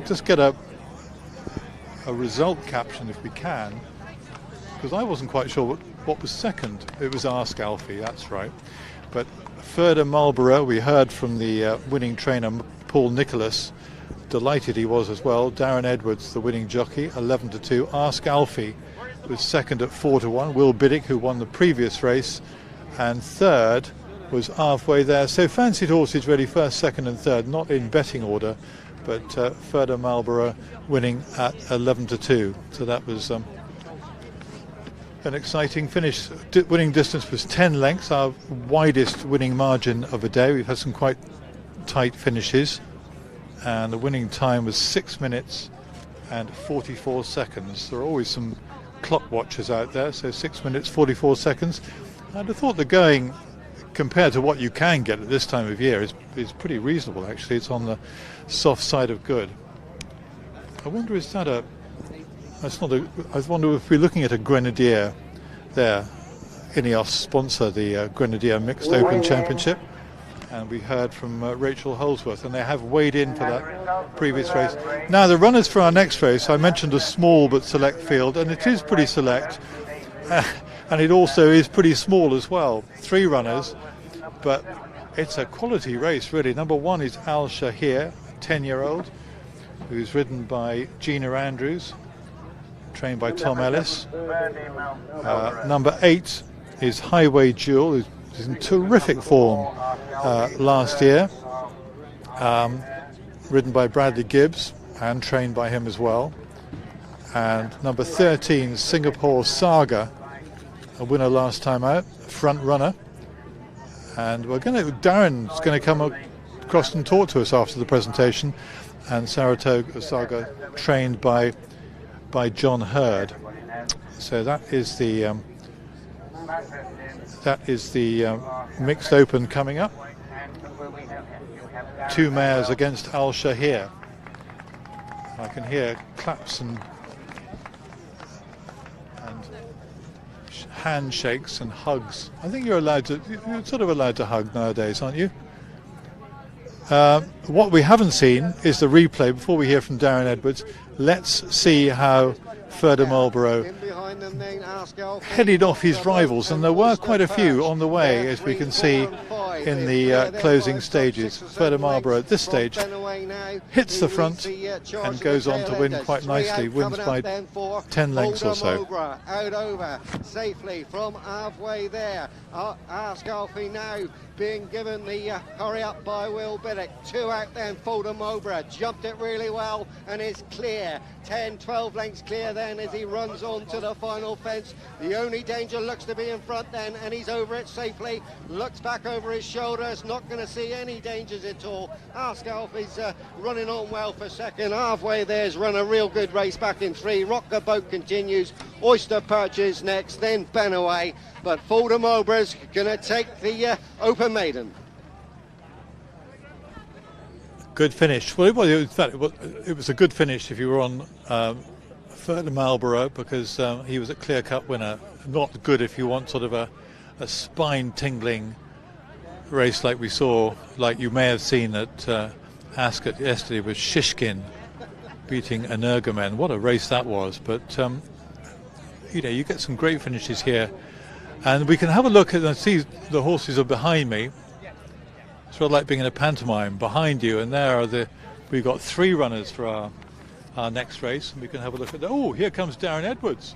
just get a result caption if we can, because I wasn't quite sure what was second. It was Ask Alfie, that's right. But Further Marlborough, we heard from the winning trainer Paul Nicholas, delighted he was as well. Darren Edwards, the winning jockey, 11-2. Ask Alfie was second at 4-1. Will Biddick, who won the previous race, and third was Halfway There. So fancied horses really first, second and third, not in betting order, but Further Marlborough winning at 11-2. So that was an exciting finish. Winning distance was 10 lengths, our widest winning margin of the day. We've had some quite tight finishes, and the winning time was 6 minutes and 44 seconds. There are always some clock watchers out there, so 6 minutes 44 seconds. I'd have thought the going, compared to what you can get at this time of year, is pretty reasonable actually. It's on the soft side of good. I wonder, I wonder if we're looking at a Grenadier there. Ineos sponsor the Grenadier Mixed Open Championship, and we heard from Rachel Holsworth, and they have weighed in for that previous race. Now the runners for our next race, I mentioned a small but select field, and it is pretty select, and it also is pretty small as well. 3 runners, but it's a quality race really. Number 1 is Al Shahir, 10-year-old, who's ridden by Gina Andrews, trained by Tom Ellis. Number 8 is Highway Duel, who's in terrific form last year, ridden by Bradley Gibbs and trained by him as well. And number 13, Singapore Saga, a winner last time out, front runner. And Darren's going to come across and talk to us after the presentation. And Saratoga Saga, trained by John Hurd. So that is the mixed open coming up. 2 mares against Al Shahir. I can hear claps and handshakes and hugs. I think you're sort of allowed to hug nowadays, aren't you? What we haven't seen is the replay. Before we hear from Darren Edwards, let's see how Further Marlborough headed off his rivals, and there were quite a few on the way, as we can see in the closing stages. Further Marlborough at this stage hits the front and goes on to win quite nicely, wins by 10 lengths or so. Out over safely from Halfway There. Ask Alfie now being given the hurry up by Will Biddick. 2 out then, Fulham Mowbray jumped it really well and is clear. 10-12 lengths clear then as he runs on to the final fence. The only danger looks to be in front then, and he's over it safely. Looks back over his shoulders, not going to see any dangers at all. Ask Alfie's running on well for second. Halfway There's run a real good race back in 3. Rocker Boat continues. Oyster Perches next, then Benaway. But Fulham Mowbray's going to take the Open Maiden. Good finish. Well, it was a good finish if you were on Further Marlborough, because he was a clear-cut winner. Not good if you want sort of a spine-tingling race like we saw, like you may have seen at Ascot yesterday with Shishkin beating Energumen. What a race that was. But you get some great finishes here, and we can have a look at and see the horses are behind me. It's sort of like being in a pantomime. Behind you, and there are the We've got 3 runners for our next race, and we can have a look at that. Oh, here comes Darren Edwards.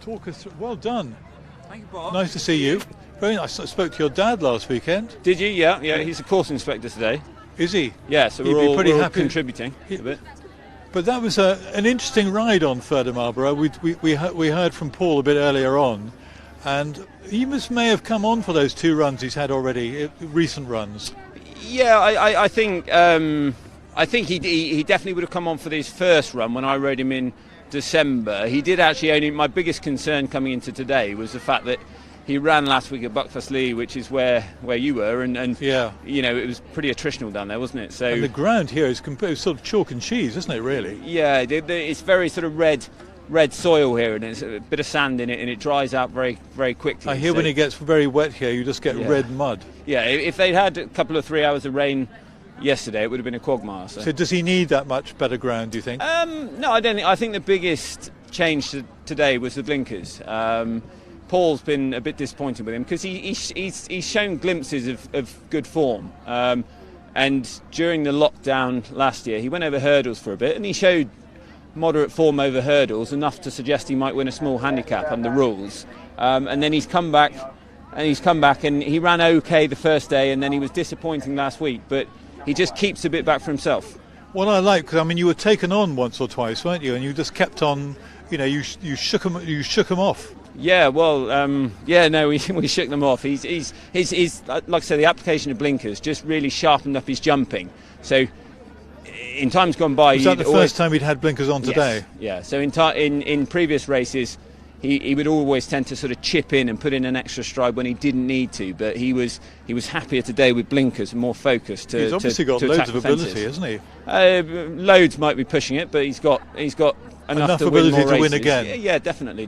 Talk us through. Well done. Thank you, Bob. Nice to see you. Very nice. I spoke to your dad last weekend. Did you? Yeah. He's a course inspector today. Is he? Yeah, so we're all contributing a bit. But that was an interesting ride on Further Marlborough. We heard from Paul a bit earlier on, and he may have come on for those 2 runs he's had already, recent runs. Yeah, I think he definitely would have come on for his first run when I rode him in December. He did actually only. My biggest concern coming into today was the fact that he ran last week at Buckfast Lee, which is where you were, and yeah, it was pretty attritional down there, wasn't it? So and the ground here is sort of chalk and cheese, isn't it? Really? Yeah, it's very sort of red soil here, and there's a bit of sand in it, and it dries out very, very quickly. I hear when it gets very wet here, you just get red mud. Yeah, if they'd had a couple of 3 hours of rain yesterday, it would have been a quagmire. So does he need that much better ground, do you think? No, I don't think. I think the biggest change today was the blinkers. Paul's been a bit disappointed with him because he's shown glimpses of good form. And during the lockdown last year, he went over hurdles for a bit, and he showed moderate form over hurdles, enough to suggest he might win a small handicap under rules. And then he's come back, and he ran okay the first day, and then he was disappointing last week. But he just keeps a bit back for himself. What I like, because you were taken on once or tise, weren't you? And you just kept on. You shook him off. Yeah, well, we shook them off. He's like I say, the application of blinkers just really sharpened up his jumping. So in times gone by, was that the first time he'd had blinkers on today? Yes, yeah. So in previous races, he would always tend to sort of chip in and put in an extra stride when he didn't need to. But he was happier today with blinkers and more focused. He's obviously got loads of ability, hasn't he? Loads might be pushing it, but he's got enough to ability win more to win races. again. Yeah, definitely.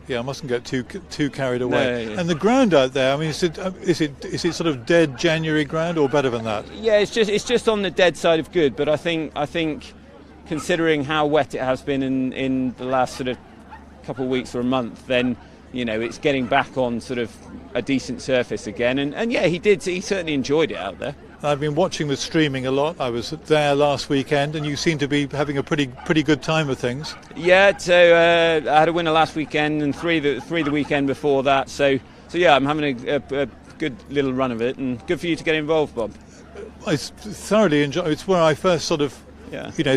Yeah, I mustn't get too carried away. No, yeah. And the ground out there, is it sort of dead January ground or better than that? Yeah, it's just on the dead side of good. But I think considering how wet it has been in the last sort of couple of weeks or a month, then it's getting back on sort of a decent surface again. And yeah, he certainly enjoyed it out there. I've been watching the streaming a lot. I was there last weekend, and you seem to be having a pretty good time with things. Yeah, so I had a winner last weekend and three the weekend before that. So yeah, I'm having a good little run of it, and good for you to get involved, Bob. I thoroughly enjoy. It's where I first sort of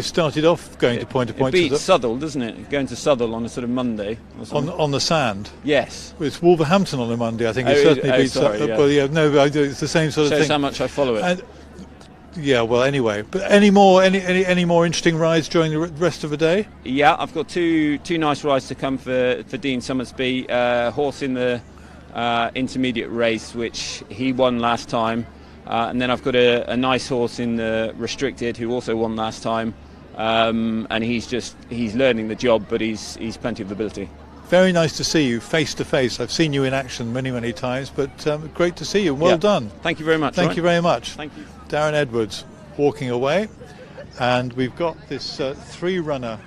started off going to Point-To-Point. It beats Southall, doesn't it? Going to Southall on a sort of Monday or something. On the sand. Yes. Well, it's Wolverhampton on a Monday. I think it certainly beats. It's the same sort of thing. Shows how much I follow it. Well, anyway. But any more interesting rides during the rest of the day? Yeah, I've got two nice rides to come for Dean Summersby. Horse in the intermediate race, which he won last time. And then I've got a nice horse in the restricted who also won last time, and he's learning the job, but he's plenty of ability. Very nice to see you face to face. I've seen you in action many times, but great to see you. Well done. Thank you very much. Thank you very much. Thank you. Darren Edwards walking away, and we've got this 3-runner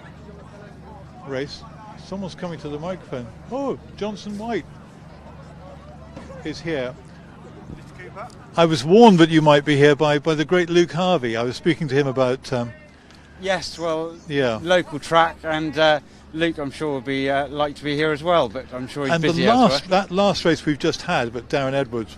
race. Someone's coming to the microphone. Oh, Johnson White is here. I was warned that you might be here by the great Luke Harvey. I was speaking to him about... Yes, local track, and Luke, I'm sure, would be like to be here as well, but I'm sure he's busy elsewhere. That last race we've just had, but Darren Edwards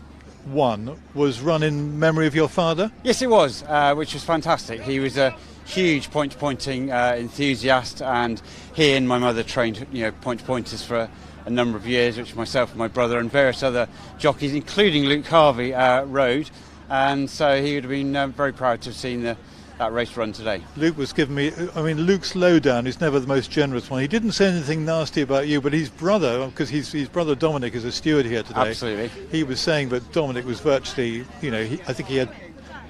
won, was run in memory of your father? Yes, it was, which was fantastic. He was a huge point-to-pointing enthusiast, and he and my mother trained point-to-pointers for a number of years, which myself and my brother and various other jockeys, including Luke Harvey, rode, and so he would have been very proud to have seen that race run today. Luke was giving me, Luke's lowdown is never the most generous one. He didn't say anything nasty about you, but his brother, because his brother Dominic is a steward here today. Absolutely. He was saying that Dominic was virtually, I think he had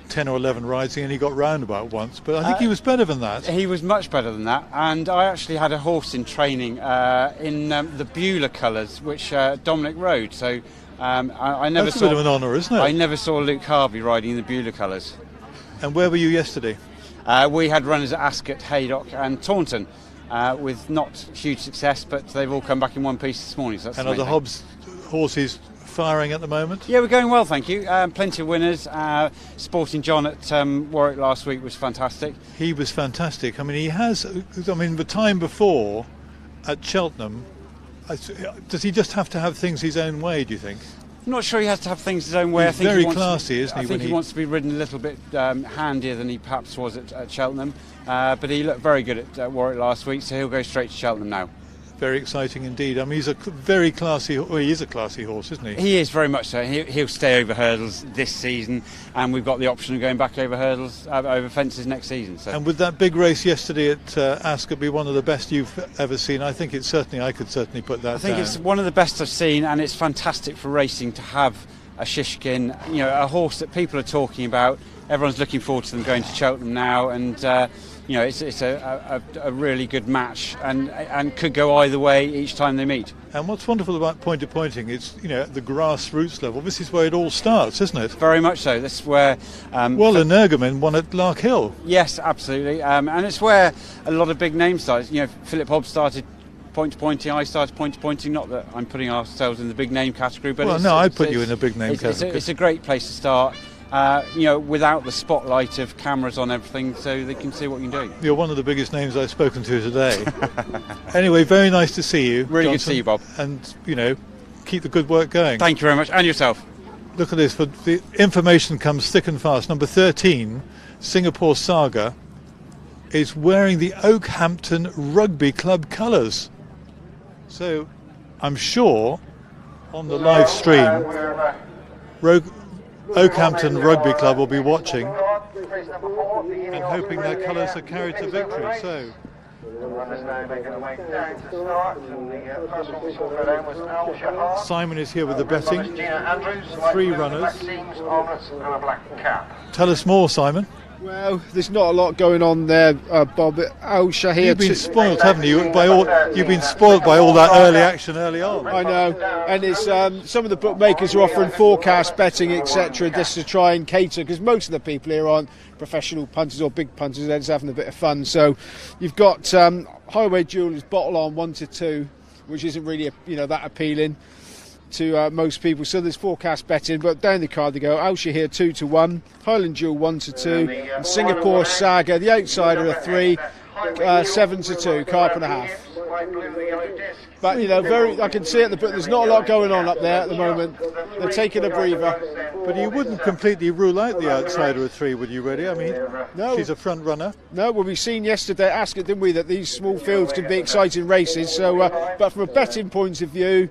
10 or 11 rides and he got roundabout once, but I think he was better than that. He was much better than that, and I actually had a horse in training in the Beulah colours, which Dominic rode, so I never That's saw... a bit of an honour, isn't it? I never saw Luke Harvey riding in the Beulah colours. And where were you yesterday? We had runners at Ascot, Haydock and Taunton, with not huge success, but they've all come back in one piece this morning, so that's and are the Hobbs horses firing at the moment? Yeah, we're going well, thank you. Plenty of winners. Sporting John at Warwick last week was fantastic. He was fantastic. I mean, the time before at Cheltenham, does he just have to have things his own way, do you think? I'm not sure he has to have things his own way. He's very classy, isn't he? I think he wants to be ridden a little bit handier than he perhaps was at Cheltenham. But he looked very good at Warwick last week, so he'll go straight to Cheltenham now. Very exciting indeed. I mean, he's a very classy. Well, he is a classy horse, isn't he? He is very much so. He'll stay over hurdles this season, and we've got the option of going back over hurdles, over fences next season. So. And would that big race yesterday at Ascot be one of the best you've ever seen? I think it's certainly. I could certainly put that. I think down. It's one of the best I've seen, and it's fantastic for racing to have a Shishkin, a horse that people are talking about. Everyone's looking forward to them going to Cheltenham now, and it's a really good match, and could go either way each time they meet. And what's wonderful about point-to-pointing, it's at the grassroots level. This is where it all starts, isn't it? Very much so. This is where Energumen won at Lark Hill. Yes, absolutely, and it's where a lot of big names started. Philip Hobbs started point-to-pointing, I started point-to-pointing. Not that I'm putting ourselves in the big name category, but I'd put you in the big name category. It's a great place to start. Without the spotlight of cameras on everything, so they can see what you can do. You're one of the biggest names I've spoken to today. Anyway, very nice to see you. Really Johnson. good to see you, Bob. And, keep the good work going. Thank you very much, and yourself. Look at this, the information comes thick and fast. Number 13, Singapore Saga, is wearing the Oakhampton Rugby Club colours. So, I'm sure, on the live stream, Oakhampton Rugby Club will be watching and hoping their colours are carried to victory. So, Simon is here with the betting. Gina Andrews, 3 runners. black seams, armlets and a black cap. Tell us more, Simon. Well, there's not a lot going on there, Bob. Al Shahir. You've been spoilt, haven't you? You've been spoilt by all that early action early on. I know, and it's some of the bookmakers are offering forecast betting, etc., just to try and cater, because most of the people here aren't professional punters or big punters. They're just having a bit of fun. So you've got Highway Duel is bottle on 1-2, which isn't really that appealing to most people, so there's forecast betting, but down the card they go. Al Shahir 2-1, Highland Jewel 1-2, and Singapore Saga, the outsider, a 3, 7-2, carp and a half. But I can see at the book there's not a lot going on up there at the moment. They're taking a breather. But you wouldn't completely rule out the outsider of 3, would you, really? I mean, no. She's a front runner. No, well, we've seen yesterday at Ascot, didn't we, that these small fields can be exciting races. So, but from a betting point of view,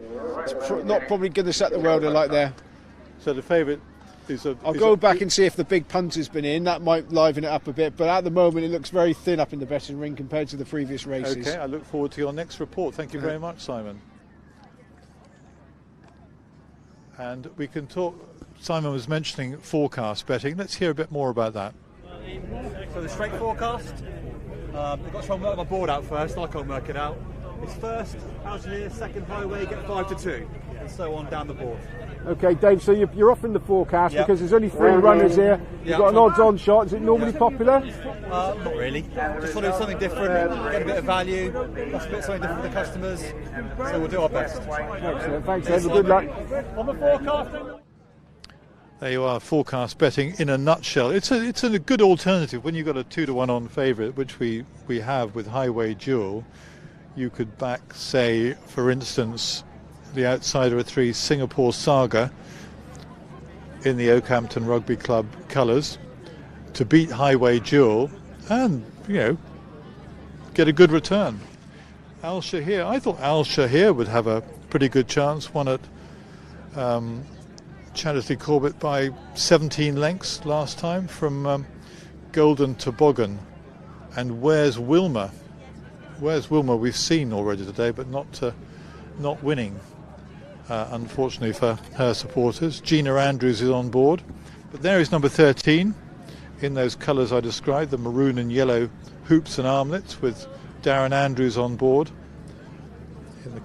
it's not probably going to set the world alight there. So the favourite is I'll go back and see if the big punter's been in. That might liven it up a bit, but at the moment it looks very thin up in the betting ring compared to the previous races. Okay, I look forward to your next report. Thank you very much, Simon. And we can talk. Simon was mentioning forecast betting. Let's hear a bit more about that. So the straight forecast, I've got to try and work my board out first. I can't work it out. It's first out here, second Highway, get 5-2, and so on down the board. Okay, Dave, so you're offering the forecast because there's only 3 runners here. You've got an odds-on shot. Is it normally popular? Not really. Just want to do something different, get a bit of value, that's a bit something different for the customers, so we'll do our best. Excellent, thanks, Dave. Good luck. On the forecasting. There you are, forecast betting in a nutshell. It's a good alternative when you've got a 2-1 on favourite, which we have with Highway Duel. You could back, say, for instance, the outsider of 3, Singapore Saga, in the Oakhampton Rugby Club colours, to beat Highway Duel and, get a good return. Al Shahir, I thought Al Shahir would have a pretty good chance, won at Charity Corbett by 17 lengths last time from Golden Toboggan. And Where's Wilma? Where's Wilma we've seen already today, but not winning, unfortunately for her supporters. Gina Andrews is on board, but there is number 13 in those colours I described, the maroon and yellow hoops and armlets, with Darren Andrews on board in the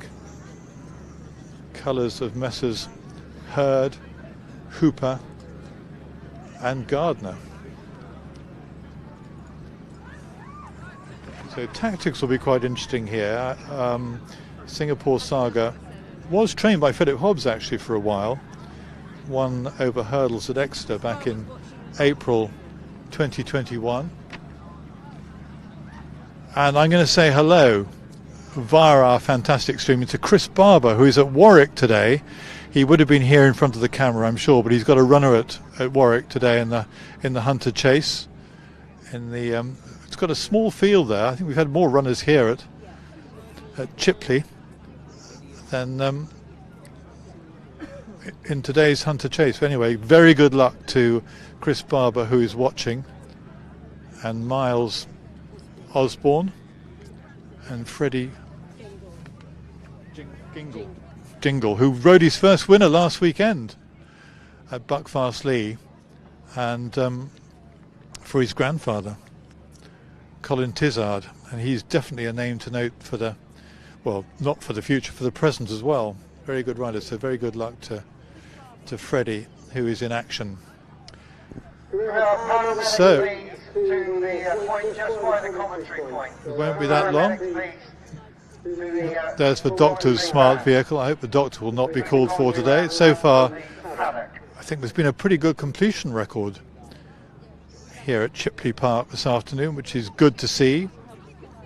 colours of Messrs Hurd, Hooper and Gardner. So tactics will be quite interesting here. Singapore Saga was trained by Philip Hobbs actually for a while, won over hurdles at Exeter back in April 2021. And I'm going to say hello via our fantastic streaming to Chris Barber, who is at Warwick today. He would have been here in front of the camera, I'm sure, but he's got a runner at Warwick today in the Hunter Chase. It's got a small field there. I think we've had more runners here at Chipley than in today's Hunter Chase. But anyway, very good luck to Chris Barber, who is watching, and Miles Osborne and Freddie Jingle, who rode his first winner last weekend at Buckfast Lee, and for his grandfather, Colin Tizard. And he's definitely a name to note for the, well, not for the future, for the present as well. Very good rider, so very good luck to Freddie, who is in action. So, it won't be that long. There's the doctor's smart vehicle. I hope the doctor will not be called for today. So far, I think there's been a pretty good completion record here at Chipley Park this afternoon, which is good to see.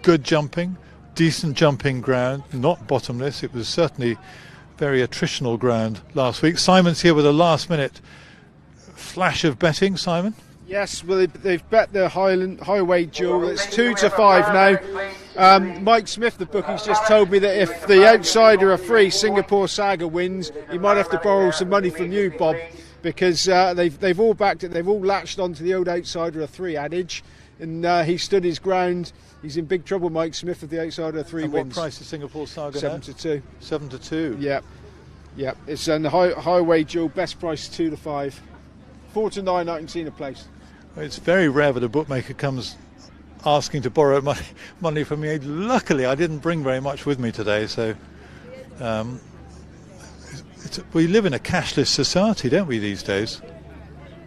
Good jumping, decent jumping ground, not bottomless. It was certainly very attritional ground last week. Simon's here with a last-minute flash of betting. Simon? Yes, well, they've bet the Highway Duel. It's 2-5 now. Mike Smith, the bookies, just told me that if the outsider of 3, Singapore Saga, wins, he might have to borrow some money from you, Bob, because they've all backed it. They've all latched onto the old outsider of 3 adage, and he stood his ground. He's in big trouble, Mike Smith, if the outsider of 3 wins. What price is Singapore Saga 7-2. 7-2. Yep. It's the Highway Duel, best price 2-5. 4-9, I can see in a place. It's very rare that a bookmaker comes asking to borrow money from me. Luckily, I didn't bring very much with me today, so we live in a cashless society, don't we, these days?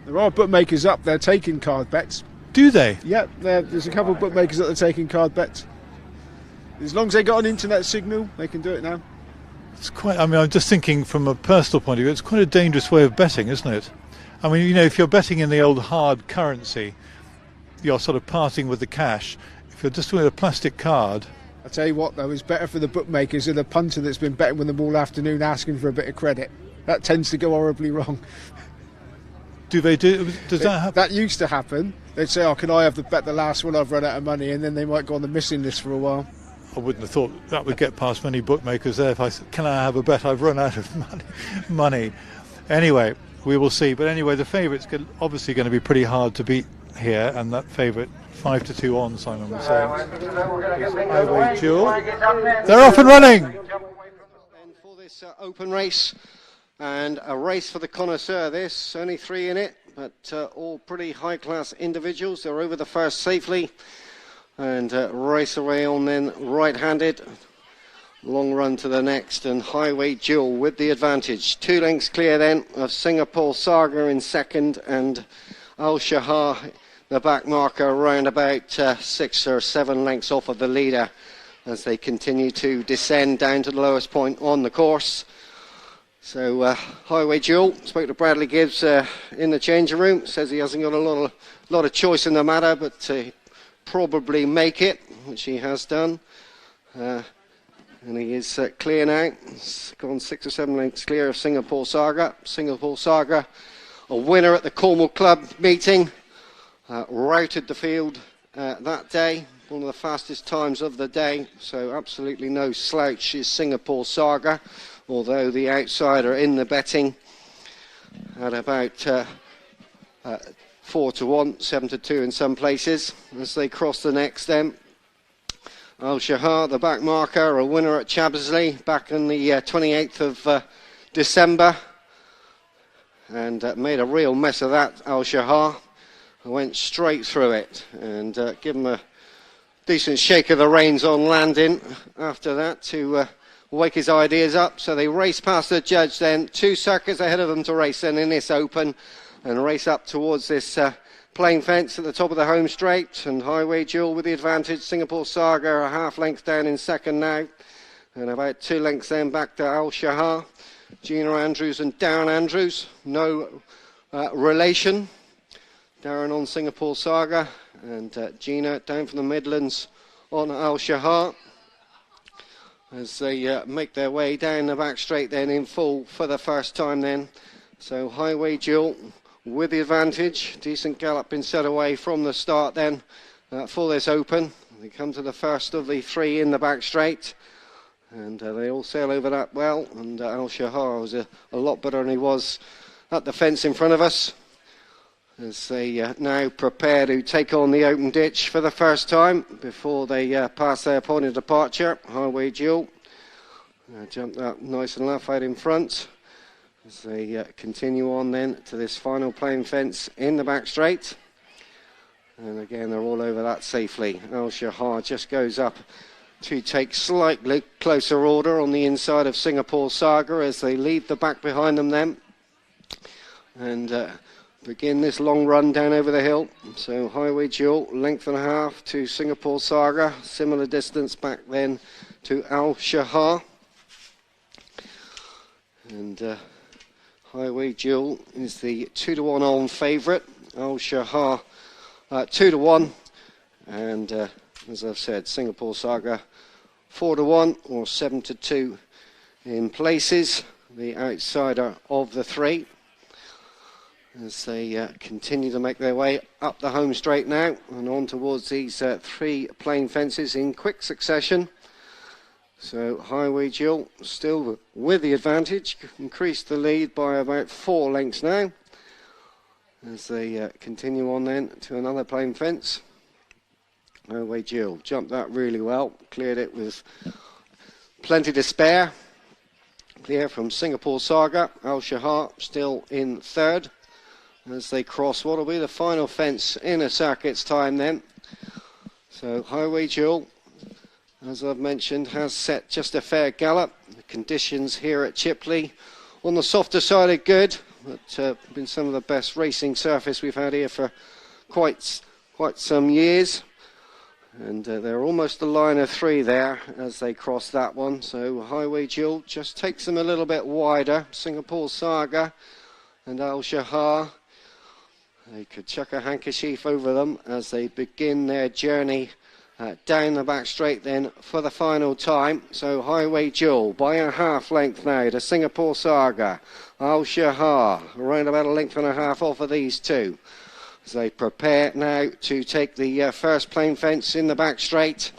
There are bookmakers up there taking card bets. Do they? Yeah, there's a couple of bookmakers that are taking card bets. As long as they got an internet signal, they can do it now. It's quite. I mean, I'm just thinking from a personal point of view, it's quite a dangerous way of betting, isn't it? I mean, you know, if you're betting in the old hard currency, you're sort of parting with the cash. If you're just doing a plastic card... I tell you what, though, it's better for the bookmakers than the punter that's been betting with them all afternoon asking for a bit of credit. That tends to go horribly wrong. Does that happen? That used to happen. They'd say, can I have the bet the last one, I've run out of money, and then they might go on the missing list for a while. I wouldn't have thought that would get past many bookmakers there if I said, can I have a bet? I've run out of money. Anyway... we will see, but anyway, the favourite's obviously going to be pretty hard to beat here, and that favourite 5-2 on, Simon was saying. Highway Duel. They're off and running! For this open race, and a race for the connoisseur. This only 3 in it, but all pretty high-class individuals. They're over the first safely, and race away on then right-handed. Long run to the next, and Highway Duel with the advantage. 2 lengths clear then of Singapore Saga in second, and Al Shahar, the back marker, around about 6 or 7 lengths off of the leader as they continue to descend down to the lowest point on the course. So Highway Duel, spoke to Bradley Gibbs in the changing room, says he hasn't got a lot of choice in the matter, but probably make it, which he has done. And he is clear now. He's gone 6 or 7 lengths clear of Singapore Saga. Singapore Saga, a winner at the Cornwall Club meeting, routed the field that day. One of the fastest times of the day, so absolutely no slouch is Singapore Saga, although the outsider in the betting at about 4-1, 7-2 in some places. As they cross the next then, Al Shahar, the back marker, a winner at Chabbersley back on the 28th of December, and made a real mess of that. Al Shahar went straight through it, and give him a decent shake of the reins on landing after that to wake his ideas up. So they race past the judge then, 2 circuits ahead of them to race then in this open, and race up towards this plain fence at the top of the home straight, and Highway Duel with the advantage. Singapore Saga a half length down in second now, and about 2 lengths then back to Al Shahar. Gina Andrews and Darren Andrews, no relation. Darren on Singapore Saga and Gina down from the Midlands on Al Shahar, as they make their way down the back straight then in full for the first time then. So Highway Duel with the advantage. Decent gallop been set away from the start then for this open. They come to the first of the three in the back straight, and they all sail over that well, and Al Shahar was a lot better than he was at the fence in front of us, as they now prepare to take on the open ditch for the first time before they pass their point of departure. Highway Duel jumped up nice and left out in front as they continue on then to this final plain fence in the back straight. And again, they're all over that safely. Al Shahar just goes up to take slightly closer order on the inside of Singapore Saga as they leave the back behind them then, and begin this long run down over the hill. So Highway Duel, length and a half to Singapore Saga, similar distance back then to Al Shahar. And Highway Duel is the 2-to-1 on favourite. Al Shahar 2-to-1, and as I've said, Singapore Saga 4-to-1 or 7-to-2 in places, the outsider of the three, as they continue to make their way up the home straight now and on towards these three plain fences in quick succession. So Highway Duel still with the advantage, increased the lead by about 4 lengths now, as they continue on then to another plain fence. Highway Duel jumped that really well, cleared it with plenty to spare. Clear from Singapore Saga. Al Shahar still in third as they cross what will be the final fence in a circuit's time then. So Highway Duel, as I've mentioned, has set just a fair gallop. The conditions here at Chipley on the softer side are good. But been some of the best racing surface we've had here for quite some years, and they're almost a line of 3 there as they cross that one. So Highway Duel just takes them a little bit wider. Singapore Saga and Al Shahar, they could chuck a handkerchief over them as they begin their journey down the back straight then for the final time. So Highway Duel by a half length now to Singapore Saga. Al Shahar around about a length and a half off of these two as they prepare now to take the first plain fence in the back straight.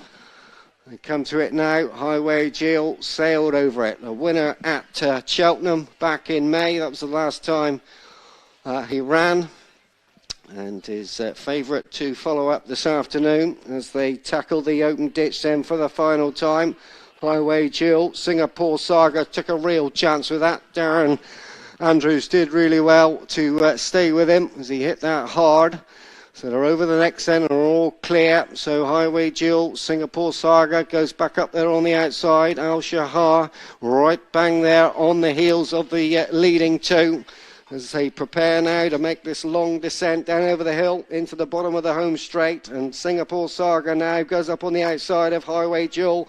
They come to it now. Highway Duel sailed over it. The winner at Cheltenham back in May. That was the last time he ran, and his favourite to follow up this afternoon as they tackle the open ditch then for the final time. Highway Duel, Singapore Saga took a real chance with that. Darren Andrews did really well to stay with him as he hit that hard. So they're over the next then and are all clear. So Highway Duel, Singapore Saga goes back up there on the outside. Al Shahar right bang there on the heels of the leading two, as they prepare now to make this long descent down over the hill into the bottom of the home straight. And Singapore Saga now goes up on the outside of Highway Duel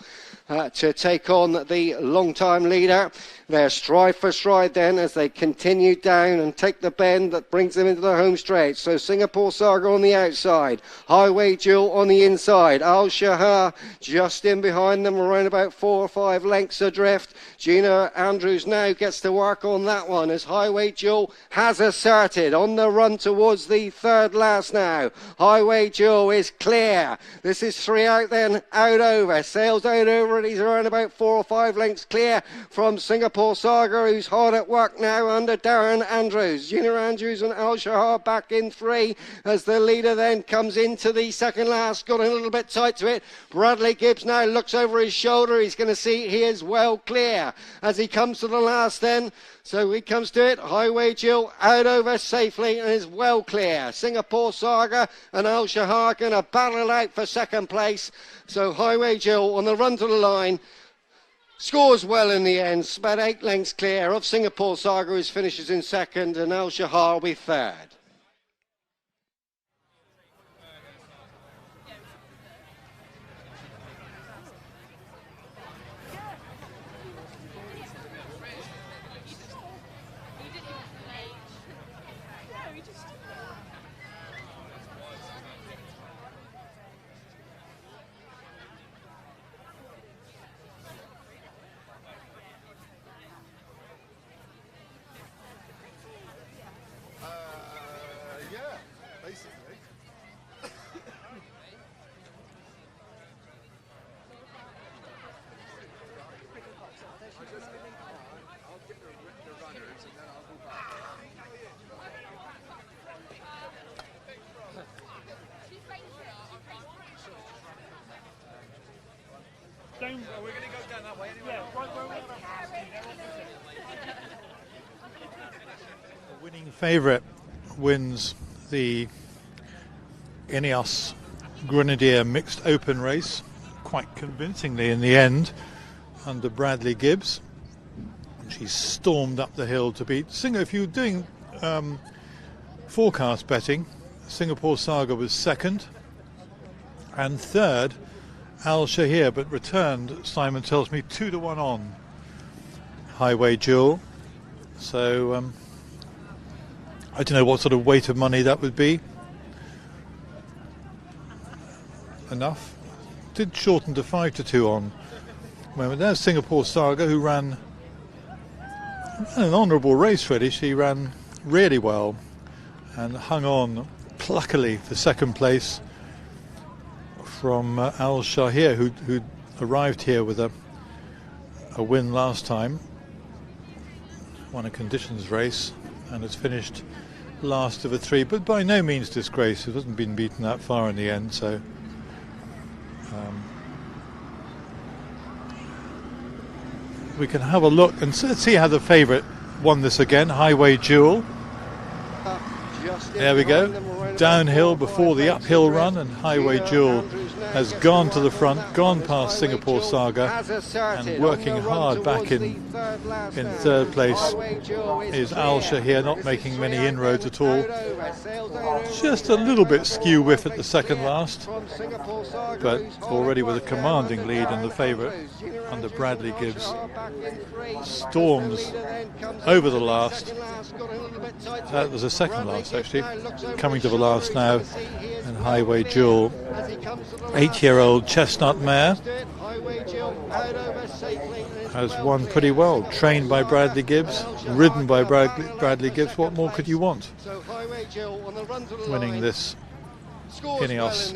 to take on the long-time leader. They're stride for stride then as they continue down and take the bend that brings them into the home straight. So Singapore Saga on the outside, Highway Duel on the inside. Al Shahar just in behind them, around about 4 or 5 lengths adrift. Gina Andrews now gets to work on that one as Highway Duel has asserted on the run towards the third last now. Highway Duel is clear. This is 3 out then, out over. Sails out over, and he's around about 4 or 5 lengths clear from Singapore Saga, who's hard at work now under Darren Andrews. Gina Andrews and Al Shahar back in 3 as the leader then comes into the second last. Got a little bit tight to it. Bradley Gibbs now looks over his shoulder. He's going to see he is well clear as he comes to the last then. So he comes to it. Highway Duel out over safely and is well clear. Singapore Saga and Al Shahar going to battle out for second place. So Highway Duel on the run to the line scores well in the end, about 8 lengths clear of Singapore Saga, who finishes in second, and Al Shahar will be third. Yeah, basically. I'll get the runners and then I'll go back. We're going to go down that way anyway. The winning favourite wins the Ineos Grenadier Mixed Open race quite convincingly in the end under Bradley Gibbs. She stormed up the hill to beat Singapore. If you're doing forecast betting, Singapore Saga was second, and third Al Shahir, but returned, Simon tells me, 2-1 on Highway Duel. So I don't know what sort of weight of money that would be. Enough. Did shorten to 5-2 on. Well, there's Singapore Saga, who ran an honourable race really. She ran really well and hung on pluckily for second place from Al Shahir, who arrived here with a win last time, won a conditions race and has finished last of the three, but by no means disgraced. It hasn't been beaten that far in the end, so we can have a look and see how the favourite won this again. Highway Duel. There we go. Downhill before the uphill run, and Highway Duel has gone to the front, gone past Singapore Saga, and working hard back in third place is Al Shahir, not making many inroads at all. Just a little bit skew whiff at the second last, but already with a commanding lead in the favourite under Bradley Gibbs. Storms over the last. That was the second last actually. Coming to the last now, and Highway Duel, 8-year-old chestnut mare, has won pretty well. Trained by Bradley Gibbs, ridden by Bradley Gibbs. What more could you want? Winning this Ineos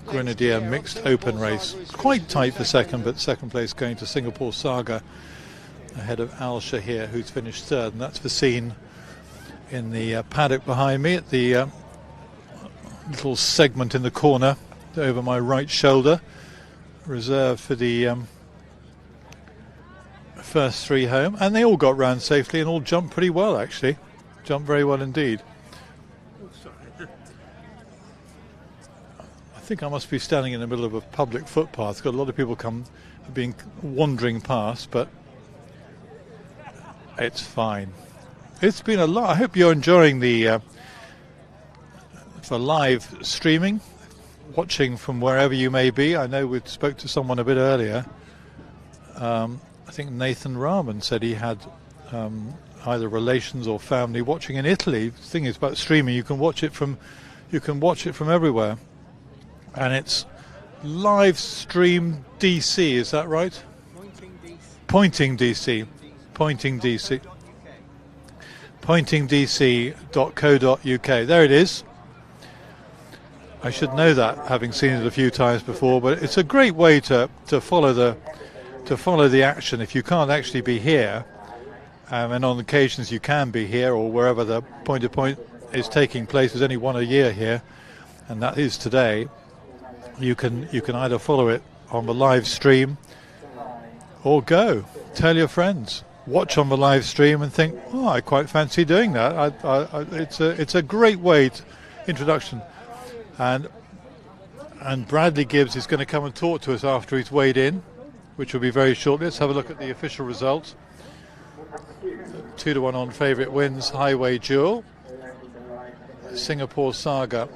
Grenadier Mixed Open race. Quite tight for second, but second place going to Singapore Saga ahead of Al Shahir, who's finished third, and that's the scene in the paddock behind me at the little segment in the corner over my right shoulder, reserved for the first three home, and they all got round safely and all jumped pretty well actually. Jumped very well indeed. I think I must be standing in the middle of a public footpath. Got a lot of people have been wandering past, but it's fine. It's been a lot. I hope you're enjoying the for live streaming, watching from wherever you may be. I know we spoke to someone a bit earlier. I think Nathan Rahman said he had either relations or family watching in Italy. The thing is about streaming, you can watch it from everywhere, and it's live stream DC. Is that right? Pointing DC. Pointingdc.co.uk. There it is. I should know that, having seen it a few times before, but it's a great way to follow the action if you can't actually be here, and on occasions you can be here or wherever the point-to-point is taking place. There's only one a year here, and that is today. You can either follow it on the live stream or go tell your friends, watch on the live stream and think, oh, I quite fancy doing that. It's a great way introduction. And Bradley Gibbs is going to come and talk to us after he's weighed in, which will be very shortly. Let's have a look at the official results. 2-1 on favourite wins Highway Duel. Singapore Saga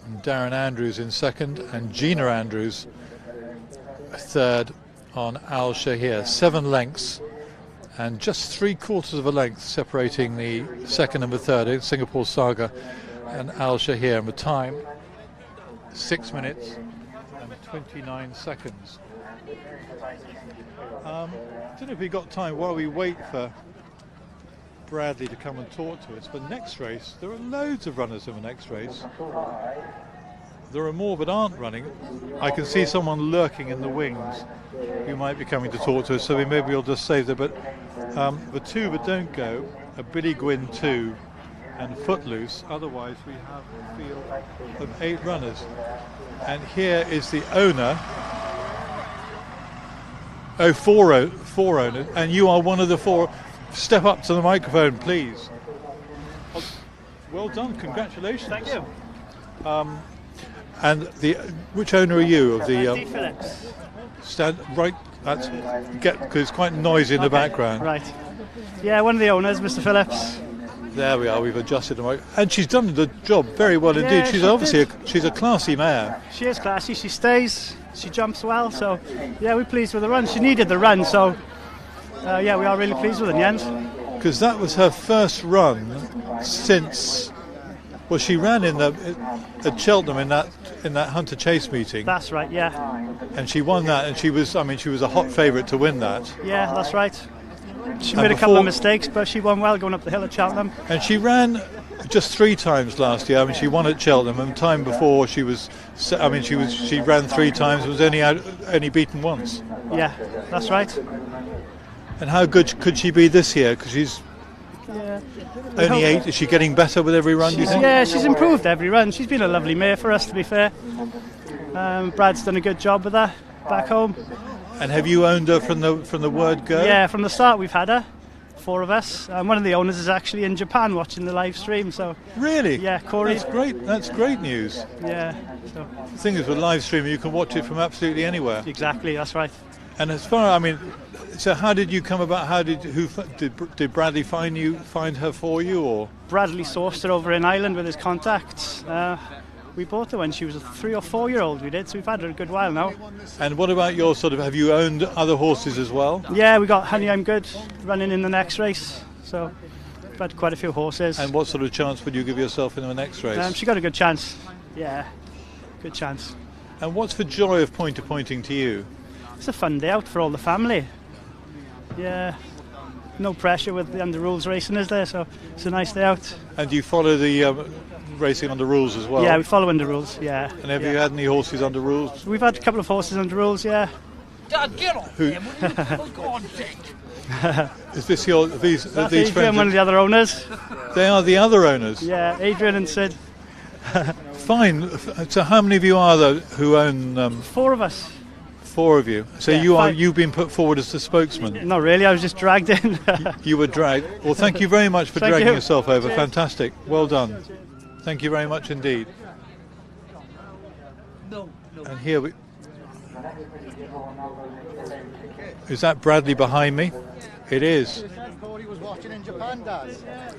and Darren Andrews in second, and Gina Andrews third on Al Shahir. 7 lengths and just 3/4 of a length separating the second and the third, Singapore Saga and Al Shahir. And the time 6 minutes and 29 seconds. I don't know if we've got time while we wait for Bradley to come and talk to us. For the next race, there are loads of runners in the next race. There are more that aren't running. I can see someone lurking in the wings who might be coming to talk to us, so maybe we'll just save them. But the two that don't go are Billy Gwynn 2 and Footloose. Otherwise, we have a field of 8 runners. And here is the owner. Oh, four owners, and you are one of the 4. Step up to the microphone, please. Well done, congratulations. Thank you. And which owner are you of the? D. Phillips. Stand right. That's because it's quite noisy in the background. Right. Yeah, one of the owners, Mr. Phillips. There we are. We've adjusted the mic, and she's done the job very well indeed. Yeah, She's obviously she's a classy mare. She is classy. She stays. She jumps well. So yeah, we're pleased with the run. She needed the run. So yeah, we are really pleased with it in the end. Because that was her first run since. Well, she ran at Cheltenham in that Hunter Chase meeting. That's right, yeah. And she won that, and she was a hot favourite to win that. Yeah, that's right. She made a couple of mistakes, but she won well going up the hill at Cheltenham. And she ran just 3 times last year. I mean, she won at Cheltenham, and time before she ran 3 times, was only beaten once. Yeah, that's right. And how good could she be this year? Because she's only 8. Is she getting better with every run, do you think? Yeah, she's improved every run. She's been a lovely mare for us, to be fair. Brad's done a good job with her back home. And have you owned her from the word go? Yeah, from the start we've had her, 4 of us. One of the owners is actually in Japan watching the live stream. So really? Yeah, Corey. That's great. That's great news. Yeah. So. The thing is, with live streaming, you can watch it from absolutely anywhere. Exactly, that's right. And as far, so how did you come about? Did Bradley find her for you, or? Bradley sourced her over in Ireland with his contacts. We bought her when she was a 3 or 4 year old. We did, so we've had her a good while now. And what about your have you owned other horses as well? Yeah, we got Honey I'm Good running in the next race, so we've had quite a few horses. And what sort of chance would you give yourself in the next race? She got a good chance. Yeah, good chance. And what's the joy of point-to-pointing to you? It's a fun day out for all the family. Yeah, no pressure with the under rules racing, is there? So it's a nice day out. And do you follow the racing under rules as well? Yeah, we follow under rules. Yeah. And have you had any horses under rules? We've had a couple of horses under rules. Yeah. Dad, get off him! For God's sake! Is this these That's these Adrian, friends? one of the other owners. They are the other owners. Yeah, Adrian and Sid. Fine. So how many of you are there who own? 4 of us. 4 of you. So yeah, you've been put forward as the spokesman. Not really. I was just dragged in. You were dragged. Well, thank you very much for dragging you. yourself over. Cheers. Fantastic. Well done. Thank you very much indeed. And here we. Is that Bradley behind me? It is. Was watching in Japan, Dad.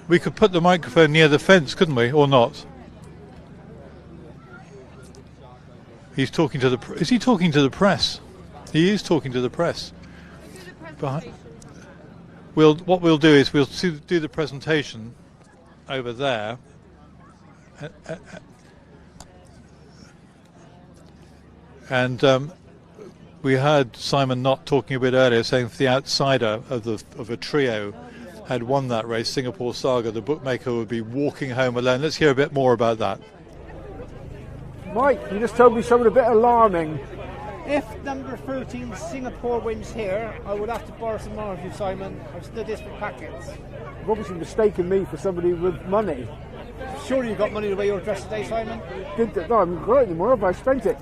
We could put the microphone near the fence, couldn't we, or not? He's talking to the. Is he talking to the press? He is talking to the press. What we'll do is we'll do the presentation over there. And we heard Simon Knott talking a bit earlier, saying if the outsider of a trio had won that race, Singapore Saga, the bookmaker would be walking home alone. Let's hear a bit more about that. Mike, you just told me something a bit alarming. If number 13 Singapore wins here, I would have to borrow some more of you, Simon. I've stood this for packets. You've obviously mistaken me for somebody with money. Surely you got money the way you're dressed today, Simon? No, I haven't got it anymore, but I spent it.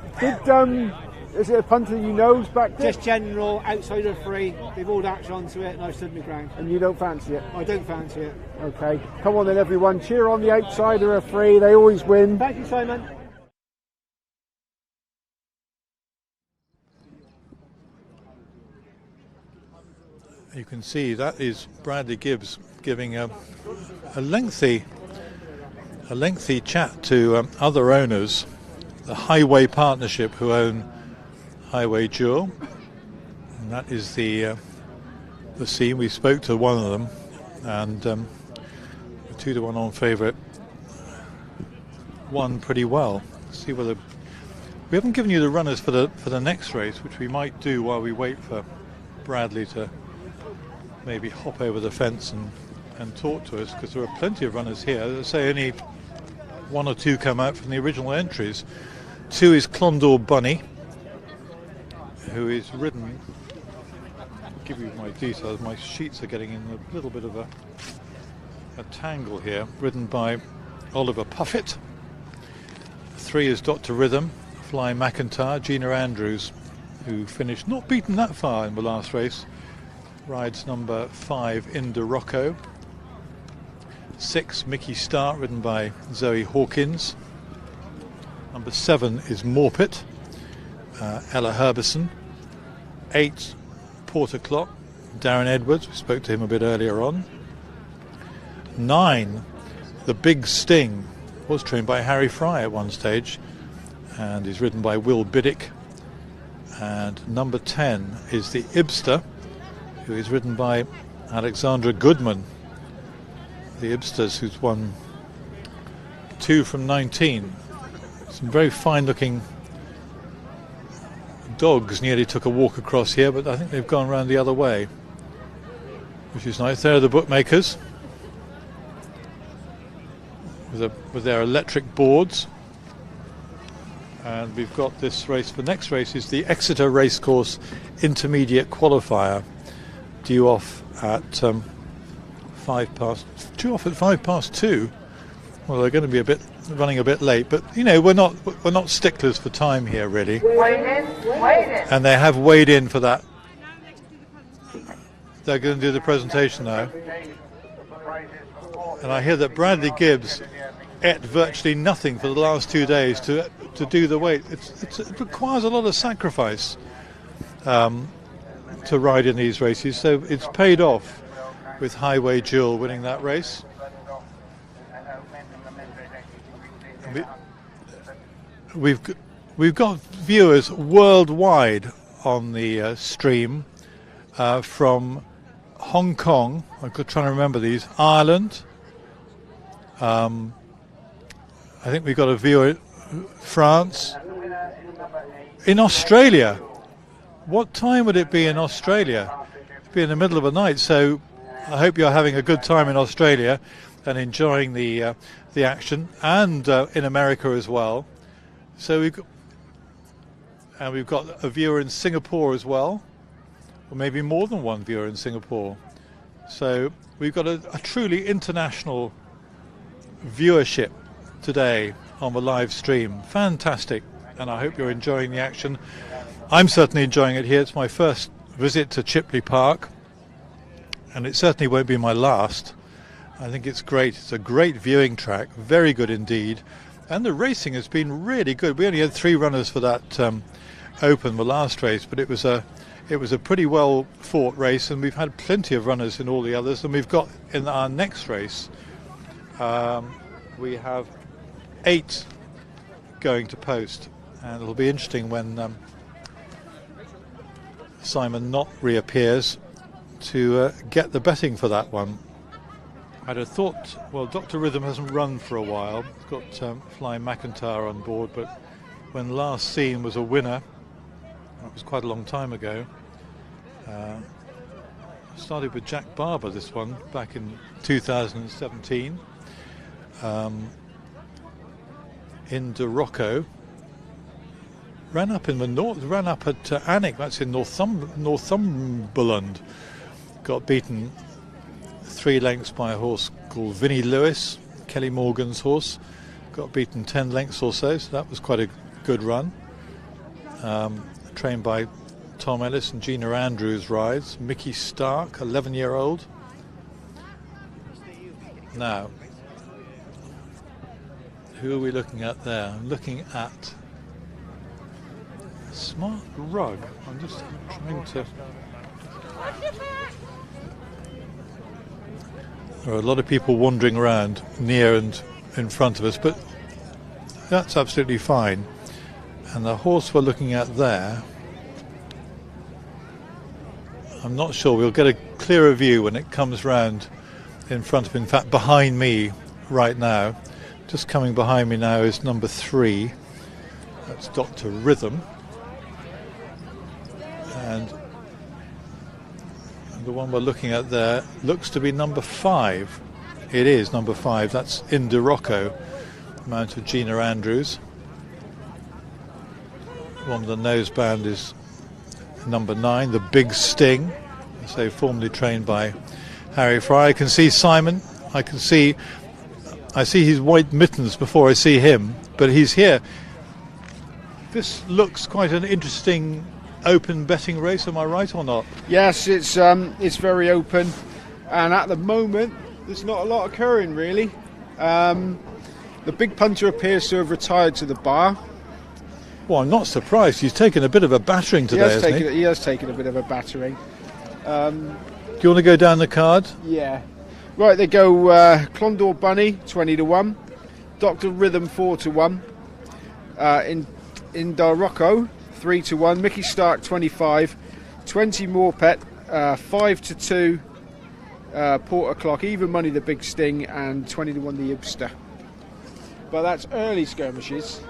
Is it a punter you know's back there? Just general, outsider free. They've all acted onto it and I've stood my ground. And you don't fancy it? I don't fancy it. Okay. Come on then, everyone. Cheer on the outsider are free. They always win. Thank you, Simon. You can see that is Bradley Gibbs giving a lengthy chat to other owners, the Highway Partnership, who own Highway Duel, and that is the scene. We spoke to one of them, and the 2-1 on favourite won pretty well. Let's see whether we haven't given you the runners for the next race, which we might do while we wait for Bradley to maybe hop over the fence and talk to us, because there are plenty of runners here. Let's say only one or two come out from the original entries. 2 is Clondor Bunny, who is ridden, I'll give you my details, my sheets are getting in a little bit of a tangle here, ridden by Oliver Puffett. 3 is Dr. Rhythm, Fly McIntyre, Gina Andrews, who finished not beaten that far in the last race, rides number 5 Inda Rocco. 6 Mickey Stark, ridden by Zoe Hawkins. Number 7 is Morpet, Ella Herbison. 8 Porter Clock, Darren Edwards, we spoke to him a bit earlier on. 9 The Big Sting, was trained by Harry Fry at one stage, and is ridden by Will Biddick. And number 10 is the Ibster, who is ridden by Alexandra Goodman. The Ibsters, who's won 2 from 19. Some very fine looking dogs nearly took a walk across here, but I think they've gone round the other way, which is nice. There are the bookmakers with their electric boards. And we've got this race. The next race is the Exeter Racecourse Intermediate qualifier, due off at 2. Well, they're going to be running a bit late, but you know, we're not sticklers for time here, really. Wade in. And they have weighed in for that. They're going to do the presentation now. And I hear that Bradley Gibbs ate virtually nothing for the last 2 days to do the weight. It requires a lot of sacrifice to ride in these races, so it's paid off with Highway Duel winning that race. We've got viewers worldwide on the stream from Hong Kong. I'm trying to remember these. Ireland. I think we've got a viewer France. In Australia. What time would it be in Australia? It'd be in the middle of the night. So I hope you're having a good time in Australia and enjoying the action, and in America as well. So we've got a viewer in Singapore as well, or maybe more than one viewer in Singapore. So we've got a truly international viewership today on the live stream. Fantastic, and I hope you're enjoying the action. I'm certainly enjoying it here. It's my first visit to Chipley Park, and it certainly won't be my last. I think it's great. It's a great viewing track, very good indeed, and the racing has been really good. We only had 3 runners for that Open, the last race, but it was a pretty well fought race, and we've had plenty of runners in all the others. And we've got in our next race, we have 8 going to post, and it'll be interesting when Simon Knott reappears to get the betting for that one. I'd have thought, well, Dr. Rhythm hasn't run for a while. He's got Fly McIntyre on board, but when last seen was a winner, that was quite a long time ago. Started with Jack Barber, this one, back in 2017. In Dorocco. Ran up in the north, ran up at Alnwick, that's in Northumberland. Got beaten 3 lengths by a horse called Vinnie Lewis, Kelly Morgan's horse. Got beaten 10 lengths or so that was quite a good run. Trained by Tom Ellis and Gina Andrews rides. Mickey Stark, 11-year-old. Now, who are we looking at there? I'm looking at Smart Rug. I'm just trying to... There are a lot of people wandering around near and in front of us, but that's absolutely fine. And the horse we're looking at there, I'm not sure. We'll get a clearer view when it comes round in front of, in fact, behind me right now. Just coming behind me now is number 3. That's Dr. Rhythm. And The one we're looking at there looks to be number 5. It is number 5. That's Indirocco, mount of Gina Andrews. The one with the noseband is number 9, the Big Sting, so formerly trained by Harry Fry. I can see Simon. I see his white mittens before I see him, but he's here. This looks quite an interesting open betting race, am I right or not? Yes, it's very open, and at the moment there's not a lot occurring really. The big punter appears to have retired to the bar. Well, I'm not surprised. He's taken a bit of a battering today, hasn't he? He has taken a bit of a battering. Do you want to go down the card? Yeah. Right, they go Clondor Bunny 20-1, Dr. Rhythm 4-1, in Darocco 3-1, Mickey Stark 25, 20 Morpet 5-2, Porter Clock, even money the Big Sting, and 20-1 the Ibster. But that's early skirmishes,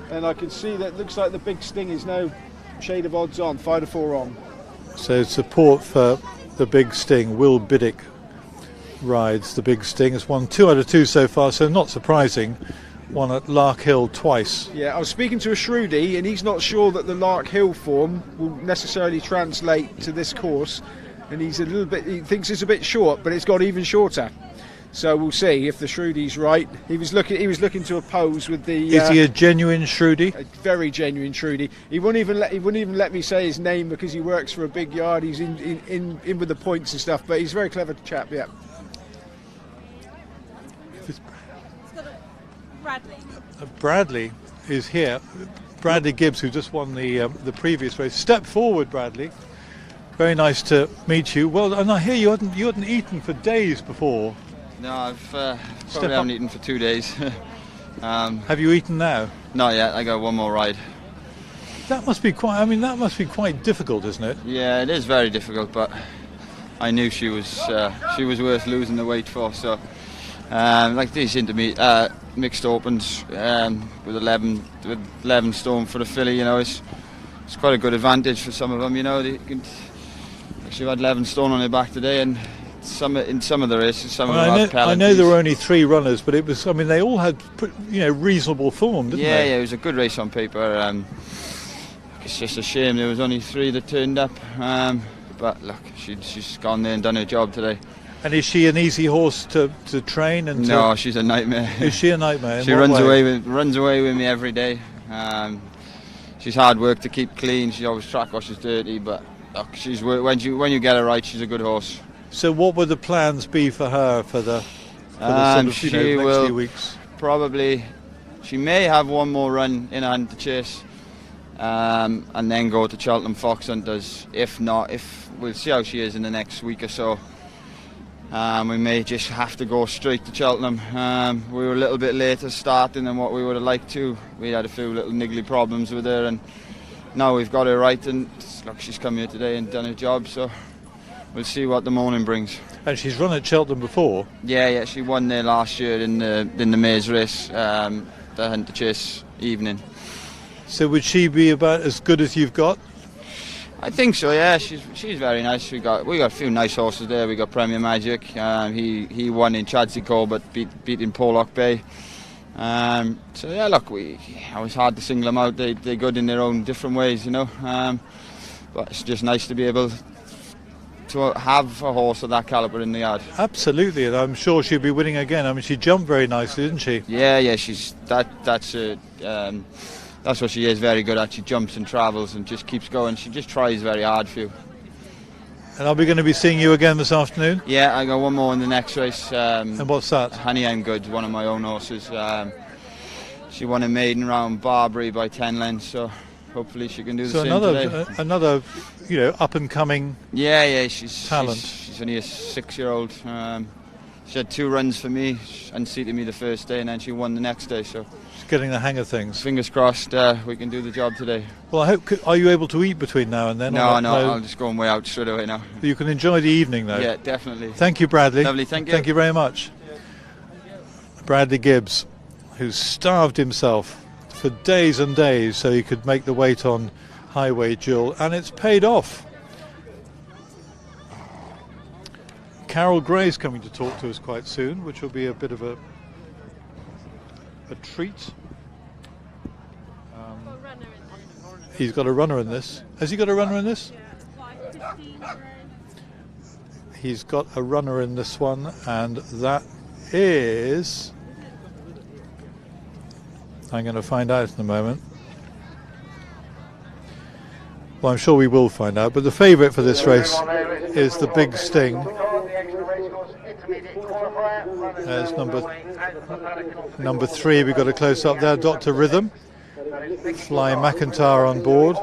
and I can see that it looks like the Big Sting is now shade of odds on, 5-4 on. So support for the Big Sting. Will Biddick rides the Big Sting. It's won 2 out of 2 so far, so not surprising. Won at Lark Hill twice. Yeah, I was speaking to a Shrewdy, and he's not sure that the Lark Hill form will necessarily translate to this course, and he thinks it's a bit short, but it's got even shorter. So we'll see if the Shrewdy's right. He was looking to oppose with the. Is he a genuine Shrewdy? A very genuine Shrewdy. He wouldn't even let me say his name because he works for a big yard. He's in with the points and stuff, but he's a very clever chap. Yeah. Bradley is here. Bradley Gibbs, who just won the previous race. Step forward, Bradley. Very nice to meet you. Well, and I hear you hadn't eaten for days before. No, I've probably haven't eaten for 2 days. Have you eaten now? Not yet. I got one more ride. That must be quite difficult, isn't it? Yeah, it is very difficult, but I knew she was worth losing the weight for. So, like these intermediate mixed opens with 11 stone for the filly, you know, it's quite a good advantage for some of them. You know, she had 11 stone on her back today, and in some of the races, some of them had penalties. I know there were only 3 runners, but it was. I mean, they all had reasonable form, didn't they? Yeah, it was a good race on paper. It's just a shame there was only 3 that turned up. But look, she's gone there and done her job today. And is she an easy horse to train? No, she's a nightmare. Is she a nightmare? She runs away with me every day. She's hard work to keep clean. She always track washes dirty, but look, when you get her right, she's a good horse. So what would the plans be for her for the next few weeks? Probably, she may have one more run in hand to chase, and then go to Cheltenham Foxhunters. If not, we'll see how she is in the next week or so. We may just have to go straight to Cheltenham. We were a little bit later starting than what we would have liked to. We had a few little niggly problems with her, and now we've got her right, and look, she's come here today and done her job, so we'll see what the morning brings. And she's run at Cheltenham before? Yeah, she won there last year in the maze race, the Hunter Chase evening. So would she be about as good as you've got? I think so, yeah. She's very nice. We got a few nice horses there. We got Premier Magic. He won in Chadsey Corbett, beating Pollock Bay. So yeah, look, it was hard to single them out. They're good in their own different ways, you know. But it's just nice to be able to have a horse of that calibre in the yard. Absolutely, and I'm sure she'll be winning again. I mean, she jumped very nicely, didn't she? Yeah. That's what she is very good at. She jumps and travels and just keeps going. She just tries very hard for you. And are we going to be seeing you again this afternoon? Yeah, I got one more in the next race. And what's that? Honey I'm Good, one of my own horses. She won a maiden round Barbary by 10 lengths, so hopefully she can do the same today. Another, up and coming. Yeah, she's talent. She's only a 6-year-old. She had 2 runs for me, unseated me the first day, and then she won the next day. So she's getting the hang of things. Fingers crossed, we can do the job today. Well, I hope. Are you able to eat between now and then? No, I'll just go and way out straight away now. You can enjoy the evening, though. Yeah, definitely. Thank you, Bradley. Lovely, thank you. Thank you very much. Bradley Gibbs, who starved himself for days and days so he could make the weight on Highway Duel, and it's paid off. Carol Gray's coming to talk to us quite soon, which will be a bit of a treat. He's got a runner in this. Has he got a runner in this? He's got a runner in this one, and that is... I'm going to find out in a moment. Well, I'm sure we will find out, but the favourite for this race is the Big Sting. There's number 3, we've got a close up there, Dr. Rhythm. Fly McIntyre on board.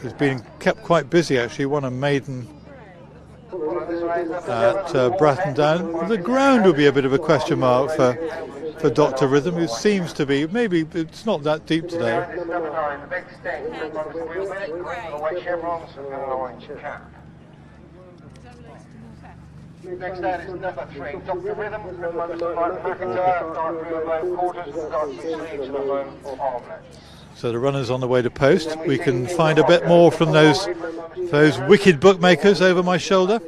He's been kept quite busy actually, won a maiden at Bratton Down. The ground will be a bit of a question mark for Dr. Rhythm, who seems to be, maybe it's not that deep today. Next out is number 3, Dr. Rhythm, McIntyre, dark blue above quarters, dark blue sleeves and above armlets. So the runner's on the way to post. We can find a bit more from those wicked bookmakers over my shoulder.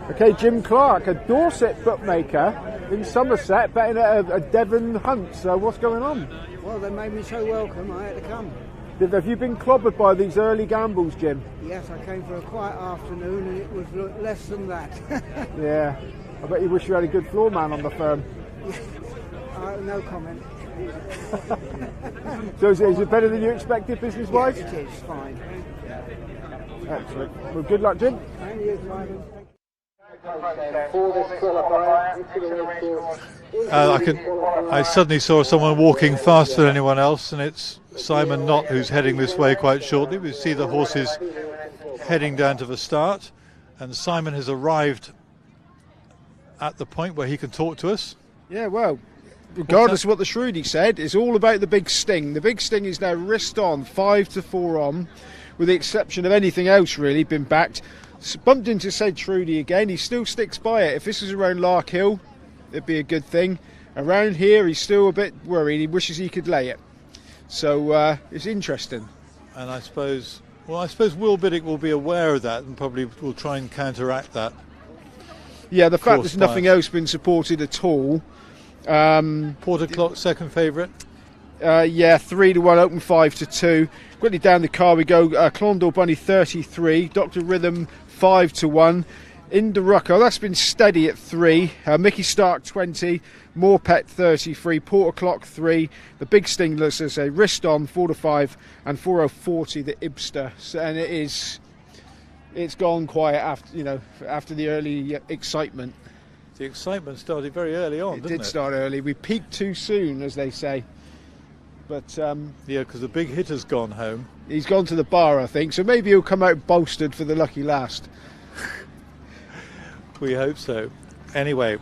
Okay, Jim Clark, a Dorset bookmaker in Somerset, betting at a Devon hunt. So what's going on? Well, they made me so welcome, I had to come. Have you been clobbered by these early gambles, Jim? Yes, I came for a quiet afternoon and it was less than that. Yeah, I bet you wish you had a good floor man on the firm. No comment. So is it better than you expected business-wise? Yes, it is, fine. Excellent. Well, good luck, Jim. Thank you, Simon. I suddenly saw someone walking faster than anyone else, and it's Simon Knott who's heading this way quite shortly. We see the horses heading down to the start, and Simon has arrived at the point where he can talk to us. Yeah, well, regardless of what the Shrudy said, it's all about the Big Sting. The Big Sting is now wrist on, 5-4 on, with the exception of anything else really been backed. Bumped into said Shrudy again. He still sticks by it. If this is around Lark Hill, it'd be a good thing. Around here, he's still a bit worried. He wishes he could lay it. So it's interesting. And I suppose Will Biddick will be aware of that and probably will try and counteract that. Yeah, the fact there's nothing else been supported at all. Porter Clock, second favourite. Yeah, 3-1, open 5-2. Quickly down the car we go. Clondall Bunny 33, Dr. Rhythm 5-1. Inderucco, that's been steady at 3. Mickey Stark 20, Morpet 33, Porter Clock 3. The Big Sting, let's say, wrist on 4-5 and 4-0-40 the Ibster. So, and it's gone quiet after the early excitement. The excitement started very early on, didn't it? It did start early. We peaked too soon, as they say. But yeah, because the big hitter's gone home. He's gone to the bar, I think. So maybe he'll come out bolstered for the lucky last. We hope so. Anyway,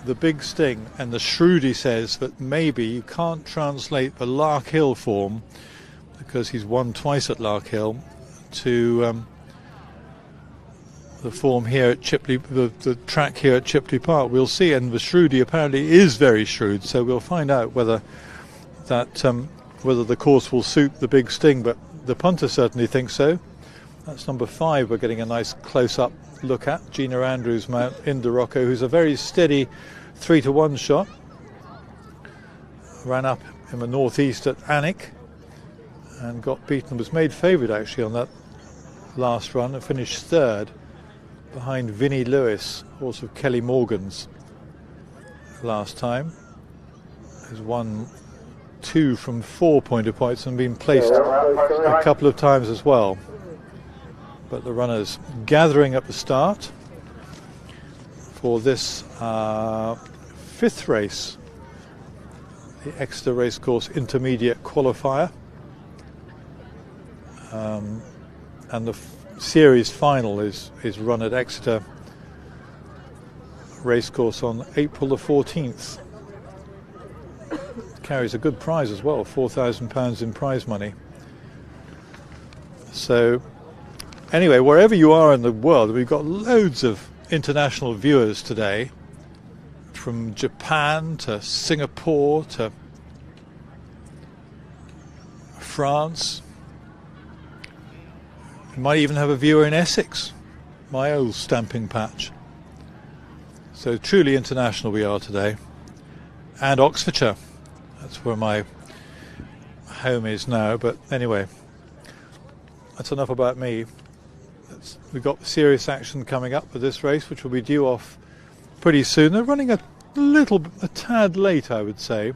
the Big Sting, and the Shrudy says that maybe you can't translate the Lark Hill form, because he's won twice at Lark Hill, to the form here at Chipley, the track here at Chipley Park. We'll see, and the Shrudy apparently is very shrewd, so we'll find out whether the course will suit the Big Sting, but the punter certainly thinks so. That's number 5 we're getting a nice close-up look at. Gina Andrews mount Inderucco, who's a very steady 3-1 shot. Ran up in the northeast at Alnwick and got beaten, was made favourite actually on that last run and finished 3rd behind Vinnie Lewis, horse of Kelly Morgan's last time. Has won 2 from 4 Point-To-Points and been placed a couple of times as well. But the runners gathering at the start for this 5th race, the Exeter Racecourse Intermediate qualifier, and the series final is run at Exeter Racecourse on April the 14th. Carries a good prize as well, £4,000 in prize money. So anyway, wherever you are in the world, we've got loads of international viewers today, from Japan to Singapore to France, You might even have a viewer in Essex, my old stamping patch. So truly international we are today. And Oxfordshire, that's where my home is now. But anyway, that's enough about me. We've got serious action coming up with this race, which will be due off pretty soon. They're running a tad late, I would say.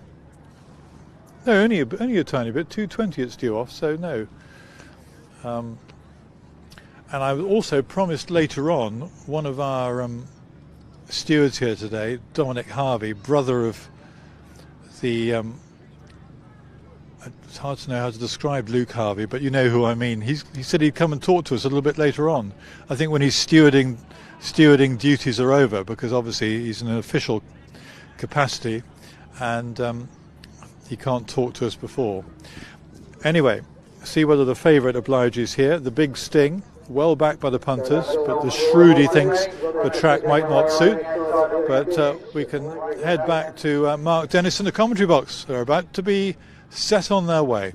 No, only a tiny bit. 2:20 it's due off, so no. And I also promised later on one of our stewards here today, Dominic Harvey, brother of the it's hard to know how to describe Luke Harvey, but you know who I mean. He said he'd come and talk to us a little bit later on. I think when his stewarding duties are over, because obviously he's in an official capacity and he can't talk to us before. Anyway, see whether the favourite obliges here. The Big Sting, well backed by the punters, but the Shrewdy thinks the track might not suit. But we can head back to Mark Dennis in the commentary box. They're about to be set on their way.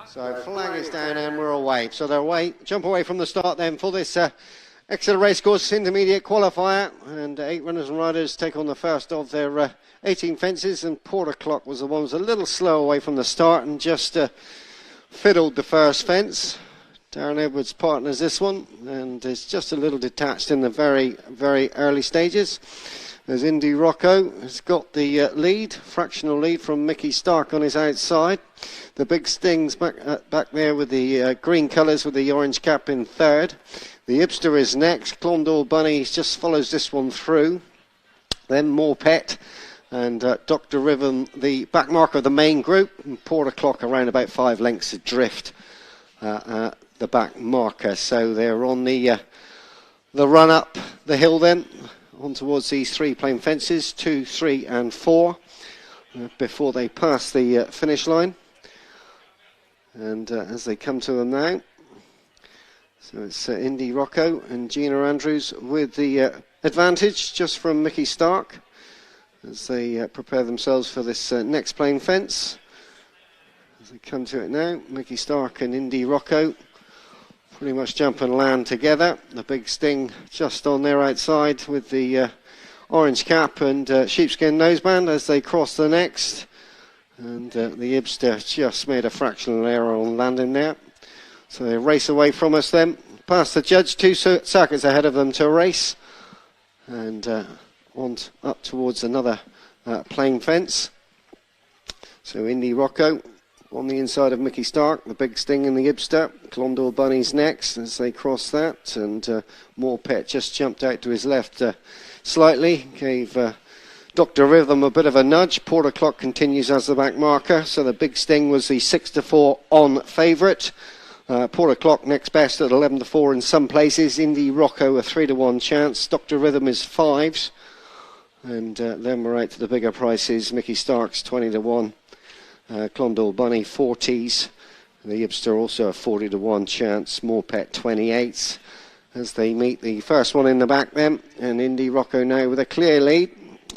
So flag is down and we're away. So they're away. Jump away from the start then for this Exeter Racecourse Intermediate qualifier. And 8 runners and riders take on the first of their 18 fences. And Porter Clock was the one who was a little slow away from the start and just fiddled the first fence. Darren Edwards partners this one and is just a little detached in the very, very early stages. As Indy Rocco has got the lead, fractional lead from Mickey Stark on his outside. The Big Sting's back there with the green colours with the orange cap in third. The Ibster is next. Clondall Bunny just follows this one through. Then More Pet and Dr. Rhythm, the back marker of the main group. And Porter Clock around about 5 lengths adrift. The back marker, so they're on the run up the hill then on towards these 3 plain fences, 2, 3 and 4 before they pass the finish line. And as they come to them now, so it's Indy Rocco and Gina Andrews with the advantage just from Mickey Stark as they prepare themselves for this next plain fence. As they come to it now, Mickey Stark and Indy Rocco pretty much jump and land together. The Big Sting just on their outside with the orange cap and sheepskin noseband as they cross the next. And the Ibster just made a fractional error on landing there. So they race away from us then. Past the judge, 2 circuits ahead of them to race. And on up towards another plain fence. So Indy Rocco on the inside of Mickey Stark, the Big Sting and the Ibster. Clondall Bunny's next as they cross that, and More Pet just jumped out to his left slightly, gave Dr. Rhythm a bit of a nudge. Porter Clock continues as the back marker, so the Big Sting was the 6-4 on favourite. Porter Clock next best at 11-4 in some places. Indy Rocco a 3-1 chance. Dr. Rhythm is 5s, and then we're out to the bigger prices. Mickey Stark's 20-1. Clondall Bunny 40s, the Ibster also a 40-1 chance. More Pet 28s as they meet the first one in the back then, and Indy Rocco now with a clear lead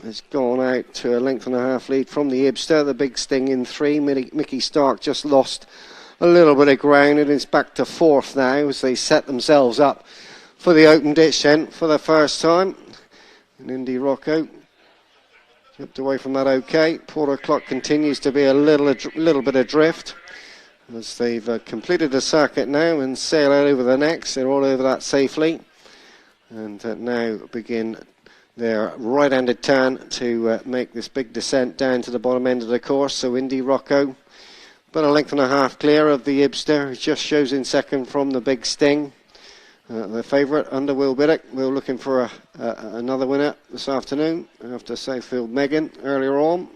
has gone out to a 1.5 length lead from the Ibster. The Big Sting in 3. Mickey Stark just lost a little bit of ground and is back to 4th now as they set themselves up for the open ditch then for the first time. And Indy Rocco jumped away from that okay. Porter Clock continues to be a little bit adrift as they've completed the circuit now and sail out over the next. They're all over that safely and now begin their right-handed turn to make this big descent down to the bottom end of the course. So Indy Rocco about a 1.5 lengths clear of the Ibster, who just shows in second from the Big Sting. The favourite under Will Biddick. We're looking for another winner this afternoon after Southfield Megan earlier on.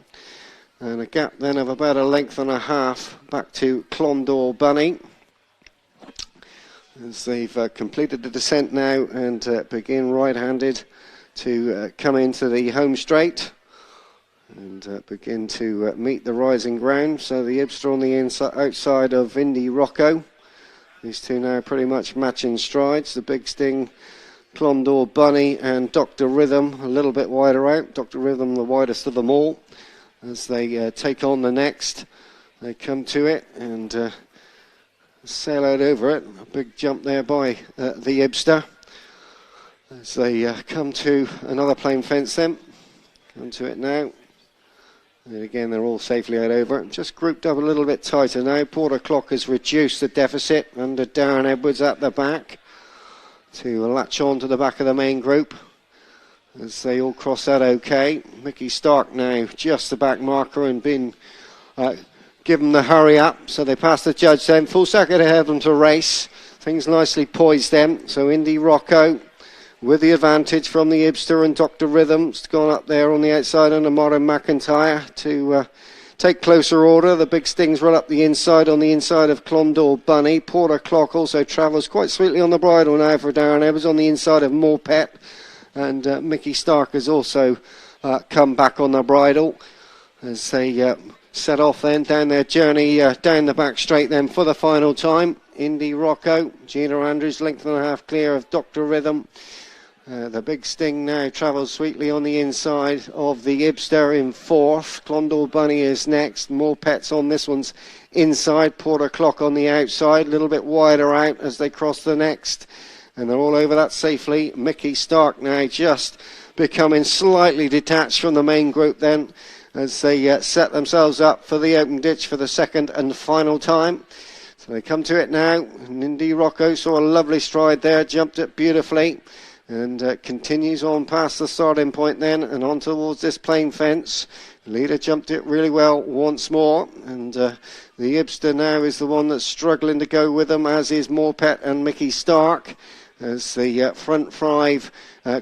And a gap then of about a 1.5 lengths back to Clondall Bunny. As they've completed the descent now and begin right-handed to come into the home straight and begin to meet the rising ground. So the Ibster on the outside of Indy Rocco. These two now pretty much matching strides. The Big Sting, Clondall Bunny and Dr. Rhythm a little bit wider out. Dr. Rhythm the widest of them all. as they take on the next. They come to it and sail out over it. A big jump there by the Ibster. As they come to another plain fence then. Come to it now. And again, they're all safely out over it. Just grouped up a little bit tighter now. Porter Clock has reduced the deficit under Darren Edwards at the back to latch on to the back of the main group as they all cross that okay. Mickey Stark now just the back marker and been given the hurry up. So they pass the judge then. Full second ahead of them to race. Things nicely poised then. So Indy Rocco with the advantage from the Ibster and Dr. Rhythm's gone up there on the outside under Modern McIntyre to take closer order. The big stings run up the inside on the inside of Clondor Bunny. Porter Clock also travels quite sweetly on the bridle now for Darren Evans on the inside of Morpet. And Mickey Stark has also come back on the bridle as they set off then down their journey down the back straight then for the final time. Indy Rocco, Gina Andrews, length and a half clear of Dr. Rhythm. The big sting now travels sweetly on the inside of the Ibster in fourth. Clondor Bunny is next. More pets on this one's inside. Porter Clock on the outside. A little bit wider out as they cross the next. And they're all over that safely. Mickey Stark now just becoming slightly detached from the main group then as they set themselves up for the open ditch for the second and final time. So they come to it now. And Indy Rocco saw a lovely stride there. Jumped it beautifully. And continues on past the starting point then and on towards this plain fence. Leader jumped it really well once more. And the Ibster now is the one that's struggling to go with them, as is Morpet and Mickey Stark. As the front five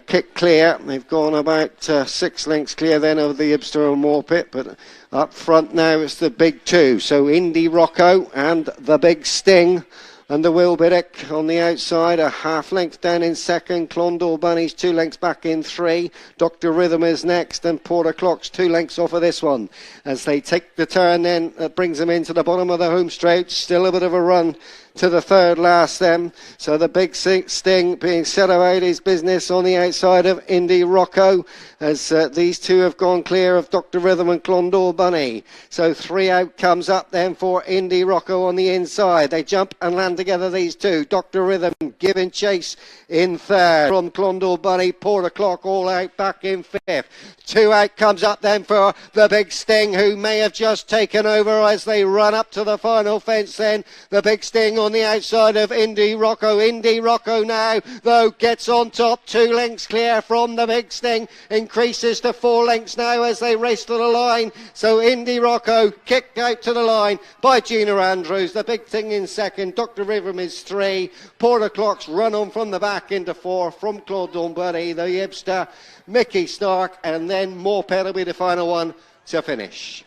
kick clear. They've gone about 6 lengths clear then of the Ibster and Morpet. But up front now it's the big two. So Indy Rocco and the big Sting. Under Will Biddick on the outside, a half length down in second. Clondor Bunny's 2 lengths back in 3. Dr. Rhythm is next, and Porter Clock's 2 lengths off of this one. As they take the turn then, that brings them into the bottom of the home straight. Still a bit of a run to the third last then. So the big Sting being set about his business on the outside of Indy Rocco, as these two have gone clear of Dr. Rhythm and Clondor Bunny. So 3 out comes up then for Indy Rocco on the inside. They jump and land together, these two. Dr. Rhythm giving chase in third from Clondor Bunny. Porter Clock all out back in fifth. 2 out comes up then for the big Sting, who may have just taken over as they run up to the final fence then. The big Sting on the outside of Indy Rocco. Indy Rocco now, though, gets on top. 2 lengths clear from the big Sting. Increases to 4 lengths now as they race to the line. So Indy Rocco kicked out to the line by Gina Andrews. The big thing in second. Dr. Rhythm is 3. Porter Clock's run on from the back into 4 from Clondor Bunny. The Ibster, Mickey Stark, and then Morpet will be the final one to finish.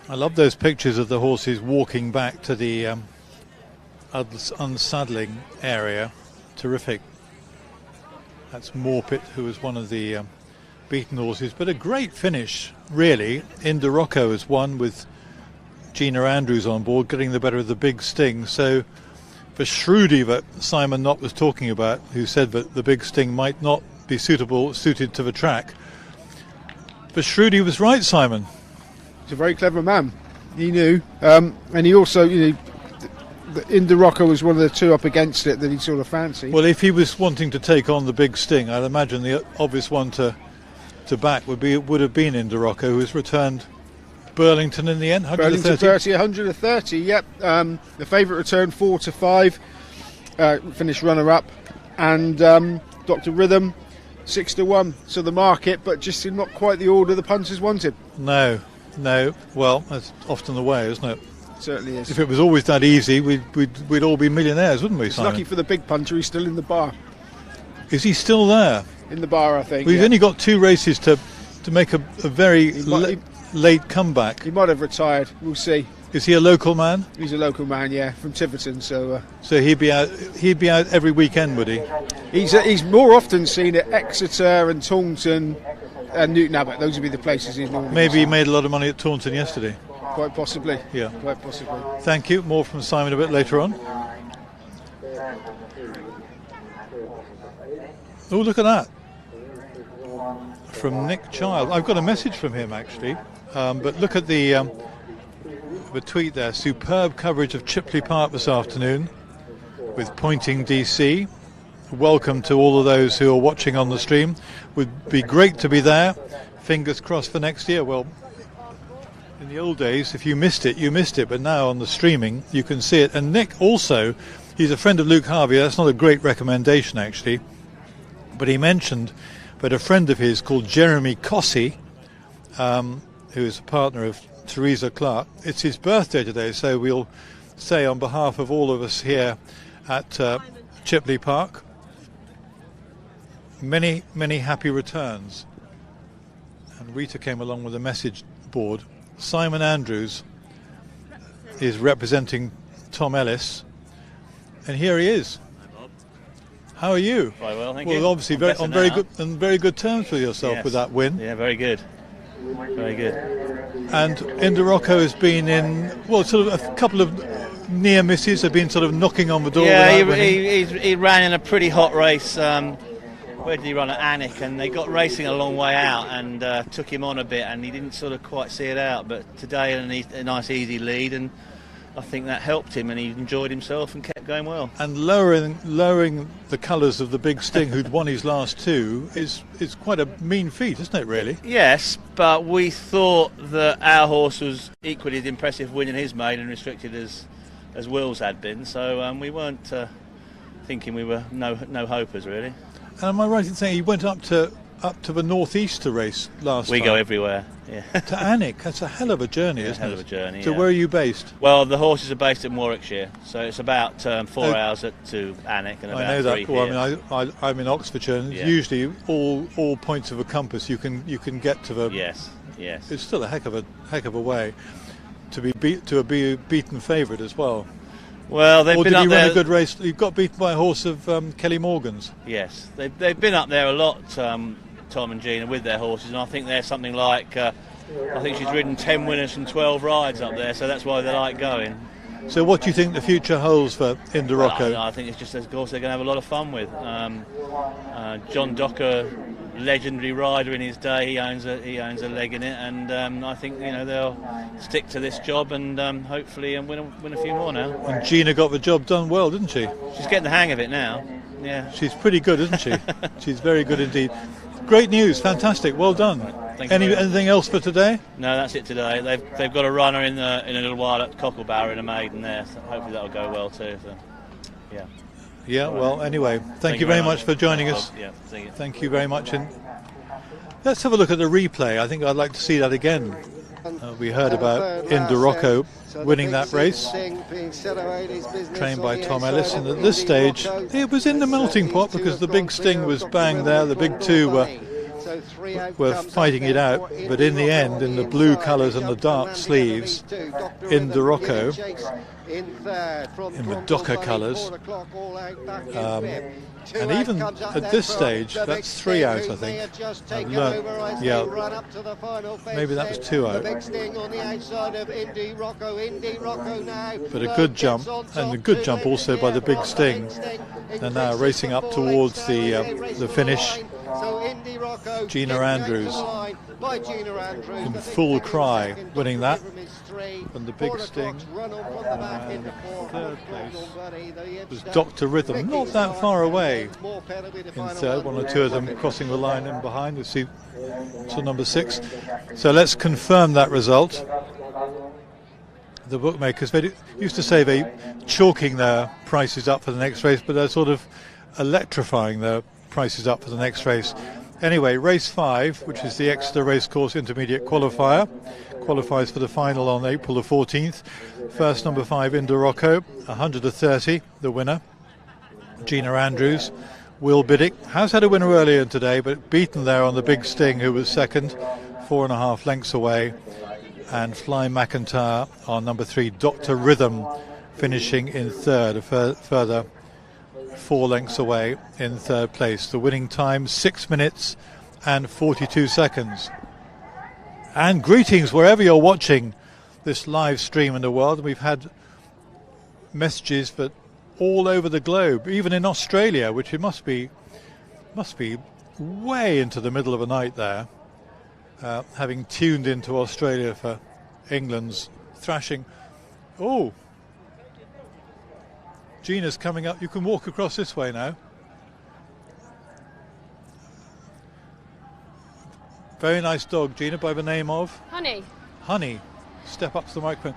I love those pictures of the horses walking back to the unsaddling area. Terrific. That's Morpet, who was one of the beaten horses, but a great finish, really. Indy Rocco has won with Gina Andrews on board, getting the better of the big Sting. So for Shrewdy that Simon Knott was talking about, who said that the Big Sting might not be suited to the track. But Shrewdy was right, Simon. He's a very clever man. He knew, and he also, the Indorocco was one of the two up against it that he sort of fancied. Well, if he was wanting to take on the Big Sting, I'd imagine the obvious one to back would have been Indorocco, who has returned Burlington in the end. 130. 130. Yep. The favourite returned 4-5. Finished runner-up, and Dr. Rhythm 6-1. So the market, but just in not quite the order the punters wanted. No. Well, that's often the way, isn't it? Certainly is. If it was always that easy, we'd all be millionaires, wouldn't we, It's Simon? lucky for the big punter, he's still in the bar. Is he still there? In the bar, I think. We've only got 2 races to make a very late comeback. He might have retired. We'll see. Is he a local man? He's a local man, yeah, from Tiverton. So he'd be out every weekend, would he? He's more often seen at Exeter and Taunton and Newton Abbot. Those would be the places he's normally. Maybe he made a lot of money at Taunton yesterday. Quite possibly. Yeah. Quite possibly. Thank you. More from Simon a bit later on. Oh, look at that. From Nick Child. I've got a message from him, actually. But look at the tweet there. Superb coverage of Chipley Park this afternoon with Pointing DC. Welcome to all of those who are watching on the stream. Would be great to be there. Fingers crossed for next year. Well, in the old days, if you missed it, you missed it. But now on the streaming, you can see it. And Nick also, he's a friend of Luke Harvey. That's not a great recommendation, actually. But he mentioned that a friend of his called Jeremy Cossey, who is a partner of Theresa Clark, it's his birthday today, so we'll say on behalf of all of us here at Chipley Park, many, many happy returns. And Rita came along with a message board. Simon Andrews is representing Tom Ellis, and here he is. How are you? Very well, thank you. Well, obviously on very good terms with yourself, yes, with that win. Yeah, very good. Very good. And Indorocco has been in, well, sort of a couple of near misses, have been sort of knocking on the door. Yeah, he ran in a pretty hot race. Where did he run? At Alnwick, and they got racing a long way out and took him on a bit, and he didn't sort of quite see it out. But today, a nice easy lead, and I think that helped him, and he enjoyed himself and kept going well. And lowering the colours of the Big Sting, who'd won his last 2, is quite a mean feat, isn't it, really? Yes, but we thought that our horse was equally as impressive winning his maiden restricted as Will's had been, so we weren't thinking we were no hopers, really. And am I right in saying he went up to the northeast to race last time? We go everywhere, yeah. To Alnwick, that's a hell of a journey, isn't it? Hell of a journey, So yeah. where are you based? Well, the horses are based in Warwickshire, so it's about 4 hours to Alnwick and about 3 I know that. here. Well, I mean, I'm in Oxfordshire, and usually all points of a compass you can get to the. Yes. It's still a heck of a way to be beaten favourite as well. Well, they've been up there. Or did he run a good race? He got beaten by a horse of Kelly Morgan's. Yes, they've been up there a lot, Tom and Gina, with their horses, and I think they're something like, I think she's ridden 10 winners from 12 rides up there, so that's why they like going. So what do you think the future holds for Indorocco? Well, I think it's just a horse they're going to have a lot of fun with. John Docker, legendary rider in his day, he owns a leg in it, and I think they'll stick to this job and hopefully win a few more now. And Gina got the job done well, didn't she? She's getting the hang of it now. Yeah, she's pretty good, isn't she? She's very good indeed. Great news, fantastic, well done. Anything else for today? No, that's it today. They've got a runner in a little while at Cocklebarrow in a maiden there, so hopefully that'll go well too. So, yeah. Yeah. Well, anyway, thank you very much for joining us. Yeah, thank you very much. And let's have a look at the replay. I think I'd like to see that again. We heard about Indorocco winning that race, trained by Tom Ellis, and at this stage it was in the melting pot because the Big Sting was bang there. The big 2 were were fighting it out, but in the end, in the blue colours and the dark sleeves, in the Rocco, in the Docker colours, and even at this stage, that's 3 out, I think. I've learned, yeah, maybe that was 2 out. But a good jump, and a good jump also by the Big Sting. They're now racing up towards the finish. Gina Andrews in full cry, winning that. And the Big Sting. And third place was Dr. Rhythm, not that far away in third. 1 or 2 of them crossing the line in behind. You see, so number 6. So let's confirm that result. The bookmakers, they used to say they chalking their prices up for the next race, but they're sort of electrifying their prices up for the next race. Anyway, race 5, which is the Exeter Racecourse Intermediate qualifier, qualifies for the final on April the 14th. First, number 5, Inda Rocco, 130, the winner. Gina Andrews, Will Biddick has had a winner earlier today, but beaten there on the Big Sting, who was second, 4.5 lengths away. And Fly McIntyre on number 3, Dr. Rhythm, finishing in third, a further 4 lengths away in third place. The winning time 6 minutes and 42 seconds. And greetings wherever you're watching this live stream in the world. We've had messages but all over the globe, even in Australia, which it must be way into the middle of the night there, having tuned into Australia for England's thrashing. Oh, Gina's coming up. You can walk across this way now. Very nice dog, Gina, by the name of Honey. Honey. Step up to the microphone.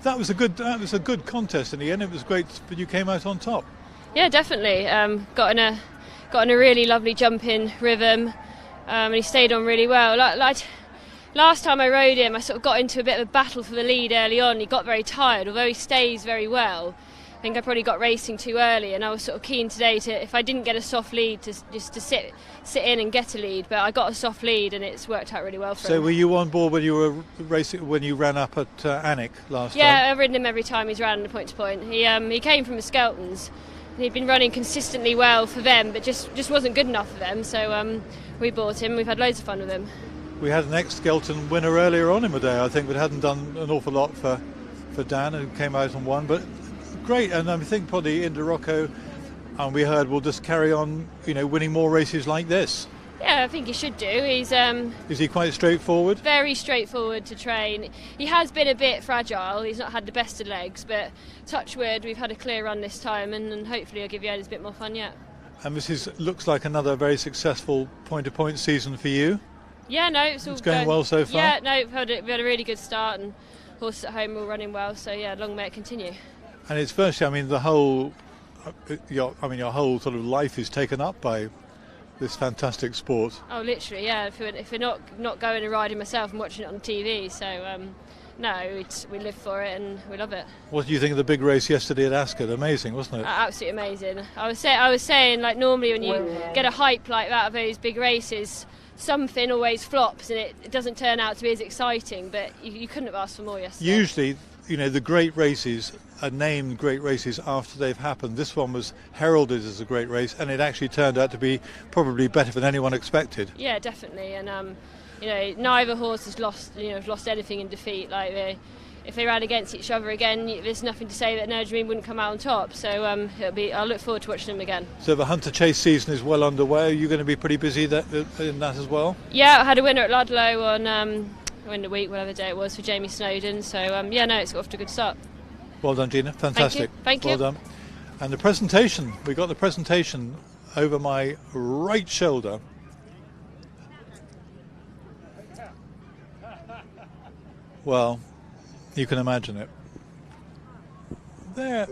That was a good contest in the end. It was great, but you came out on top. Yeah, definitely. Got in a really lovely jumping rhythm, and he stayed on really well. Like last time I rode him, I sort of got into a bit of a battle for the lead early on. He got very tired, although he stays very well. I think I probably got racing too early, and I was sort of keen today to, if I didn't get a soft lead, to sit in and get a lead. But I got a soft lead, and it's worked out really well for him. So were you on board when you were racing, when you ran up at Alnwick last time? Yeah, I've ridden him every time he's ran the point-to-point. He came from the Skeltons. He'd been running consistently well for them, but just wasn't good enough for them. So we bought him. We've had loads of fun with him. We had an ex-Skelton winner earlier on in the day, I think, but hadn't done an awful lot for Dan, who came out and won. But great, and I think probably Inda Rocco, and we heard, will just carry on, winning more races like this. Yeah, I think he should do. Is he quite straightforward? Very straightforward to train. He has been a bit fragile. He's not had the best of legs, but touch wood, we've had a clear run this time, and hopefully I'll give you a bit more fun yet. And this looks like another very successful point-to-point season for you. Yeah, no, it's going well so far. Yeah, no, we've had a really good start, and horses at home are all running well. So yeah, long may it continue. And it's virtually, the whole, your whole sort of life is taken up by this fantastic sport. Oh, literally, yeah. If we're not going and riding myself and watching it on TV, so no, we live for it and we love it. What do you think of the big race yesterday at Ascot? Amazing, wasn't it? Absolutely amazing. I was saying, like, normally when you get a hype like that of those big races, something always flops and it doesn't turn out to be as exciting. But you couldn't have asked for more yesterday. Usually, the great races are named great races after they've happened. This one was heralded as a great race, and it actually turned out to be probably better than anyone expected. Yeah, definitely. And neither horse has lost anything in defeat. Like if they ran against each other again, there's nothing to say that Nurjameen wouldn't come out on top. So I'll look forward to watching them again. So the Hunter Chase season is well underway. Are you going to be pretty busy in that as well? Yeah, I had a winner at Ludlow on in the week, whatever day it was, for Jamie Snowden. So it's off to a good start. Well done, Gina. Fantastic. Thank you. Well done. And the presentation, we got the presentation over my right shoulder. Well, you can imagine it. There.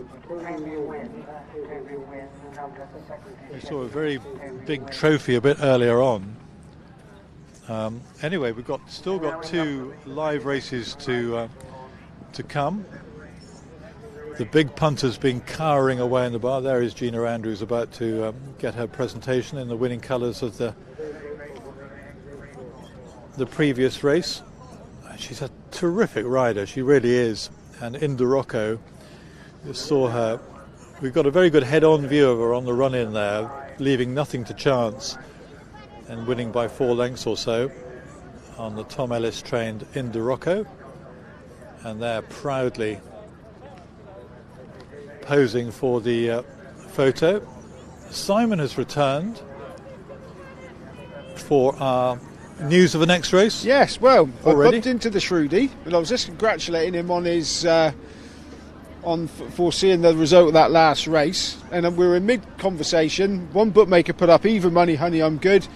We saw a very big trophy a bit earlier on. Anyway, we've still got 2 live races to come. The big punter's been cowering away in the bar. There is Gina Andrews about to get her presentation in the winning colours of the the previous race. She's a terrific rider, she really is. And Indorocco, you saw her. We've got a very good head-on view of her on the run-in there, leaving nothing to chance and winning by 4 lengths or so on the Tom Ellis trained Indorocco. And they're proudly posing for the photo. Simon has returned for our news of the next race. Yes, well, already? I bumped into the Shrudy, but I was just congratulating him on his for seeing the result of that last race, and we were in mid-conversation. One bookmaker put up even money, Honey I'm Good.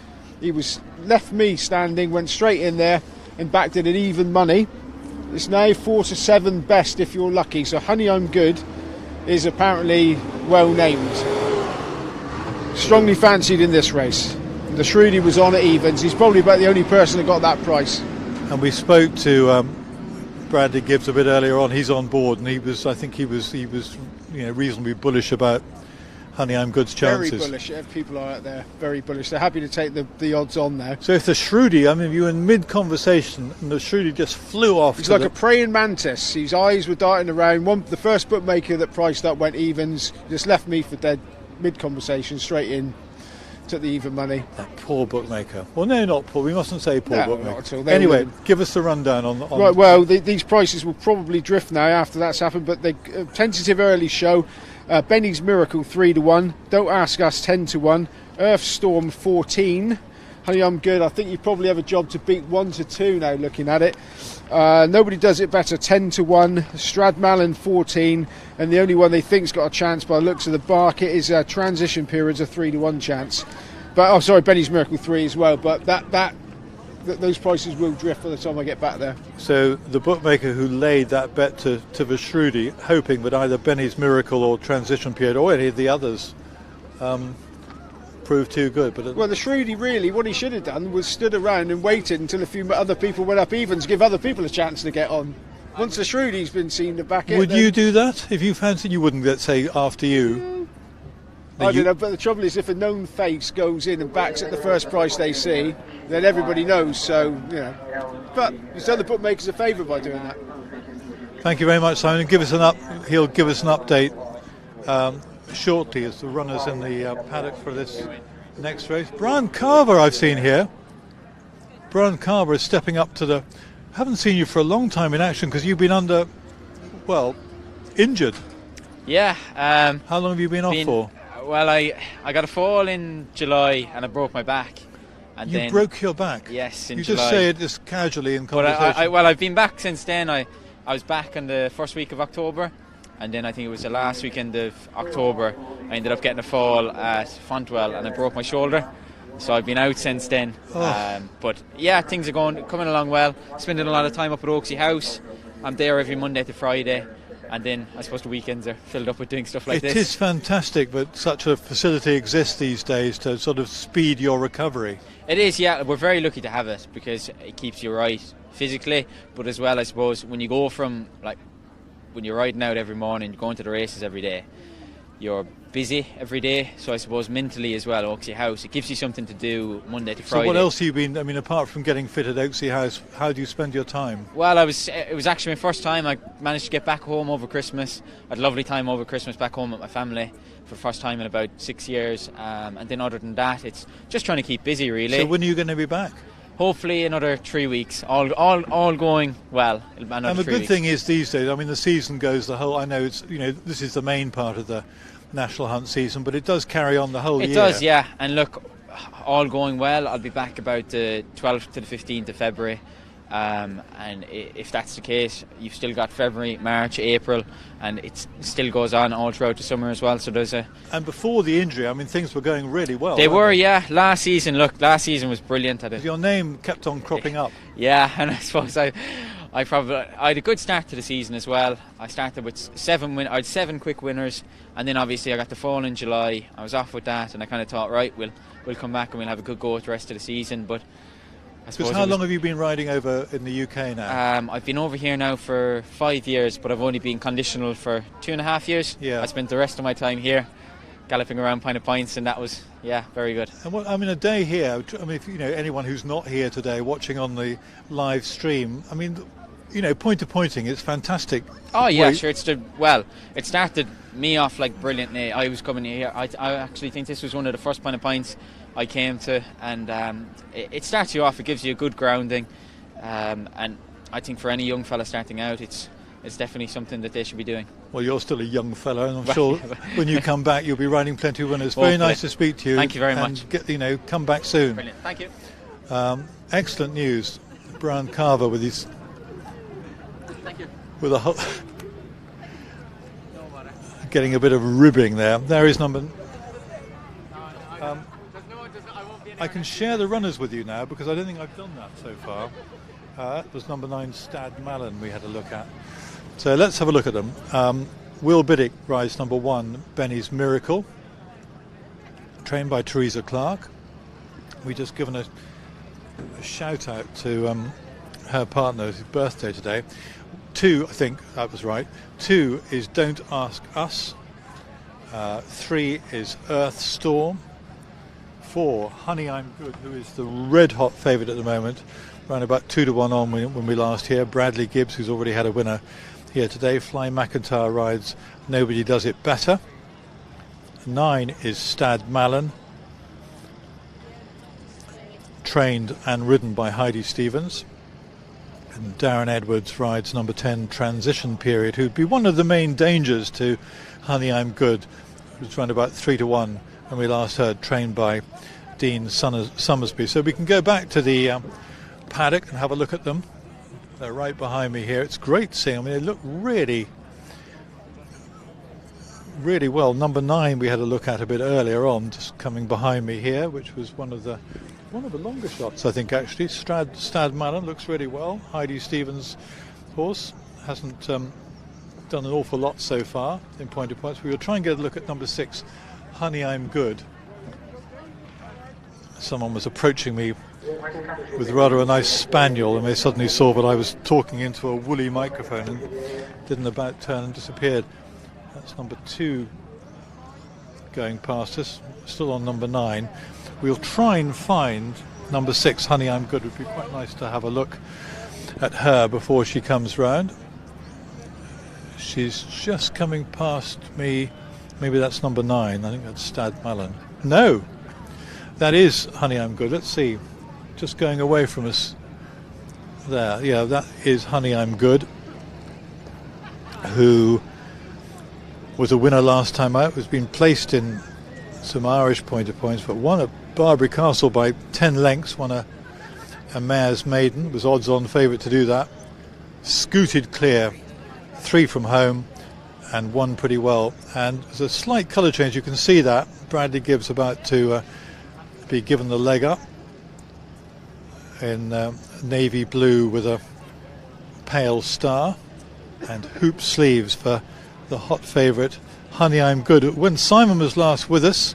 He was left me standing, went straight in there and backed it at even money. It's now 4-7 best if you're lucky, so Honey I'm Good is apparently well named. Strongly fancied in this race. The Shrudy was on at evens. He's probably about the only person that got that price. And we spoke to Bradley Gibbs a bit earlier on. He's on board, and I think he was reasonably bullish about Honey I'm Good's chances. Very bullish. People are out there very bullish. They're happy to take the odds on there. So if the Shrudy, I mean, you were in mid-conversation and the Shrudy just flew off. He's like a praying mantis. His eyes were darting around. The first bookmaker that priced up went evens. Just left me for dead mid-conversation, straight in. Took the even money. That poor bookmaker. Well, no, not poor. We mustn't say poor bookmaker. Not at all. Anyway, give us the rundown on. Right. Well, these prices will probably drift now after that's happened. But the tentative early show: Benny's Miracle 3-1. Don't Ask Us 10-1. Earthstorm 14. Honey I'm Good. I think you probably have a job to beat 1-2 now. Looking at it, Nobody Does It Better 10-1. Stradmalin 14. And the only one they think's got a chance by the looks of the market is Transition Periods, a 3-1 chance. But Benny's Miracle 3 as well. But those prices will drift by the time I get back there. So the bookmaker who laid that bet to the Shrudy, hoping that either Benny's Miracle or Transition Period or any of the others proved too good. But well, the Shrudy really, what he should have done was stood around and waited until a few other people went up evens, give other people a chance to get on. Once the Shrudy's been seen to back it. Would you do that if you fancied? You wouldn't, let's say, after you. I don't know, but the trouble is if a known face goes in and backs at the first price they see, then everybody knows, so, you know. But he's done the bookmakers a favour by doing that. Thank you very much, Simon. He'll give us an update shortly as the runners in the paddock for this next race. Brian Carver I've seen here. Brian Carver is stepping up to the... haven't seen you for a long time in action because you've been injured. Yeah. How long have you been off for? Well, I got a fall in July and I broke my back. And you broke your back? Yes, in you July. Just say it just casually in conversation. But I've been back since then. I was back in the first week of October, and then I think it was the last weekend of October I ended up getting a fall at Fontwell and I broke my shoulder. So I've been out since then. But yeah, things are coming along well. Spending a lot of time up at Oaksey House. I'm there every Monday to Friday. And then I suppose the weekends are filled up with doing stuff like this. It is fantastic that such a facility exists these days to sort of speed your recovery. It is, yeah. We're very lucky to have it because it keeps you right physically, but as well, I suppose, when you go from, when you're riding out every morning, you're going to the races every day, you're busy every day, so I suppose mentally as well, Oaksey House, it gives you something to do Monday to Friday. So what else have you been, apart from getting fit at Oaksey House, how do you spend your time? Well, it was actually my first time. I managed to get back home over Christmas. I had a lovely time over Christmas back home with my family for the first time in about 6 years, and then other than that, it's just trying to keep busy, really. So when are you going to be back? Hopefully another 3 weeks, all going well. And the good thing is these days, the season goes the whole, I know it's, this is the main part of the National Hunt season, but it does carry on the whole year. It does, yeah. And look, all going well, I'll be back about the 12th to the 15th of February. And if that's the case, you've still got February, March, April, and it still goes on all throughout the summer as well. So there's And before the injury, things were going really well. They were, yeah. Last season was brilliant. Your name kept on cropping up. Yeah, and I suppose I had a good start to the season as well. I started with 7 I had 7 quick winners, and then obviously I got the fall in July. I was off with that, and I kind of thought, right, we'll come back and we'll have a good go at the rest of the season. But because how long have you been riding over in the UK now? I've been over here now for 5 years, but I've only been conditional for 2.5 years. Yeah. I spent the rest of my time here. galloping around Point-To-Points, and that was very good. And what, I mean, a day here. I mean, if anyone who's not here today watching on the live stream, I mean, point-to-pointing, it's fantastic. Oh yeah, sure. It started me off like brilliantly. I was coming here. I actually think this was one of the first Point-To-Points I came to, and it starts you off. It gives you a good grounding, and I think for any young fella starting out, it's definitely something that they should be doing. Well, you're still a young fellow, and I'm sure when you come back, you'll be riding plenty of winners. Very nice to speak to you. Thank you very much. Come back soon. Brilliant. Thank you. Excellent news. Brian Carver with his. Thank you. With a whole getting a bit of ribbing there. There is number. I can share the runners with you now because I don't think I've done that so far. That was number 9 Stad Malin we had a look at. So let's have a look at them. Will Biddick rides number 1 Benny's Miracle, trained by Teresa Clark. We just given a shout out to her partner's birthday today. 2, I think that was right. 2 is Don't Ask Us. 3 is Earth Storm. 4 Honey I'm Good, who is the red hot favourite at the moment, around about 2-1 on when we last hear. Bradley Gibbs, who's already had a winner here today. Fly McIntyre rides Nobody Does It Better. 9 is Stad Malin, trained and ridden by Heidi Stevens. And Darren Edwards rides number 10 Transition Period, who'd be one of the main dangers to Honey I'm Good. It was around about 3-1 when we last heard, trained by Dean Summersby. So we can go back to the paddock and have a look at them. They're right behind me here. It's great seeing them. I mean, they look really, really well. Number 9 we had a look at a bit earlier on, just coming behind me here, which was one of the longer shots, I think, actually. Stad Malin looks really well. Heidi Stevens' horse hasn't done an awful lot so far in Point-To-Points. We will try and get a look at number 6 Honey I'm Good. Someone was approaching me with rather a nice spaniel, and they suddenly saw that I was talking into a woolly microphone and did an about turn and disappeared. That's number 2 going past us, still on number 9. We'll try and find number 6 Honey I'm Good. It would be quite nice to have a look at her before she comes round. She's just coming past me. Maybe that's number 9. I think that's Stad Malin. No, that is Honey I'm Good. Let's see. Just going away from us there. Yeah, that is Honey I'm Good, who was a winner last time out, has been placed in some Irish Point-To-Points, but won at Barbary Castle by 10 lengths, won a mare's maiden, was odds-on favourite to do that, scooted clear, 3 from home, and won pretty well. And there's a slight colour change, you can see that. Bradley Gibbs about to be given the leg up in navy blue with a pale star, and hoop sleeves for the hot favourite Honey I'm Good. When Simon was last with us,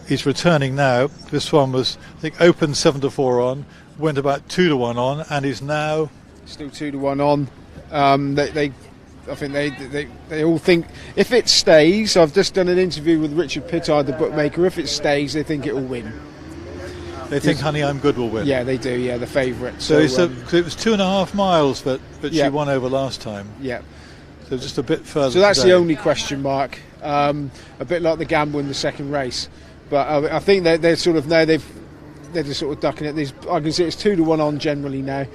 he's returning now. This one was, I think, open 7-4 on, went about 2-1 on, and is now still 2-1 on. I think they all think if it stays. I've just done an interview with Richard Pittard, the bookmaker. If it stays, they think it will win. They think Honey I'm Good will win. Yeah, they do. Yeah, the favourite. So it was 2.5 miles that she won over last time. Yeah. So just a bit further. So that's today. the only question mark. A bit like the gamble in the second race, but I think they're sort of now they're just sort of ducking it. I can see it's 2-1 on generally now.